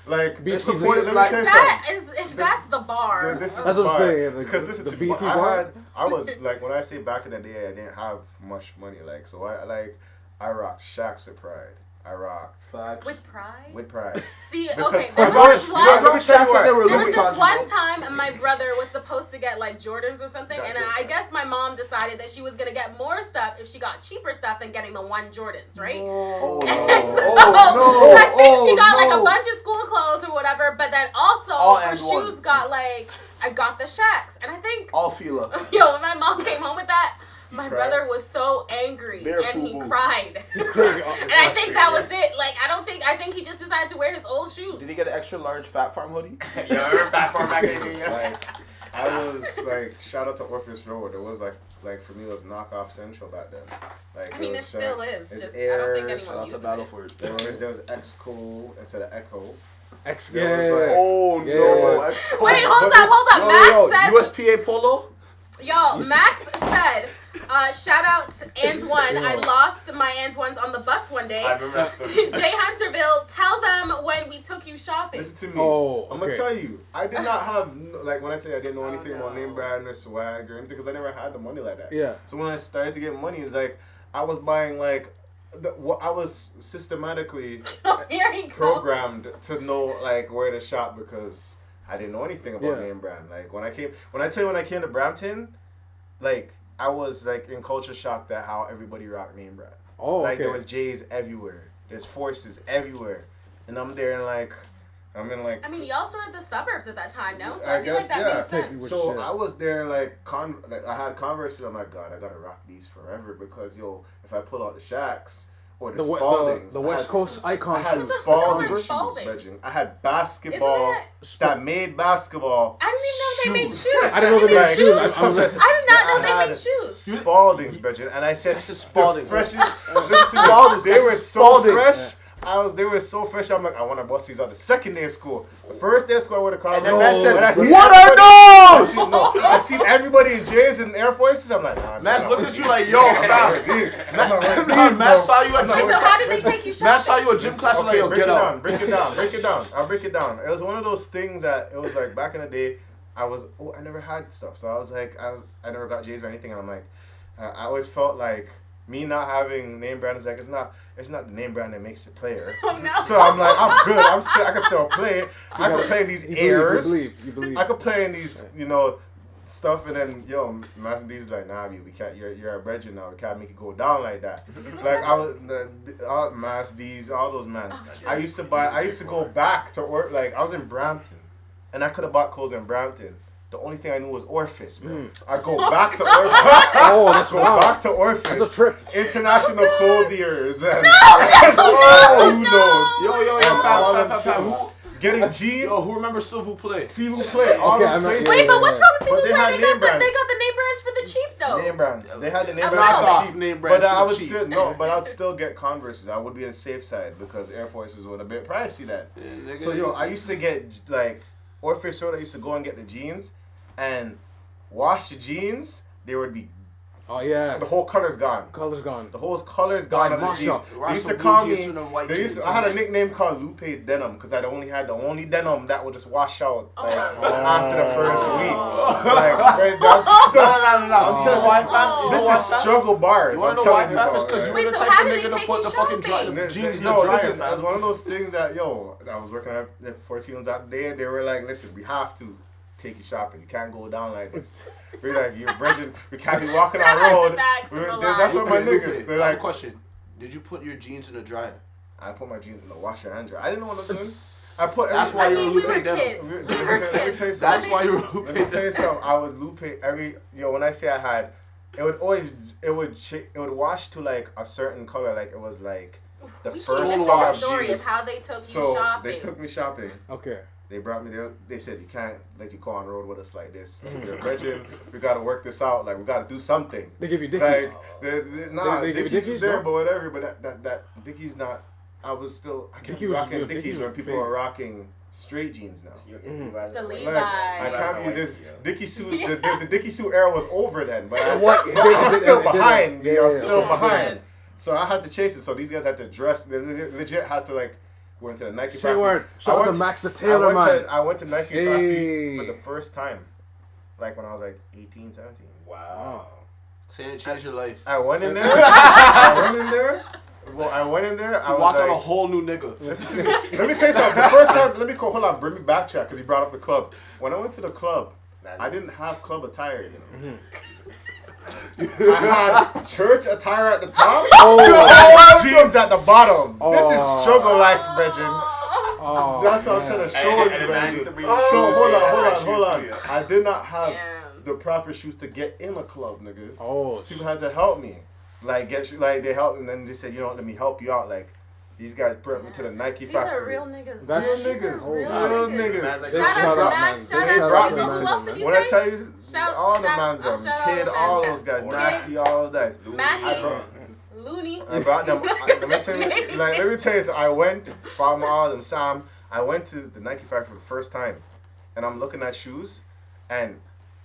[SPEAKER 1] Like
[SPEAKER 6] BT
[SPEAKER 5] supported
[SPEAKER 1] let me
[SPEAKER 5] black-
[SPEAKER 1] tell you
[SPEAKER 2] That
[SPEAKER 1] something.
[SPEAKER 2] is, if that's the bar.
[SPEAKER 1] This is
[SPEAKER 6] That's
[SPEAKER 1] the
[SPEAKER 6] what I'm
[SPEAKER 1] bar.
[SPEAKER 6] saying, like,
[SPEAKER 1] Because this is
[SPEAKER 6] the
[SPEAKER 1] to
[SPEAKER 6] BT
[SPEAKER 1] I
[SPEAKER 6] bar?
[SPEAKER 1] had. I was like when I say back in the day, I didn't have much money. Like so, I rocked Shaq's with pride. I rocked
[SPEAKER 5] Facts.
[SPEAKER 2] With pride?
[SPEAKER 1] with pride.
[SPEAKER 2] See,
[SPEAKER 1] Because
[SPEAKER 2] okay,
[SPEAKER 1] I
[SPEAKER 2] there
[SPEAKER 1] rocked-
[SPEAKER 2] was
[SPEAKER 1] you
[SPEAKER 2] one.
[SPEAKER 1] know, let me tell you what.
[SPEAKER 5] There were
[SPEAKER 2] There was
[SPEAKER 5] Louis
[SPEAKER 2] this one
[SPEAKER 5] Vuitton.
[SPEAKER 2] time my brother was supposed to get like Jordans or something, and I guess my mom decided that she was gonna get more stuff if she got cheaper stuff than getting the one Jordans, right?
[SPEAKER 5] Oh no!
[SPEAKER 2] And so,
[SPEAKER 5] Oh no!
[SPEAKER 2] I think she got like
[SPEAKER 5] no.
[SPEAKER 2] a bunch of school clothes or whatever, but then also
[SPEAKER 5] All
[SPEAKER 2] for
[SPEAKER 5] and
[SPEAKER 2] shoes
[SPEAKER 5] one.
[SPEAKER 2] got like I got the Shaqs, and I think
[SPEAKER 5] All Fila.
[SPEAKER 2] yo when my mom came home with that. My
[SPEAKER 1] cried?
[SPEAKER 2] brother was so angry
[SPEAKER 5] Bare
[SPEAKER 2] and he
[SPEAKER 5] FUBU.
[SPEAKER 2] cried.
[SPEAKER 6] Crazy.
[SPEAKER 2] And I think that was it. Like I think he just decided to wear his old shoes.
[SPEAKER 5] Did he get an extra large Fat Farm hoodie?
[SPEAKER 3] Yeah, I remember Fat Farm back in the day.
[SPEAKER 1] Like I was like shout out to Orpheus Road. It was like for me it was knockoff central back then. Like
[SPEAKER 2] I mean,
[SPEAKER 1] there
[SPEAKER 2] it
[SPEAKER 1] was
[SPEAKER 2] still
[SPEAKER 1] Shaqs,
[SPEAKER 2] is.
[SPEAKER 1] there's
[SPEAKER 2] Just I don't think
[SPEAKER 1] Airs,
[SPEAKER 2] anyone
[SPEAKER 5] Shout out to
[SPEAKER 2] uses
[SPEAKER 5] Battle
[SPEAKER 2] it.
[SPEAKER 5] for it.
[SPEAKER 1] there was X-Co instead of Echo.
[SPEAKER 6] X.
[SPEAKER 1] There was,
[SPEAKER 6] Yeah.
[SPEAKER 1] like-
[SPEAKER 5] Oh
[SPEAKER 6] Yeah.
[SPEAKER 5] no! X-Code.
[SPEAKER 2] Wait, hold
[SPEAKER 1] But
[SPEAKER 2] up.
[SPEAKER 5] Yo,
[SPEAKER 2] Max said,
[SPEAKER 5] USPA Polo.
[SPEAKER 2] yo, Max said Shout out Antoine. I lost my Antoines on the bus one day.
[SPEAKER 3] I remember that story.
[SPEAKER 2] Jay Hunterville, tell them when we took you shopping.
[SPEAKER 1] Listen to me.
[SPEAKER 6] Oh,
[SPEAKER 1] I'm gonna
[SPEAKER 6] okay.
[SPEAKER 1] tell you. I did not have like when I tell you I didn't know anything about name brand or swag or anything because I never had the money like that.
[SPEAKER 6] Yeah.
[SPEAKER 1] So when I started to get money, it's like I was buying like I was systematically
[SPEAKER 2] Here he goes.
[SPEAKER 1] programmed to know like where to shop because I didn't know anything about
[SPEAKER 6] Yeah.
[SPEAKER 1] name brand. Like when I came to Brampton, like I was like in culture shock at how everybody rocked name brand.
[SPEAKER 6] Oh,
[SPEAKER 1] Like
[SPEAKER 6] okay.
[SPEAKER 1] there was J's everywhere. There's Forces everywhere. And I'm there and like I'm in like
[SPEAKER 2] I mean, y'all sort of the suburbs at that time, no? So
[SPEAKER 1] I
[SPEAKER 2] I feel
[SPEAKER 1] guess,
[SPEAKER 2] like that
[SPEAKER 1] yeah.
[SPEAKER 2] makes sense.
[SPEAKER 6] Which
[SPEAKER 1] so
[SPEAKER 6] shit?
[SPEAKER 1] I was there like I had Converses. I'm like, God, I gotta rock these forever because if I pull out the Shacks or the Spaldings,
[SPEAKER 6] the
[SPEAKER 1] I
[SPEAKER 6] West
[SPEAKER 1] had-
[SPEAKER 6] Coast icon
[SPEAKER 1] I had
[SPEAKER 6] shoes.
[SPEAKER 1] Spalding
[SPEAKER 2] Converse
[SPEAKER 1] shoes,
[SPEAKER 2] Spaldings?
[SPEAKER 1] Bridget. I had basketball
[SPEAKER 2] Isn't
[SPEAKER 1] that made basketball.
[SPEAKER 2] I didn't even know they made shoes.
[SPEAKER 6] I didn't know they made
[SPEAKER 1] Like,
[SPEAKER 6] shoes.
[SPEAKER 1] that's
[SPEAKER 6] I was
[SPEAKER 1] what
[SPEAKER 6] just,
[SPEAKER 2] I did not know
[SPEAKER 1] I
[SPEAKER 2] they
[SPEAKER 1] had
[SPEAKER 2] made shoes.
[SPEAKER 1] Spaldings, Bridget, and I said
[SPEAKER 5] That's just
[SPEAKER 1] the
[SPEAKER 5] Spalding.
[SPEAKER 1] freshest. Listen to me, they were so fresh. They were so fresh. I'm like, I want to bust these on the second day of school. The first day of school, I would have called.
[SPEAKER 5] And then man said,
[SPEAKER 1] When I seen
[SPEAKER 5] "What are
[SPEAKER 1] everybody-
[SPEAKER 5] those?"
[SPEAKER 1] I seen everybody in J's and Air Forces. I'm like, nah.
[SPEAKER 5] Man
[SPEAKER 1] nah,
[SPEAKER 5] looked
[SPEAKER 1] nah,
[SPEAKER 5] at you like, yo,
[SPEAKER 1] I'm not wearing
[SPEAKER 5] fam.
[SPEAKER 1] these. I'm not wearing
[SPEAKER 5] Nah,
[SPEAKER 1] these,
[SPEAKER 5] man
[SPEAKER 1] bro.
[SPEAKER 5] saw you at
[SPEAKER 1] I'm not
[SPEAKER 5] gym.
[SPEAKER 2] So
[SPEAKER 1] wearing-
[SPEAKER 2] how did they take you shopping?
[SPEAKER 5] Man saw you at gym class and like, yo,
[SPEAKER 1] break
[SPEAKER 5] get
[SPEAKER 1] it
[SPEAKER 5] out.
[SPEAKER 1] down, break it down, break it down. I'll break it down. It was one of those things that it was like back in the day. I never had stuff, so I was like, I never got J's or anything, and I'm like, I always felt like me not having name brand is like it's not the name brand that makes you player.
[SPEAKER 2] Oh, no.
[SPEAKER 1] So I'm like, I'm good. I can still play. I can play in these airs.
[SPEAKER 6] You believe.
[SPEAKER 1] I could play in these, stuff, and then Master D's like, nah, we can't. You're a brethren now. We can't make it go down like that. Like I was all Master D's, all those mans. I used to go back to work. Like I was in Brampton, and I could have bought clothes in Brampton. The only thing I knew was Orpheus, man. I go back to Orpheus.
[SPEAKER 6] Oh, that's
[SPEAKER 1] Go
[SPEAKER 6] wild.
[SPEAKER 1] back to Orpheus.
[SPEAKER 6] That's a trip.
[SPEAKER 1] International clothiers and who
[SPEAKER 5] Oh,
[SPEAKER 1] knows?
[SPEAKER 5] Yo, fam. Who?
[SPEAKER 1] Getting jeans.
[SPEAKER 5] Yo, who remembers S'il vous plaît?
[SPEAKER 1] See who play all
[SPEAKER 6] Okay,
[SPEAKER 1] those
[SPEAKER 6] I'm not-
[SPEAKER 1] places.
[SPEAKER 2] Wait, but what's wrong with
[SPEAKER 1] But
[SPEAKER 2] Single
[SPEAKER 1] they had
[SPEAKER 2] Play?
[SPEAKER 1] name brands.
[SPEAKER 2] They got the name brands for the cheap though.
[SPEAKER 1] Name brands. They had the name
[SPEAKER 2] I
[SPEAKER 1] brands
[SPEAKER 2] know.
[SPEAKER 1] for
[SPEAKER 5] Knockoff
[SPEAKER 1] cheap.
[SPEAKER 5] name brands
[SPEAKER 1] But I
[SPEAKER 5] for
[SPEAKER 1] would
[SPEAKER 5] cheap.
[SPEAKER 1] but I'd still get Converses. I would be on the safe side because Air Forces were a bit pricey then.
[SPEAKER 5] Yeah,
[SPEAKER 1] So I used to get like Orpheus Road. I used to go and get the jeans and wash the jeans. They would be
[SPEAKER 6] Oh yeah.
[SPEAKER 1] the whole color's gone.
[SPEAKER 6] Color's gone.
[SPEAKER 1] The whole color's gone
[SPEAKER 6] Like
[SPEAKER 1] on the
[SPEAKER 6] mash
[SPEAKER 1] jeans.
[SPEAKER 6] up.
[SPEAKER 1] They used to
[SPEAKER 5] Rock some
[SPEAKER 1] call
[SPEAKER 5] blue
[SPEAKER 1] me.
[SPEAKER 5] jeans and them white jeans.
[SPEAKER 1] I had a nickname called Lupe Denim because I only had the only denim that would just wash out after the first week. Like, right,
[SPEAKER 5] No.
[SPEAKER 1] I'm
[SPEAKER 5] You
[SPEAKER 1] telling
[SPEAKER 5] know why,
[SPEAKER 1] you,
[SPEAKER 5] fam? You know
[SPEAKER 1] this
[SPEAKER 5] why,
[SPEAKER 1] is
[SPEAKER 5] fam?
[SPEAKER 1] struggle bars.
[SPEAKER 5] You wanna
[SPEAKER 1] I'm
[SPEAKER 5] know why,
[SPEAKER 1] telling you,
[SPEAKER 5] fam? It's
[SPEAKER 1] bro.
[SPEAKER 5] because you were
[SPEAKER 2] Wait,
[SPEAKER 5] the
[SPEAKER 2] so
[SPEAKER 5] type
[SPEAKER 2] how
[SPEAKER 5] of
[SPEAKER 2] did
[SPEAKER 5] nigga
[SPEAKER 2] they
[SPEAKER 5] to put
[SPEAKER 2] take
[SPEAKER 5] the
[SPEAKER 2] you
[SPEAKER 5] fucking
[SPEAKER 2] shopping?
[SPEAKER 5] jeans in the
[SPEAKER 1] Yo,
[SPEAKER 5] dryer,
[SPEAKER 1] listen,
[SPEAKER 5] fam.
[SPEAKER 1] it's one of those things that I was working at 14 that day and they were like, listen, we have to take you shopping. You can't go down like this. We're like, you're bridging. We can't be walking on
[SPEAKER 2] Shout out to
[SPEAKER 1] road.
[SPEAKER 2] Max and
[SPEAKER 1] That's what my
[SPEAKER 5] Lupe,
[SPEAKER 1] niggas. They're
[SPEAKER 5] I have a
[SPEAKER 1] like,
[SPEAKER 5] question. Did you put your jeans in the dryer?
[SPEAKER 1] I put my jeans in the washer and dryer. I didn't know what I was doing. I put.
[SPEAKER 5] That's why
[SPEAKER 2] I
[SPEAKER 5] you're
[SPEAKER 2] mean,
[SPEAKER 5] a
[SPEAKER 2] we
[SPEAKER 5] Lupe
[SPEAKER 2] were
[SPEAKER 5] denim.
[SPEAKER 2] kids.
[SPEAKER 1] Let
[SPEAKER 2] We
[SPEAKER 1] me
[SPEAKER 2] were
[SPEAKER 1] tell you
[SPEAKER 2] kids.
[SPEAKER 1] something.
[SPEAKER 5] That's why you're a Lupe
[SPEAKER 1] Let me tell you
[SPEAKER 5] denim.
[SPEAKER 1] something. I was Lupe when I say I had, it would wash to like a certain color. Like it was like the
[SPEAKER 2] We should
[SPEAKER 1] first
[SPEAKER 2] even
[SPEAKER 1] color
[SPEAKER 2] tell
[SPEAKER 1] of
[SPEAKER 2] the story
[SPEAKER 1] jeans.
[SPEAKER 2] of how they took you
[SPEAKER 1] So
[SPEAKER 2] shopping.
[SPEAKER 1] they took me shopping.
[SPEAKER 6] Okay.
[SPEAKER 1] They brought me there. They said you can't let you go on road with us like this. Like, we're a virgin. We gotta work this out. Like we gotta do something.
[SPEAKER 6] They give you dickies.
[SPEAKER 1] Like
[SPEAKER 6] They give you
[SPEAKER 1] Dickies
[SPEAKER 6] Dickies,
[SPEAKER 1] was there,
[SPEAKER 6] no?
[SPEAKER 1] but whatever. But that Dickies not. I kept
[SPEAKER 6] Dickie was-
[SPEAKER 1] rocking
[SPEAKER 6] yeah,
[SPEAKER 1] Dickies
[SPEAKER 6] Dickies
[SPEAKER 1] when
[SPEAKER 6] was
[SPEAKER 1] people
[SPEAKER 6] big.
[SPEAKER 1] are rocking straight jeans now.
[SPEAKER 2] The Levi's.
[SPEAKER 1] Like, I can't be this Dickie suit. The Dickie suit era was over then, but I was still behind. I was still behind. So I had to chase it. So these guys had to dress. They legit had to like go into the Nike
[SPEAKER 6] Say
[SPEAKER 1] factory.
[SPEAKER 6] word. Shout out to Max the Taylor, man.
[SPEAKER 1] I went to Nike factory
[SPEAKER 6] Hey.
[SPEAKER 1] for the first time, like when I was like 18, 17.
[SPEAKER 3] Wow.
[SPEAKER 5] Saying it changed your life.
[SPEAKER 1] I went in there. I went in there. Well, I went in there. I
[SPEAKER 5] You
[SPEAKER 1] was
[SPEAKER 5] walked
[SPEAKER 1] like,
[SPEAKER 5] out a whole new nigga.
[SPEAKER 1] let me tell you something. The first time, hold on, bring me backtrack because he brought up the club. When I went to the club, I didn't have club attire. You know? I had church attire at the top, jeans at the bottom. This is struggle life, Bridget.
[SPEAKER 6] Oh,
[SPEAKER 1] That's what I'm trying to show you,
[SPEAKER 3] and man,
[SPEAKER 1] Bridget.
[SPEAKER 3] used to bring
[SPEAKER 1] So
[SPEAKER 3] shoes
[SPEAKER 1] hold
[SPEAKER 3] to you,
[SPEAKER 1] on.
[SPEAKER 3] shoes to you.
[SPEAKER 1] I did not have
[SPEAKER 2] Damn.
[SPEAKER 1] the proper shoes to get in a club, nigga.
[SPEAKER 6] Oh,
[SPEAKER 1] People had to help me, like they helped, and then they said, you know what, let me help you out, like. These guys brought me to the Nike
[SPEAKER 2] These are
[SPEAKER 1] factory.
[SPEAKER 2] real niggas.
[SPEAKER 6] That's-
[SPEAKER 2] man.
[SPEAKER 1] Real
[SPEAKER 2] These are
[SPEAKER 1] niggas.
[SPEAKER 2] real
[SPEAKER 1] Real
[SPEAKER 2] niggas.
[SPEAKER 1] niggas.
[SPEAKER 2] Shout out to
[SPEAKER 6] man.
[SPEAKER 2] Max. Shout
[SPEAKER 6] They
[SPEAKER 2] out
[SPEAKER 1] brought
[SPEAKER 2] to
[SPEAKER 1] me
[SPEAKER 2] who
[SPEAKER 1] to-
[SPEAKER 2] else did you
[SPEAKER 1] When I
[SPEAKER 2] say?
[SPEAKER 1] tell you,
[SPEAKER 2] Shout-
[SPEAKER 1] all the
[SPEAKER 2] shout-
[SPEAKER 1] mans,
[SPEAKER 2] shout out
[SPEAKER 1] Kid,
[SPEAKER 2] to
[SPEAKER 1] all
[SPEAKER 2] Max.
[SPEAKER 1] those guys,
[SPEAKER 2] Kid.
[SPEAKER 1] Nike, all those guys.
[SPEAKER 2] Mackie, Looney.
[SPEAKER 1] I brought them. Let me tell you, let me tell you. So I went, found all them Sam. I went to the Nike factory for the first time, and I'm looking at shoes, and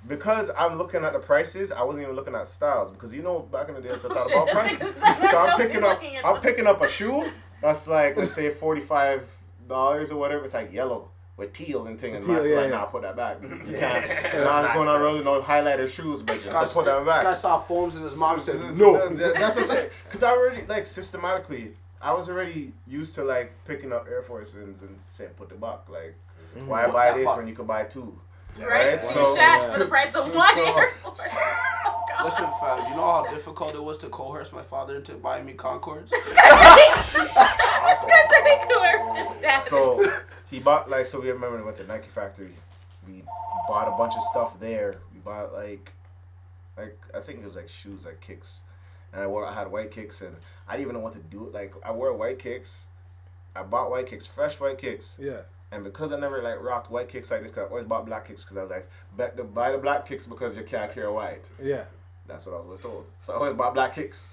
[SPEAKER 1] because I'm looking at the prices, I wasn't even looking at styles because back in the day I thought
[SPEAKER 2] Shit,
[SPEAKER 1] about
[SPEAKER 2] this
[SPEAKER 1] prices.
[SPEAKER 2] nigga's like,
[SPEAKER 1] So
[SPEAKER 2] I'm
[SPEAKER 1] I'm picking up a shoe that's like, let's say $45 or whatever. It's like yellow with teal and thing, and
[SPEAKER 6] Teal,
[SPEAKER 1] my
[SPEAKER 6] yeah.
[SPEAKER 1] nah, put that back. You can't.
[SPEAKER 3] Yeah.
[SPEAKER 1] Not going on rolling no highlighter shoes, but so put that
[SPEAKER 5] This guy
[SPEAKER 1] back.
[SPEAKER 5] saw foams in his mouth and said,
[SPEAKER 1] No,
[SPEAKER 5] no.
[SPEAKER 1] that's what I'm saying. Because I already like systematically, I was already used to like picking up Air Forces and saying put the buck. Like, why
[SPEAKER 5] Put
[SPEAKER 1] buy
[SPEAKER 5] that
[SPEAKER 1] this
[SPEAKER 5] buck.
[SPEAKER 1] when you could buy two?
[SPEAKER 2] Right?
[SPEAKER 1] Right,
[SPEAKER 2] Two
[SPEAKER 1] so-
[SPEAKER 2] shots for the price of one
[SPEAKER 1] so-
[SPEAKER 2] Air Force. Oh, God.
[SPEAKER 5] Listen, fam, you know how difficult it was to coerce my father into buying me Concords?
[SPEAKER 2] This guy's already coerced his dad.
[SPEAKER 1] So he bought so we remember we went to Nike Factory. We bought a bunch of stuff there. We bought like I think it was like shoes, like kicks, and I had white kicks, and I didn't even know what to do. Like I wore white kicks. I bought white kicks, fresh white kicks.
[SPEAKER 6] Yeah.
[SPEAKER 1] And because I never like rocked white kicks like this, cause I always bought black kicks, because I was like, buy the black kicks because you can't carry white.
[SPEAKER 6] Yeah.
[SPEAKER 1] That's what I was always told. So I always bought black kicks.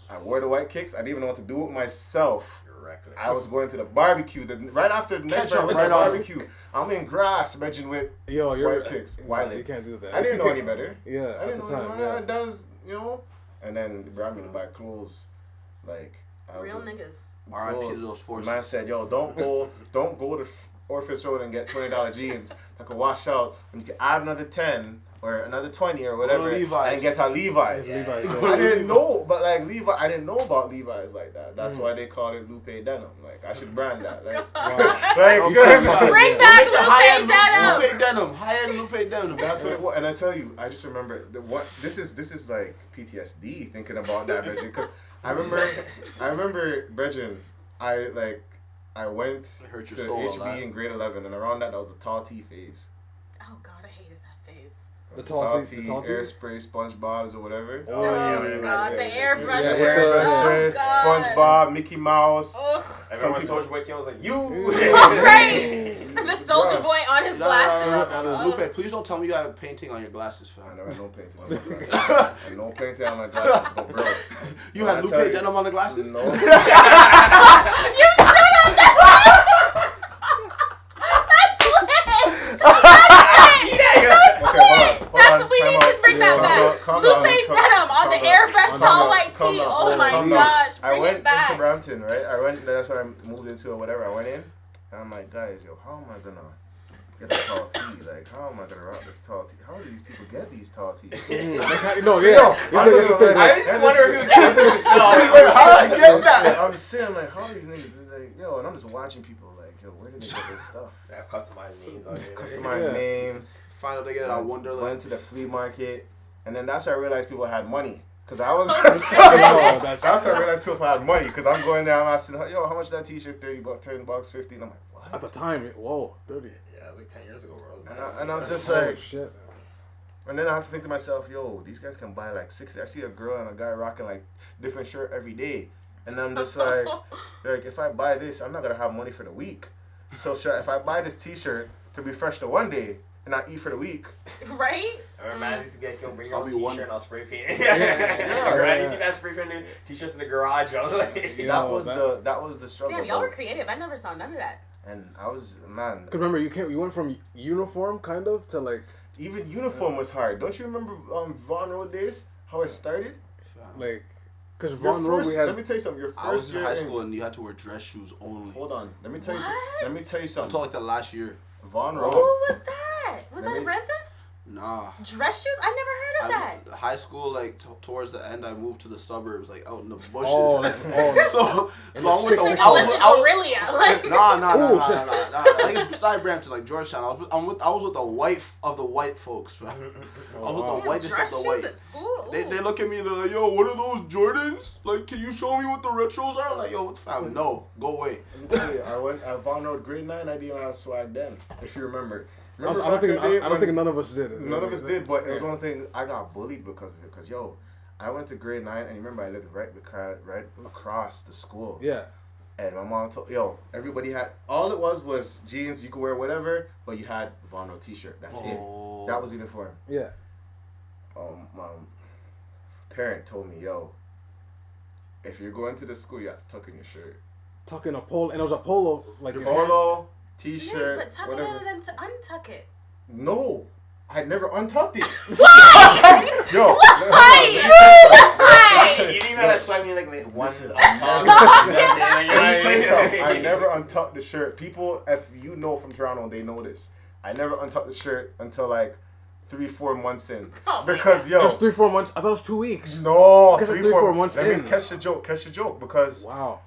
[SPEAKER 1] I wore the white kicks. I didn't even know what to do with myself.
[SPEAKER 3] You're reckless.
[SPEAKER 1] I was going to the barbecue. Right after the next
[SPEAKER 5] Ketchup
[SPEAKER 1] I went
[SPEAKER 5] right
[SPEAKER 1] to the
[SPEAKER 5] on.
[SPEAKER 1] barbecue. I'm in grass, imagine with
[SPEAKER 6] Yo, you're
[SPEAKER 1] white kicks.
[SPEAKER 6] No,
[SPEAKER 1] Why
[SPEAKER 6] you can't do that.
[SPEAKER 1] I didn't know any better.
[SPEAKER 6] Yeah.
[SPEAKER 1] I didn't
[SPEAKER 6] at
[SPEAKER 1] know
[SPEAKER 6] the
[SPEAKER 1] any
[SPEAKER 6] time.
[SPEAKER 1] better.
[SPEAKER 6] Yeah.
[SPEAKER 1] That was, And then they brought me to buy clothes. Like I was
[SPEAKER 2] Real niggas.
[SPEAKER 5] R.I.P.
[SPEAKER 1] clothes.
[SPEAKER 5] those forces.
[SPEAKER 1] The man said, "Yo, don't go to Orpheus Road and get $20 jeans that could wash out, and you can add another 10 or another 20 or whatever,
[SPEAKER 5] Levi's.
[SPEAKER 1] and get a Levi's."
[SPEAKER 6] Yeah, Levi's,
[SPEAKER 5] yeah.
[SPEAKER 1] I didn't know, but like I didn't know about Levi's like that. That's why they call it Lupe denim. Like I should brand that. Like,
[SPEAKER 2] Bring back Lupe denim.
[SPEAKER 5] Lupe denim. High-end Lupe denim.
[SPEAKER 1] That's what it was. And I tell you, I just remember this is like PTSD thinking about that, Bridget. Because I remember, Bridget, I went
[SPEAKER 5] It hurt
[SPEAKER 1] to
[SPEAKER 5] your soul,
[SPEAKER 1] HB
[SPEAKER 5] lad.
[SPEAKER 1] in grade 11, and around that was the tall T phase.
[SPEAKER 2] Oh, God, I hated that phase.
[SPEAKER 1] The
[SPEAKER 6] tall
[SPEAKER 1] tall
[SPEAKER 6] T-
[SPEAKER 1] T,
[SPEAKER 6] the tall T?
[SPEAKER 1] Airspray, SpongeBob's or whatever.
[SPEAKER 6] Oh,
[SPEAKER 2] Oh, God, the airbrush
[SPEAKER 1] Yeah,
[SPEAKER 2] shirts.
[SPEAKER 1] airbrush shirts,
[SPEAKER 2] Oh, God.
[SPEAKER 1] SpongeBob, Mickey Mouse.
[SPEAKER 2] Oh,
[SPEAKER 3] And
[SPEAKER 1] Some
[SPEAKER 3] when
[SPEAKER 1] people-
[SPEAKER 3] Soulja Boy came, I was like, you.
[SPEAKER 2] right. The Soldier
[SPEAKER 1] Bruh.
[SPEAKER 2] Boy on his glasses. Oh.
[SPEAKER 5] Lupe, please don't tell me you have a painting on your glasses, fam.
[SPEAKER 1] I never had no painting on my glasses. I had no painting on my glasses, but bro.
[SPEAKER 5] You
[SPEAKER 1] when
[SPEAKER 5] had
[SPEAKER 1] I
[SPEAKER 5] Lupe
[SPEAKER 1] tell you-
[SPEAKER 5] denim on the glasses?
[SPEAKER 1] No.
[SPEAKER 2] You shut up. That's lit.
[SPEAKER 1] Okay,
[SPEAKER 2] We need to bring that back. Lupe denim on the airbrush tall white tee. Oh my gosh.
[SPEAKER 1] I
[SPEAKER 2] Bring
[SPEAKER 1] went
[SPEAKER 2] it back.
[SPEAKER 1] into Brampton, right? That's what I moved into or whatever. I went in, and I'm like, guys, yo, how am I gonna get a tall tee? Like, how am I gonna rock this tall tee? How do these people get these tall tees?
[SPEAKER 6] No,
[SPEAKER 1] So,
[SPEAKER 6] yeah.
[SPEAKER 1] yo,
[SPEAKER 6] Yeah, that's the thing,
[SPEAKER 3] I
[SPEAKER 6] like,
[SPEAKER 3] just wonder who gets this stuff.
[SPEAKER 5] How did I get that?
[SPEAKER 1] I'm saying like, how are these niggas? It's like, yo, and I'm just watching people like, yo, where did they get this stuff?
[SPEAKER 3] They have customized names on here.
[SPEAKER 1] Customized
[SPEAKER 6] Yeah.
[SPEAKER 1] names.
[SPEAKER 5] Find out they get it at
[SPEAKER 1] Went
[SPEAKER 5] Wonderland.
[SPEAKER 1] to the flea market, and then that's how I realized people had money. Cause I was,
[SPEAKER 6] Oh,
[SPEAKER 1] that's how I realized people had money. Cause I'm going there, I'm asking, yo, how much is that T-shirt? $30, $10, 50. And I'm like, what?
[SPEAKER 6] at the time, whoa, 30.
[SPEAKER 3] Yeah, it was like 10 years ago, bro.
[SPEAKER 1] And I was just
[SPEAKER 6] Oh,
[SPEAKER 1] like,
[SPEAKER 6] shit.
[SPEAKER 1] and then I have to think to myself, yo, these guys can buy like 60. I see a girl and a guy rocking like different shirt every day, and I'm just like, if I buy this, I'm not gonna have money for the week. So if I buy this T-shirt to be fresh to one day and not eat for the week,
[SPEAKER 2] Right?
[SPEAKER 3] I remember man used to get killed, bring your
[SPEAKER 5] So
[SPEAKER 3] own
[SPEAKER 5] we
[SPEAKER 3] t-shirt
[SPEAKER 5] won.
[SPEAKER 3] and I'll spray paint it.
[SPEAKER 1] Yeah.
[SPEAKER 3] I used to see that spray painted t-shirts in the garage. I was like,
[SPEAKER 6] Yeah.
[SPEAKER 1] that was the struggle.
[SPEAKER 2] Damn, y'all were
[SPEAKER 1] bro.
[SPEAKER 2] creative. I never saw none of that.
[SPEAKER 1] And I was, man,
[SPEAKER 6] Cause remember, you went from uniform kind of to like
[SPEAKER 1] even uniform was hard. Don't you remember Von Road days? How it started?
[SPEAKER 6] cause
[SPEAKER 1] Your
[SPEAKER 6] Von Road
[SPEAKER 1] first,
[SPEAKER 6] we had.
[SPEAKER 1] let me tell you something. Your
[SPEAKER 5] I was
[SPEAKER 1] first
[SPEAKER 5] in
[SPEAKER 1] year
[SPEAKER 5] high school and you had to wear dress shoes only.
[SPEAKER 1] Hold on. Let me tell you.
[SPEAKER 2] What?
[SPEAKER 1] Let me tell you
[SPEAKER 5] Until
[SPEAKER 1] something.
[SPEAKER 5] like the last year.
[SPEAKER 1] Von
[SPEAKER 2] Who
[SPEAKER 1] Road.
[SPEAKER 2] was that? Was
[SPEAKER 1] Let
[SPEAKER 2] that in
[SPEAKER 1] me-
[SPEAKER 2] Brampton?
[SPEAKER 5] Nah.
[SPEAKER 2] Dress shoes? I never heard of that.
[SPEAKER 5] High school, like towards the end, I moved to the suburbs, like out in the bushes.
[SPEAKER 6] Oh,
[SPEAKER 5] so I'm with the.
[SPEAKER 2] Like,
[SPEAKER 5] I
[SPEAKER 2] I
[SPEAKER 5] was
[SPEAKER 2] was
[SPEAKER 5] with,
[SPEAKER 2] in
[SPEAKER 5] I was,
[SPEAKER 2] Aurelia. Like,
[SPEAKER 5] nah. I think it's beside Brampton, like Georgetown. I was with the white folks. Man. I was with
[SPEAKER 6] wow.
[SPEAKER 5] the whitest
[SPEAKER 2] dress
[SPEAKER 5] of the
[SPEAKER 2] shoes
[SPEAKER 5] white.
[SPEAKER 2] at school?
[SPEAKER 5] They
[SPEAKER 2] Ooh.
[SPEAKER 5] look at me, they're like, yo, what are those Jordans? Like, can you show me what the retros are? I'm like, yo, what the fam? No, go away.
[SPEAKER 1] Let me tell you, I went at Von Road grade 9. I didn't even have swag then, if you remember.
[SPEAKER 6] I
[SPEAKER 1] Remember
[SPEAKER 6] don't
[SPEAKER 1] back in
[SPEAKER 6] think
[SPEAKER 1] the day
[SPEAKER 6] I don't
[SPEAKER 1] when-
[SPEAKER 6] think none of us did.
[SPEAKER 1] None of us did, but it was one of the things I got bullied because of it. Because yo, I went to grade 9, and remember I lived right across the school.
[SPEAKER 6] Yeah.
[SPEAKER 1] And my mom told everybody had all it was jeans. You could wear whatever, but you had Von Road T-shirt. That's it. That was uniform.
[SPEAKER 6] Yeah.
[SPEAKER 1] My parent told me, yo, if you're going to the school, you have to tuck in your shirt.
[SPEAKER 6] Tuck in a polo, and it was a polo like
[SPEAKER 1] Polo, T-shirt,
[SPEAKER 2] But tuck
[SPEAKER 1] whatever.
[SPEAKER 2] it in and then to untuck it.
[SPEAKER 1] No, I never untucked it.
[SPEAKER 2] Why?
[SPEAKER 1] Yo,
[SPEAKER 2] Why?
[SPEAKER 3] You didn't even have to swipe me like one
[SPEAKER 1] Listen,
[SPEAKER 3] on top.
[SPEAKER 1] Let me tell you something. I never untucked the shirt. People, if you know from Toronto, they know this. I never untucked the shirt until like 3-4 months in.
[SPEAKER 2] Oh my
[SPEAKER 1] Because
[SPEAKER 6] It was
[SPEAKER 1] yo,
[SPEAKER 6] 3-4 months. I thought it was 2 weeks.
[SPEAKER 1] no,
[SPEAKER 6] Because
[SPEAKER 1] 3-4
[SPEAKER 6] months
[SPEAKER 1] Let me
[SPEAKER 6] in.
[SPEAKER 1] catch the joke. Because
[SPEAKER 6] Wow.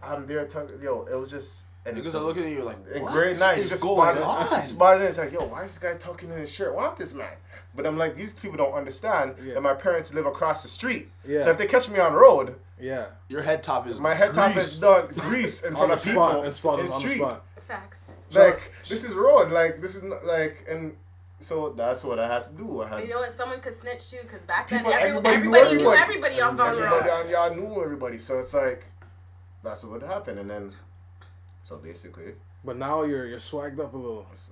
[SPEAKER 1] I'm there. Yo, it was just. And
[SPEAKER 5] Niggas are looking at you like,
[SPEAKER 1] in
[SPEAKER 5] what
[SPEAKER 1] grade 9, you
[SPEAKER 5] is
[SPEAKER 1] just
[SPEAKER 5] going
[SPEAKER 1] spotted it. It's like, yo, why is this guy tucking in his shirt? Why this man? But I'm like, these people don't understand that my parents live across the street.
[SPEAKER 6] Yeah.
[SPEAKER 1] So if they catch me on the road,
[SPEAKER 6] Yeah.
[SPEAKER 5] Your head top is
[SPEAKER 1] my head top is done grease in front of people in the
[SPEAKER 6] on the
[SPEAKER 1] street.
[SPEAKER 6] spot.
[SPEAKER 2] Facts.
[SPEAKER 1] Like, this is road. Like, this is not, like, and so that's what I had to do. I had
[SPEAKER 2] You know what? Someone could snitch too, because back then
[SPEAKER 1] People-
[SPEAKER 2] everybody
[SPEAKER 1] everybody
[SPEAKER 2] knew
[SPEAKER 1] knew
[SPEAKER 2] everybody on Von
[SPEAKER 1] everybody
[SPEAKER 2] Road.
[SPEAKER 1] on y'all knew everybody. So it's like, that's what would happen. And then, so basically,
[SPEAKER 6] But now you're swagged up a little.
[SPEAKER 1] so,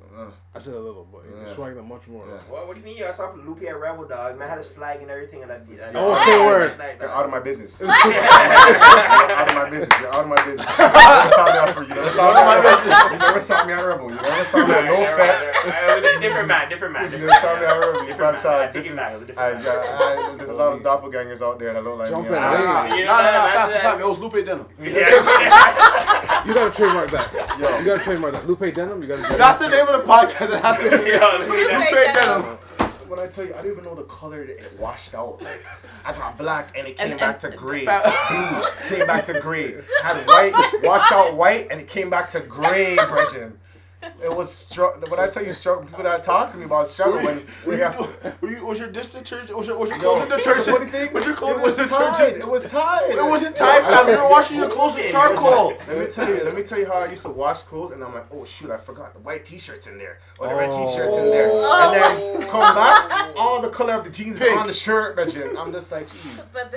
[SPEAKER 6] I said a little, but you're
[SPEAKER 1] Yeah.
[SPEAKER 6] swagged up much more.
[SPEAKER 1] Yeah.
[SPEAKER 3] What do you mean? I saw Lupe at Rebel Dog. Man had his flag and everything, and
[SPEAKER 6] Oh, say word.
[SPEAKER 1] you're out of my business. You're out of my business. You're out of my business. You never saw me out for you. Never saw me out business. You never saw me at Rebel. You never saw me at No Fats.
[SPEAKER 3] Different man.
[SPEAKER 1] You never saw me at Rebel. You probably saw
[SPEAKER 3] Take it back. It was a different man.
[SPEAKER 1] there's a lot of doppelgangers out there that look like
[SPEAKER 6] Jumping
[SPEAKER 1] me.
[SPEAKER 6] away.
[SPEAKER 5] Nah, it was Lupe Denim.
[SPEAKER 6] You gotta trademark that.
[SPEAKER 1] Yo.
[SPEAKER 6] You gotta trademark that. Lupe Denim, you gotta do
[SPEAKER 5] That's
[SPEAKER 6] that.
[SPEAKER 5] the name of the podcast. It has to be Lupe Denim.
[SPEAKER 1] When I tell you, I didn't even know the color that it washed out. Like, I got black and it came
[SPEAKER 5] And-
[SPEAKER 1] back
[SPEAKER 5] and-
[SPEAKER 1] to gray.
[SPEAKER 5] fa-
[SPEAKER 1] Blue came back to gray. Had white, washed out white, and it came back to gray, Bridget. It was struggle. When I tell you struggle, people that talk to me about struggle when you have.
[SPEAKER 5] Was your dish detergent? Was your
[SPEAKER 1] Yo,
[SPEAKER 5] clothing
[SPEAKER 1] the
[SPEAKER 5] detergent?
[SPEAKER 1] funny thing,
[SPEAKER 5] Was your
[SPEAKER 1] it
[SPEAKER 5] clothing
[SPEAKER 1] was
[SPEAKER 5] detergent?
[SPEAKER 1] tied. It was tied.
[SPEAKER 5] It wasn't tied. Fam. You were washing your clothes with charcoal.
[SPEAKER 1] Let me tell you how I used to wash clothes, and I'm like, oh shoot, I forgot the white t-shirts in there, or the red t-shirts in there, and then come back, all the color of the jeans
[SPEAKER 5] Pink.
[SPEAKER 1] on the shirt, Bridget. I'm just like, jeez.
[SPEAKER 2] But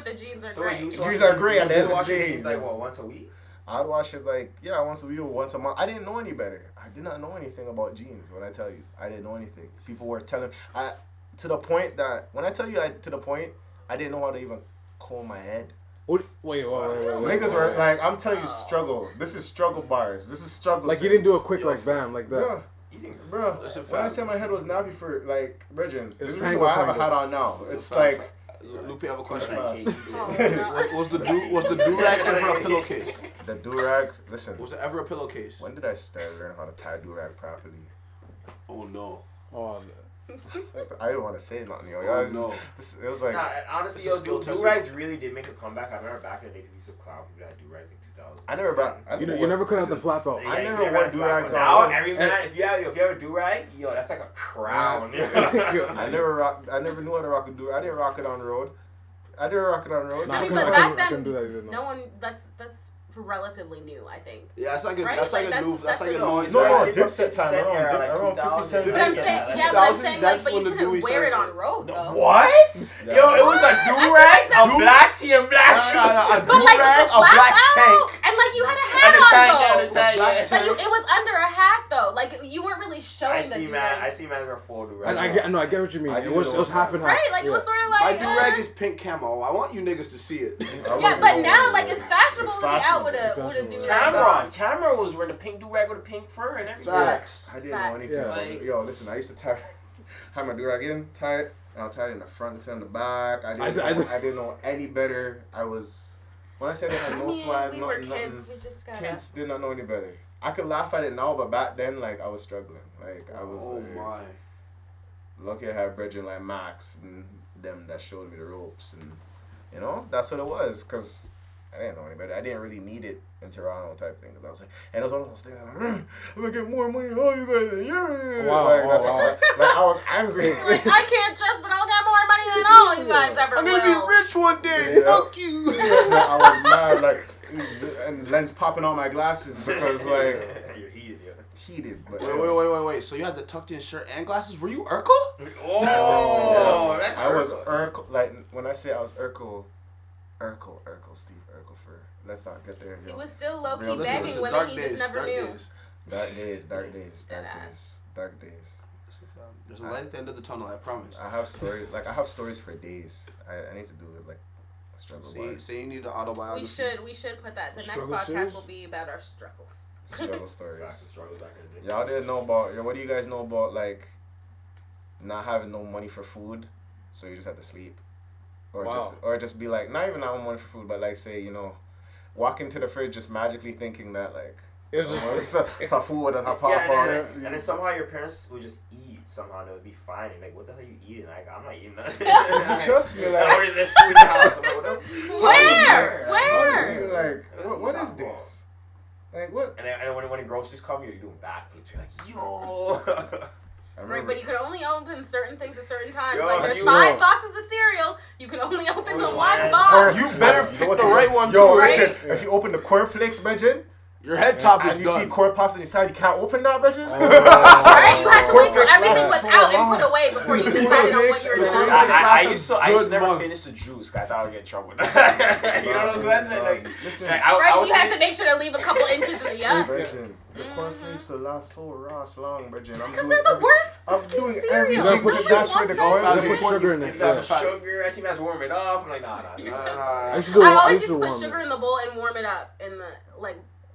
[SPEAKER 2] the jeans are
[SPEAKER 3] So
[SPEAKER 2] great.
[SPEAKER 3] you
[SPEAKER 1] Jeans are great at the end of the
[SPEAKER 3] wash your
[SPEAKER 1] day.
[SPEAKER 3] jeans like what, once a week?
[SPEAKER 1] I'd wash it like, once a week or once a month. I didn't know any better. I did not know anything about jeans when I tell you. I didn't know anything. People were telling to the point that when I tell you I didn't know how to even comb my head.
[SPEAKER 6] Wait.
[SPEAKER 1] Niggas were like, I'm telling you, struggle. This is struggle bars. This is struggle.
[SPEAKER 6] Like you didn't do a quick like bam like that.
[SPEAKER 1] Bro,
[SPEAKER 5] Listen,
[SPEAKER 1] when I
[SPEAKER 5] fam.
[SPEAKER 1] said my head was nappy for like, Bridget,
[SPEAKER 6] It was
[SPEAKER 1] this is why I have a
[SPEAKER 6] tangled.
[SPEAKER 1] hat on now. It's
[SPEAKER 5] Fam,
[SPEAKER 1] like,
[SPEAKER 5] Lupe, I have a question.
[SPEAKER 1] Fast.
[SPEAKER 5] Was the do-rag ever a pillowcase?
[SPEAKER 1] The do-rag, listen,
[SPEAKER 5] Was it ever a pillowcase?
[SPEAKER 1] when did I start learning how to tie do-rag properly?
[SPEAKER 5] Oh no.
[SPEAKER 6] Oh,
[SPEAKER 1] I didn't want to say nothing, yo.
[SPEAKER 5] Oh, no.
[SPEAKER 1] It was like,
[SPEAKER 3] Nah, honestly,
[SPEAKER 5] It's a skill
[SPEAKER 3] do
[SPEAKER 5] test.
[SPEAKER 3] rags really did make a comeback. I remember back in the day, people used to clown people that do rags in 2000.
[SPEAKER 1] I never brought.
[SPEAKER 6] you never could have the flap out.
[SPEAKER 1] I
[SPEAKER 3] you
[SPEAKER 1] never
[SPEAKER 3] had
[SPEAKER 1] wore
[SPEAKER 3] a
[SPEAKER 1] do-rags
[SPEAKER 3] flap.
[SPEAKER 1] on.
[SPEAKER 3] Now every man, if you have a do rag, yo, that's like a crown.
[SPEAKER 1] I never knew how to rock a do. I didn't rock it on the road.
[SPEAKER 2] I mean, but back then, no one. That's relatively new, I think.
[SPEAKER 5] Yeah, that's like a
[SPEAKER 2] Right?
[SPEAKER 5] that's like,
[SPEAKER 2] Like,
[SPEAKER 5] a new
[SPEAKER 2] that's
[SPEAKER 5] like a
[SPEAKER 2] the-
[SPEAKER 5] new.
[SPEAKER 1] No,
[SPEAKER 3] It's
[SPEAKER 1] Dipset
[SPEAKER 3] 50
[SPEAKER 1] time.
[SPEAKER 3] Cent era, like
[SPEAKER 1] Around 50
[SPEAKER 3] 2000.
[SPEAKER 1] Cent.
[SPEAKER 2] But I'm
[SPEAKER 5] Yeah.
[SPEAKER 2] saying,
[SPEAKER 5] Yeah.
[SPEAKER 2] but I'm
[SPEAKER 5] 2000s,
[SPEAKER 2] saying,
[SPEAKER 5] that's
[SPEAKER 2] but you
[SPEAKER 5] when the
[SPEAKER 2] couldn't
[SPEAKER 5] Dewey
[SPEAKER 2] wear it
[SPEAKER 5] started.
[SPEAKER 2] on road though.
[SPEAKER 3] What?
[SPEAKER 1] Yeah.
[SPEAKER 3] Yo, it was a do rag,
[SPEAKER 2] I think
[SPEAKER 3] a black tee and black shoes,
[SPEAKER 5] A
[SPEAKER 2] But like
[SPEAKER 5] do-rag,
[SPEAKER 2] with the
[SPEAKER 5] a black
[SPEAKER 2] flap
[SPEAKER 5] tank.
[SPEAKER 2] out, and like you had a hat
[SPEAKER 3] and a tank
[SPEAKER 2] on
[SPEAKER 3] down
[SPEAKER 2] though.
[SPEAKER 3] the tank.
[SPEAKER 5] Black
[SPEAKER 3] Yeah.
[SPEAKER 2] So it was under a hat though. Like you weren't really showing
[SPEAKER 3] I
[SPEAKER 2] the
[SPEAKER 3] see,
[SPEAKER 2] do
[SPEAKER 3] man. I
[SPEAKER 2] rag.
[SPEAKER 3] see, man. We're full do
[SPEAKER 6] I
[SPEAKER 3] rag.
[SPEAKER 6] get what you mean.
[SPEAKER 1] I
[SPEAKER 6] It
[SPEAKER 1] didn't
[SPEAKER 6] was
[SPEAKER 1] know
[SPEAKER 6] half and half.
[SPEAKER 2] Right? Like it was sort of
[SPEAKER 5] My
[SPEAKER 2] like.
[SPEAKER 5] do-rag is pink camo. I want you niggas to see it.
[SPEAKER 2] Yeah, but now like it's fashionable to be out with a do rag.
[SPEAKER 3] Cameron was wearing the pink do rag with the pink fur and everything.
[SPEAKER 5] Facts.
[SPEAKER 1] I didn't know anything
[SPEAKER 6] Yeah.
[SPEAKER 1] about it. Yo, listen, I used to have my do-rag in, tie it, and I'll tie it in the front and in the back. I didn't know any better. When I said they had no swag,
[SPEAKER 2] we were
[SPEAKER 1] nothing,
[SPEAKER 2] kids.
[SPEAKER 1] nothing,
[SPEAKER 2] We just got.
[SPEAKER 1] kids did not know any better. I could laugh at it now, but back then, like, I was struggling. Like, I was
[SPEAKER 5] Oh
[SPEAKER 1] like,
[SPEAKER 5] my.
[SPEAKER 1] lucky I had Bridget like Max and them that showed me the ropes. And, you know, that's what it was, because I didn't know any better. I didn't really need it in Toronto type thing. Cause I was like, and it was one of those things, like, I'm going to get more money than all you guys. Yeah.
[SPEAKER 6] Wow,
[SPEAKER 1] like, that's
[SPEAKER 6] wow.
[SPEAKER 1] how, like, I was angry.
[SPEAKER 2] Like, I can't trust, but I'll get more money than all you guys ever
[SPEAKER 5] I'm gonna be
[SPEAKER 2] will.
[SPEAKER 5] rich one day.
[SPEAKER 1] Yeah.
[SPEAKER 5] Fuck you.
[SPEAKER 1] I was mad, like, and lens popping out my glasses because, like,
[SPEAKER 3] You're heated, yo.
[SPEAKER 1] heated. But
[SPEAKER 5] Wait. So you had the tucked in shirt and glasses? Were you Urkel?
[SPEAKER 3] Oh, that's
[SPEAKER 1] I was
[SPEAKER 3] Urkel.
[SPEAKER 1] Urkel. Like, when I say I was Urkel, Steve Urkel for let's not get there.
[SPEAKER 2] He
[SPEAKER 1] Yo.
[SPEAKER 2] was still low key
[SPEAKER 1] Real- listen,
[SPEAKER 2] begging
[SPEAKER 1] listen,
[SPEAKER 2] women he just never knew.
[SPEAKER 1] Dark days.
[SPEAKER 2] Deadass.
[SPEAKER 5] There's a light at the end of the tunnel, I promise.
[SPEAKER 1] I have stories. Like, I have stories for days. I need to do it, like, struggle bars.
[SPEAKER 5] Say you need an autobiography.
[SPEAKER 2] We should put that. The next
[SPEAKER 6] Struggle
[SPEAKER 2] podcast
[SPEAKER 6] series?
[SPEAKER 2] will be about our struggles.
[SPEAKER 1] Struggle stories.
[SPEAKER 3] Struggle back in the day.
[SPEAKER 1] Y'all didn't know about, what do you guys know about, like, not having no money for food, so you just have to sleep, or
[SPEAKER 6] Wow.
[SPEAKER 1] just be like, not even not money for food, but like say, you know, walk into the fridge just magically thinking that like some food doesn't pop out.
[SPEAKER 3] And then somehow your parents would just eat. Somehow they'll be fine. And like, what the hell are you eating? Like, I'm not eating nothing.
[SPEAKER 1] Trust me, like,
[SPEAKER 3] like there's food in the house. I'm like, what the
[SPEAKER 2] Where?
[SPEAKER 1] Like, what is this? Like, what?
[SPEAKER 3] And then when the groceries come, you're doing backflips. You're like, yo.
[SPEAKER 2] Right, but you can only open certain things at certain times.
[SPEAKER 3] Yo,
[SPEAKER 2] like there's
[SPEAKER 3] you
[SPEAKER 2] 5 boxes of cereals. You can only open the one
[SPEAKER 3] that's
[SPEAKER 2] box.
[SPEAKER 5] You better pick the right one
[SPEAKER 1] Yo,
[SPEAKER 5] too.
[SPEAKER 1] listen,
[SPEAKER 2] right?
[SPEAKER 1] if you open the cornflakes, Bridget,
[SPEAKER 5] Your head top is
[SPEAKER 1] and you
[SPEAKER 5] done.
[SPEAKER 1] see corn pops on the side, you can't open that, Bridget.
[SPEAKER 2] Right? You had to wait till
[SPEAKER 1] Cornflakes
[SPEAKER 2] everything
[SPEAKER 1] last
[SPEAKER 2] was
[SPEAKER 1] so
[SPEAKER 2] out
[SPEAKER 1] long.
[SPEAKER 2] and put away before you decided on what you were
[SPEAKER 1] The
[SPEAKER 2] going to
[SPEAKER 1] crazy-
[SPEAKER 2] do.
[SPEAKER 3] I used to
[SPEAKER 5] Good
[SPEAKER 3] never
[SPEAKER 5] month.
[SPEAKER 3] finish the juice. 'Cause I thought I would get in trouble. You know those ones? Like,
[SPEAKER 1] Listen,
[SPEAKER 3] like, I
[SPEAKER 2] Right?
[SPEAKER 3] was
[SPEAKER 2] You had
[SPEAKER 3] thinking-
[SPEAKER 2] to make sure to leave a couple inches in the yup.
[SPEAKER 1] Bridget, the cornflakes will last so long, Bridget.
[SPEAKER 2] Because they're the worst
[SPEAKER 1] I'm
[SPEAKER 2] fucking
[SPEAKER 1] doing
[SPEAKER 2] cereal.
[SPEAKER 1] everything
[SPEAKER 6] You gotta put
[SPEAKER 1] to dash for the
[SPEAKER 6] You gotta
[SPEAKER 1] going.
[SPEAKER 6] put sugar in
[SPEAKER 3] It's
[SPEAKER 6] it.
[SPEAKER 3] got
[SPEAKER 6] Yeah.
[SPEAKER 3] sugar. I see man's warm it up. I'm like, nah.
[SPEAKER 6] I used to
[SPEAKER 2] I
[SPEAKER 6] do. I
[SPEAKER 2] always
[SPEAKER 6] used
[SPEAKER 2] used
[SPEAKER 6] to
[SPEAKER 2] to put
[SPEAKER 6] warm
[SPEAKER 2] sugar
[SPEAKER 6] it.
[SPEAKER 2] in the bowl and warm it up in the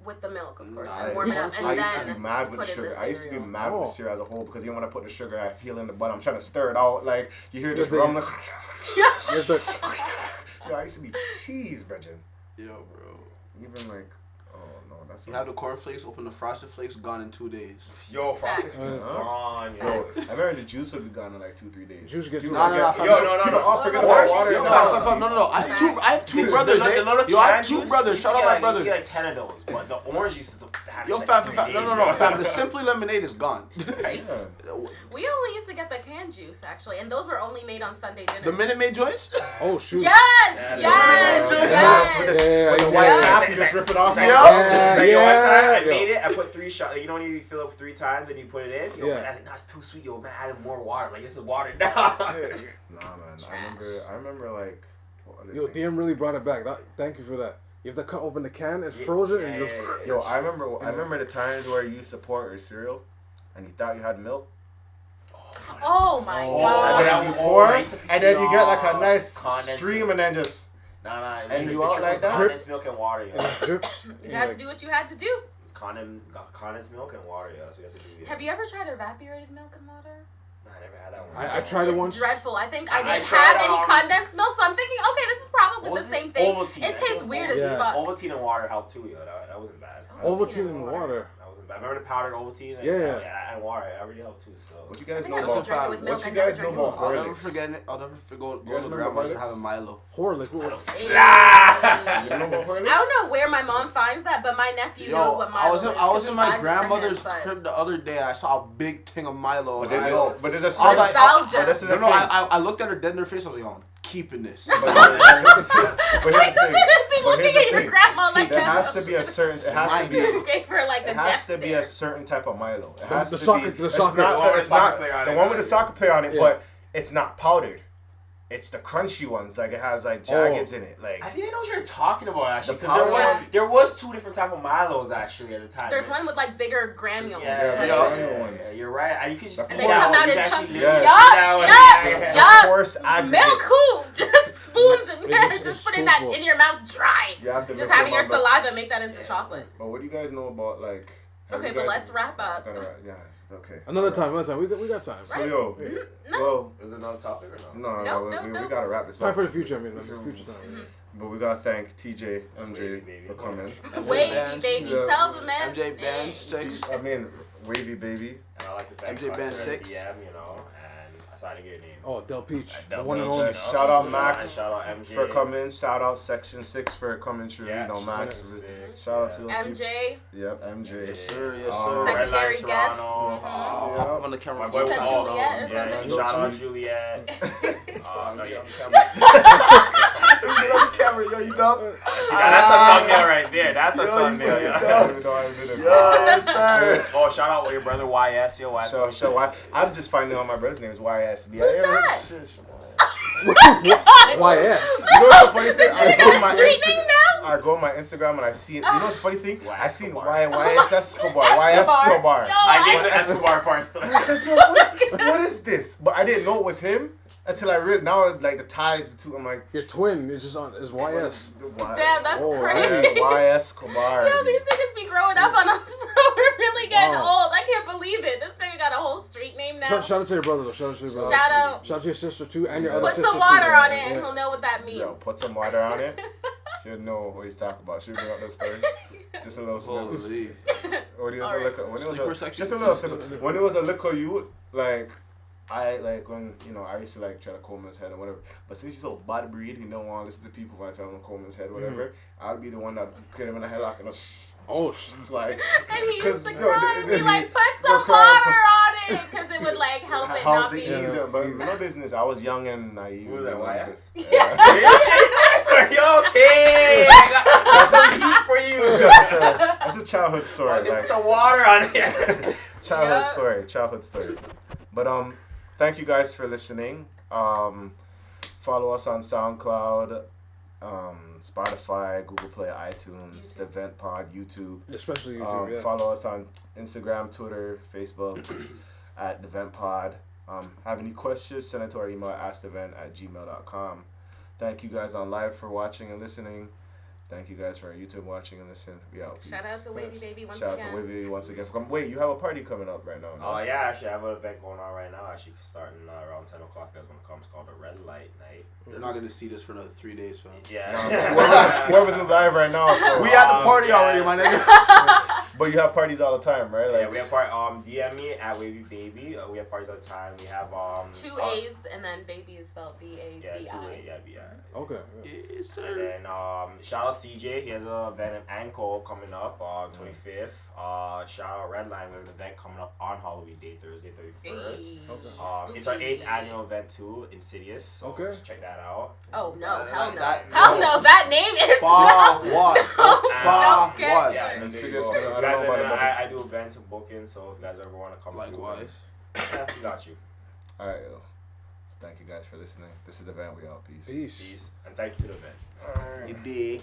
[SPEAKER 2] with the milk, of course, and warm it up, and
[SPEAKER 1] I used to be
[SPEAKER 2] then
[SPEAKER 1] mad with
[SPEAKER 2] put in
[SPEAKER 1] sugar.
[SPEAKER 2] the
[SPEAKER 1] I used to be
[SPEAKER 2] cereal.
[SPEAKER 1] mad with the cereal as a whole because even when I put the sugar, I feel in the butt. I'm trying to stir it out. Like you hear this
[SPEAKER 6] Yeah,
[SPEAKER 1] rumbling.
[SPEAKER 6] You have to-
[SPEAKER 1] Yo, I used to be cheese, Bridget.
[SPEAKER 5] Yo, bro.
[SPEAKER 1] Even like, oh no, that's.
[SPEAKER 5] You have the cornflakes, open the frosted flakes, gone in 2 days.
[SPEAKER 3] Yo, Frosted
[SPEAKER 2] Facts.
[SPEAKER 3] is gone,
[SPEAKER 1] Yo,
[SPEAKER 3] yo.
[SPEAKER 1] I remember the juice would be gone in like 2-3 days.
[SPEAKER 6] Juice gets-
[SPEAKER 1] People
[SPEAKER 5] No,
[SPEAKER 1] forget-
[SPEAKER 5] no,
[SPEAKER 3] Yo,
[SPEAKER 1] People all forget
[SPEAKER 2] no,
[SPEAKER 1] about
[SPEAKER 2] no,
[SPEAKER 1] water.
[SPEAKER 2] no,
[SPEAKER 1] now.
[SPEAKER 5] No. I have two brothers,
[SPEAKER 3] The
[SPEAKER 5] eh?
[SPEAKER 3] little
[SPEAKER 5] Yo, I have
[SPEAKER 3] can
[SPEAKER 5] 2
[SPEAKER 3] juice,
[SPEAKER 5] brothers.
[SPEAKER 3] you
[SPEAKER 5] Shout out
[SPEAKER 3] get
[SPEAKER 5] my
[SPEAKER 3] like-
[SPEAKER 5] brothers.
[SPEAKER 3] You get like 10 of those, but the orange juice is the
[SPEAKER 5] Yo,
[SPEAKER 3] like
[SPEAKER 5] fam,
[SPEAKER 3] 3
[SPEAKER 5] no,
[SPEAKER 3] days,
[SPEAKER 5] fam. The Simply Lemonade is gone.
[SPEAKER 3] Right?
[SPEAKER 1] Yeah.
[SPEAKER 2] We only used to get the canned juice actually, and those were only made on Sunday dinners.
[SPEAKER 5] The Minute Maid joints?
[SPEAKER 6] Oh shoot.
[SPEAKER 2] Yes,
[SPEAKER 3] Yeah,
[SPEAKER 2] yes,
[SPEAKER 3] the-
[SPEAKER 2] yes.
[SPEAKER 1] With the,
[SPEAKER 6] Yeah,
[SPEAKER 1] with the
[SPEAKER 6] yeah,
[SPEAKER 1] white
[SPEAKER 6] yeah.
[SPEAKER 1] cap, you just rip it off.
[SPEAKER 3] It's like,
[SPEAKER 5] Yo.
[SPEAKER 3] it's like, yo, one time I
[SPEAKER 6] Yeah.
[SPEAKER 3] made it, I put 3 shots. You know when you fill up 3 times and you put it in? Yo,
[SPEAKER 6] Yeah.
[SPEAKER 3] man, that's like, nah, it's too sweet. Yo, man, I added more water. Like, this is watered down.
[SPEAKER 1] Nah, man.
[SPEAKER 2] Trash.
[SPEAKER 1] I remember like. What other
[SPEAKER 6] Yo,
[SPEAKER 1] things?
[SPEAKER 6] DM really brought it back. Thank you for that. You have to cut open the can. It's frozen and just.
[SPEAKER 1] Yo, I remember the times where you used to pour your cereal, and you thought you had milk,
[SPEAKER 2] Oh my
[SPEAKER 6] Oh.
[SPEAKER 1] and
[SPEAKER 2] god.
[SPEAKER 1] then you pour, and then you get like a nice
[SPEAKER 3] Condensed
[SPEAKER 1] stream, and then just.
[SPEAKER 3] Nah.
[SPEAKER 1] And
[SPEAKER 3] the
[SPEAKER 1] you out
[SPEAKER 3] trick
[SPEAKER 1] like
[SPEAKER 3] was
[SPEAKER 1] that?
[SPEAKER 3] condensed milk and water, yo.
[SPEAKER 6] Drip.
[SPEAKER 2] You had to do what you had to do.
[SPEAKER 3] It's condensed milk and water, yo. That's what you have to do. Yo.
[SPEAKER 2] Have you ever tried evaporated milk and water?
[SPEAKER 3] Nah, I never had that one.
[SPEAKER 6] I tried it
[SPEAKER 2] It's
[SPEAKER 6] once.
[SPEAKER 2] dreadful. I think I
[SPEAKER 3] I
[SPEAKER 2] didn't
[SPEAKER 3] tried,
[SPEAKER 2] have any condensed milk, so I'm thinking, okay, this is probably
[SPEAKER 3] What
[SPEAKER 2] the
[SPEAKER 3] was
[SPEAKER 2] same
[SPEAKER 3] it?
[SPEAKER 2] thing.
[SPEAKER 3] Ovaltine.
[SPEAKER 2] It tastes weird as
[SPEAKER 6] Yeah.
[SPEAKER 2] fuck.
[SPEAKER 3] Ovaltine and water helped too, yo. That wasn't bad.
[SPEAKER 6] Ovaltine in water.
[SPEAKER 3] That wasn't bad. Remember the powdered Ovaltine?
[SPEAKER 6] Yeah.
[SPEAKER 3] And water. That really helped too, still.
[SPEAKER 1] What you
[SPEAKER 2] I
[SPEAKER 1] guys
[SPEAKER 2] think
[SPEAKER 1] know
[SPEAKER 2] I used to
[SPEAKER 1] about?
[SPEAKER 2] drink it with milk.
[SPEAKER 1] What you
[SPEAKER 2] I never
[SPEAKER 1] guys know
[SPEAKER 2] drank
[SPEAKER 1] about
[SPEAKER 2] it.
[SPEAKER 5] I'll never
[SPEAKER 1] Horlicks?
[SPEAKER 5] forget it. I'll never forget going
[SPEAKER 1] guys
[SPEAKER 5] to
[SPEAKER 1] remember
[SPEAKER 5] grandma's and
[SPEAKER 1] Horlicks?
[SPEAKER 5] having Milo.
[SPEAKER 6] Horror, like what?
[SPEAKER 1] You don't know about Horlicks?
[SPEAKER 2] I don't know where my mom finds that, but my nephew knows what Milo is.
[SPEAKER 5] I was in my
[SPEAKER 2] 'cause he buys it for
[SPEAKER 5] grandmother's
[SPEAKER 2] him, but-
[SPEAKER 5] crib the other day and I saw a big thing of Milo.
[SPEAKER 1] But
[SPEAKER 5] I was
[SPEAKER 1] there's,
[SPEAKER 5] like, yo.
[SPEAKER 1] but there's a
[SPEAKER 5] I was
[SPEAKER 1] certain.
[SPEAKER 5] like,
[SPEAKER 2] Nostalgia.
[SPEAKER 1] But this is the
[SPEAKER 5] no,
[SPEAKER 1] thing.
[SPEAKER 5] I looked at her dead in her face. I was like, yo, I'm keeping this.
[SPEAKER 1] But here's the thing.
[SPEAKER 2] You couldn't be looking at your
[SPEAKER 1] thing.
[SPEAKER 2] grandma like
[SPEAKER 1] There
[SPEAKER 2] that.
[SPEAKER 1] has to be a certain. It has to be.
[SPEAKER 2] You gave her like the
[SPEAKER 1] It has
[SPEAKER 2] death
[SPEAKER 1] to be
[SPEAKER 2] stare.
[SPEAKER 1] a certain type of Milo. It
[SPEAKER 6] The-
[SPEAKER 1] has
[SPEAKER 6] the
[SPEAKER 1] to
[SPEAKER 6] soccer-
[SPEAKER 1] be.
[SPEAKER 6] the
[SPEAKER 1] It's
[SPEAKER 6] soccer-
[SPEAKER 1] not.
[SPEAKER 3] The one with
[SPEAKER 1] It's
[SPEAKER 3] the soccer
[SPEAKER 1] not
[SPEAKER 3] player on
[SPEAKER 1] the
[SPEAKER 3] it,
[SPEAKER 1] one with the
[SPEAKER 3] yeah.
[SPEAKER 1] soccer player on it,
[SPEAKER 6] Yeah.
[SPEAKER 1] but it's not powdered. It's the crunchy ones. Like it has like jaggeds in it. Like
[SPEAKER 3] I think I know what you're talking about actually.
[SPEAKER 1] The
[SPEAKER 3] Because there,
[SPEAKER 1] powder-
[SPEAKER 3] there was 2 different type of Milos actually at the time.
[SPEAKER 2] There's one with like bigger granules.
[SPEAKER 3] Yeah,
[SPEAKER 1] yeah.
[SPEAKER 3] You're right. And you can just
[SPEAKER 1] The
[SPEAKER 3] eat
[SPEAKER 1] They
[SPEAKER 3] it
[SPEAKER 1] come
[SPEAKER 2] out
[SPEAKER 3] You
[SPEAKER 2] in
[SPEAKER 3] can actually
[SPEAKER 2] chunks.
[SPEAKER 3] live
[SPEAKER 1] Yes.
[SPEAKER 3] that way.
[SPEAKER 2] Yup,
[SPEAKER 3] Yeah.
[SPEAKER 2] yup.
[SPEAKER 1] coarse aggregates.
[SPEAKER 2] Milk, cool. Just spoons and
[SPEAKER 6] Yeah,
[SPEAKER 2] just
[SPEAKER 6] just
[SPEAKER 2] putting that
[SPEAKER 6] spoonful.
[SPEAKER 2] in your mouth dry.
[SPEAKER 1] You have to
[SPEAKER 2] Just
[SPEAKER 1] mix
[SPEAKER 2] having your
[SPEAKER 1] them up,
[SPEAKER 2] saliva make that into chocolate.
[SPEAKER 1] But what do you guys know about like? have
[SPEAKER 2] Okay,
[SPEAKER 1] you
[SPEAKER 2] but
[SPEAKER 1] guys-
[SPEAKER 2] let's wrap up.
[SPEAKER 1] Yeah. Okay.
[SPEAKER 6] Another
[SPEAKER 1] Alright.
[SPEAKER 6] time. We got time.
[SPEAKER 1] So yo,
[SPEAKER 2] No.
[SPEAKER 1] well,
[SPEAKER 3] Is it another topic or no?
[SPEAKER 2] No,
[SPEAKER 1] we gotta wrap this
[SPEAKER 6] Time
[SPEAKER 1] up.
[SPEAKER 6] for the future. I mean, future time.
[SPEAKER 1] But we gotta thank TJ, MJ
[SPEAKER 3] Baby.
[SPEAKER 1] for coming.
[SPEAKER 2] Wavy
[SPEAKER 5] Bands,
[SPEAKER 2] baby,
[SPEAKER 1] yeah.
[SPEAKER 2] tell the man.
[SPEAKER 5] MJ Band 6.
[SPEAKER 1] I mean, Wavy Baby.
[SPEAKER 3] And I like to thank
[SPEAKER 5] MJ Band
[SPEAKER 3] Hunter
[SPEAKER 5] 6.
[SPEAKER 3] DM, you know, and I saw I didn't get your name.
[SPEAKER 6] Oh, Del Peach,
[SPEAKER 3] Del
[SPEAKER 6] the one and
[SPEAKER 3] Peach,
[SPEAKER 6] only.
[SPEAKER 3] you know.
[SPEAKER 1] Shout out
[SPEAKER 3] And
[SPEAKER 1] Max
[SPEAKER 3] shout out MJ
[SPEAKER 1] for coming. Shout out Section 6 for coming through.
[SPEAKER 3] Yeah,
[SPEAKER 1] you know, Max.
[SPEAKER 3] Section 6,
[SPEAKER 1] Shout out
[SPEAKER 3] yeah.
[SPEAKER 1] to those people.
[SPEAKER 2] MJ,
[SPEAKER 1] Yep, MJ.
[SPEAKER 5] Yes, sir. Yes,
[SPEAKER 1] Um,
[SPEAKER 5] sir.
[SPEAKER 3] Red
[SPEAKER 2] secondary
[SPEAKER 3] Light
[SPEAKER 2] guest.
[SPEAKER 3] Toronto.
[SPEAKER 5] Oh, pop up on the camera.
[SPEAKER 3] My
[SPEAKER 5] for
[SPEAKER 3] boy
[SPEAKER 2] You said
[SPEAKER 5] me.
[SPEAKER 3] Paul.
[SPEAKER 2] Juliet or
[SPEAKER 3] Yeah,
[SPEAKER 2] something?
[SPEAKER 3] shout out Juliet. No, yeah.
[SPEAKER 5] Get on the camera, yo, you dumb?
[SPEAKER 3] See, that's a thumbnail right there. That's a thumbnail.
[SPEAKER 1] I
[SPEAKER 3] Yeah.
[SPEAKER 1] don't even know how to do this.
[SPEAKER 5] Yes, sir.
[SPEAKER 3] Oh, shout out your brother YS. Yo, YS.
[SPEAKER 1] So I'm just finding out my brother's name is YSB.
[SPEAKER 2] Who's that?
[SPEAKER 6] Why yes?
[SPEAKER 1] You know what's the funny thing? I go on my
[SPEAKER 2] Street
[SPEAKER 1] Instagram.
[SPEAKER 2] name now?
[SPEAKER 1] I go on my Instagram and I see it. You know what's the funny thing?
[SPEAKER 3] Y
[SPEAKER 1] I seen
[SPEAKER 3] Escobar.
[SPEAKER 1] YS Escobar. YS Escobar.
[SPEAKER 3] I gave the
[SPEAKER 1] What-
[SPEAKER 3] Escobar first.
[SPEAKER 1] What is this? But I didn't know it was him until I really now like the ties the two. I'm like,
[SPEAKER 6] Your twin is just on is
[SPEAKER 1] what
[SPEAKER 6] YS.
[SPEAKER 1] is the Y?
[SPEAKER 2] Damn, that's
[SPEAKER 6] Oh,
[SPEAKER 2] crazy.
[SPEAKER 1] YS Escobar.
[SPEAKER 2] Yo, these niggas be growing up on us, bro. We're really getting
[SPEAKER 6] Wow.
[SPEAKER 2] old. I can't believe it. This nigga got a whole street name now.
[SPEAKER 6] Shout out to your brother though. Shout out to your brother.
[SPEAKER 2] Shout out.
[SPEAKER 6] Shout out to your sister too, and your other
[SPEAKER 2] Put
[SPEAKER 6] sister
[SPEAKER 2] some water
[SPEAKER 6] too,
[SPEAKER 2] on
[SPEAKER 6] man.
[SPEAKER 2] it, and he'll know what that means.
[SPEAKER 1] Yo, put some water on it. She'll know what he's talking about. She'll bring up the story. Just a little snippet.
[SPEAKER 5] Holy.
[SPEAKER 1] When he was a
[SPEAKER 2] Alright.
[SPEAKER 1] little, when it was
[SPEAKER 5] Sleeper
[SPEAKER 1] a,
[SPEAKER 5] section.
[SPEAKER 1] just a little snippet. When it was a little youth, like I like when I used to like try to comb his head and whatever. But since he's so bad breed, he don't want to listen to people when I tell him to comb his head, whatever. I'd be the one that get him in a headlock and just like.
[SPEAKER 2] And he used to
[SPEAKER 1] yo,
[SPEAKER 2] cry.
[SPEAKER 1] the-
[SPEAKER 2] He like put
[SPEAKER 1] yo,
[SPEAKER 2] some
[SPEAKER 1] cry,
[SPEAKER 2] water on it because it would like help it
[SPEAKER 1] How
[SPEAKER 2] not
[SPEAKER 1] the
[SPEAKER 2] be.
[SPEAKER 1] ease, but no business. I was young and naive.
[SPEAKER 3] Who was that, YS?
[SPEAKER 1] Yeah.
[SPEAKER 3] Yo, okay. That's some heat for you.
[SPEAKER 1] That's a childhood story.
[SPEAKER 3] Put
[SPEAKER 1] Like,
[SPEAKER 3] some water on it.
[SPEAKER 1] childhood story. But thank you guys for listening. Follow us on SoundCloud, Spotify, Google Play, iTunes, The Vent Pod, YouTube.
[SPEAKER 6] Especially YouTube, yeah.
[SPEAKER 1] Follow us on Instagram, Twitter, Facebook at The Vent Pod. Have any questions, send it to our email at askthevent@gmail.com. Thank you guys on live for watching and listening. Thank you guys for YouTube watching and listening. We out. Peace.
[SPEAKER 2] Shout out to Wavy Baby once
[SPEAKER 1] Shout
[SPEAKER 2] again.
[SPEAKER 1] out to Wavy once again. Wait, you have a party coming up right now? No?
[SPEAKER 3] Oh yeah, actually, I have an event going on right now. Actually, starting around 10 o'clock. You guys want to come? It's called the Red Light Night.
[SPEAKER 5] They're not gonna see this for another 3 days, fam.
[SPEAKER 3] Yeah.
[SPEAKER 1] Whoever's live right now. So,
[SPEAKER 5] We had the party already, my nigga.
[SPEAKER 1] but you have parties all the time, right?
[SPEAKER 3] Yeah,
[SPEAKER 1] Like
[SPEAKER 3] we have part. DM me at Wavy Baby. We have parties all the time. We have
[SPEAKER 2] 2 A's and then baby is spelled B-A-B-I.
[SPEAKER 3] Yeah, 2 A. Yeah, B-I.
[SPEAKER 6] Okay.
[SPEAKER 5] Yes,
[SPEAKER 3] And
[SPEAKER 5] sir.
[SPEAKER 3] then shout out CJ. He has an event in Anko coming up on 25th. Shout out Redline. We have an event coming up on Halloween Day, Thursday 31st.
[SPEAKER 6] Okay.
[SPEAKER 3] It's our 8th annual event too, Insidious. So
[SPEAKER 6] Okay.
[SPEAKER 3] just check that out.
[SPEAKER 2] Oh no, hell no.
[SPEAKER 5] that-
[SPEAKER 2] Hell no, that name is
[SPEAKER 5] Far
[SPEAKER 2] no.
[SPEAKER 5] what? Far
[SPEAKER 2] Okay.
[SPEAKER 5] what?
[SPEAKER 3] Yeah, and then there you
[SPEAKER 1] Insidious,
[SPEAKER 3] go.
[SPEAKER 1] I
[SPEAKER 3] So
[SPEAKER 1] don't
[SPEAKER 3] if you
[SPEAKER 1] know
[SPEAKER 3] guys
[SPEAKER 1] about
[SPEAKER 3] are-
[SPEAKER 1] the buckets.
[SPEAKER 3] I do events and bookings, so if you guys ever want to come
[SPEAKER 5] Likewise.
[SPEAKER 3] yeah, we got you.
[SPEAKER 1] Alright, yo. So thank you guys for listening. This is The Vent. We out. Peace.
[SPEAKER 6] Peace.
[SPEAKER 3] Peace. And thank you to the event.
[SPEAKER 5] You dig?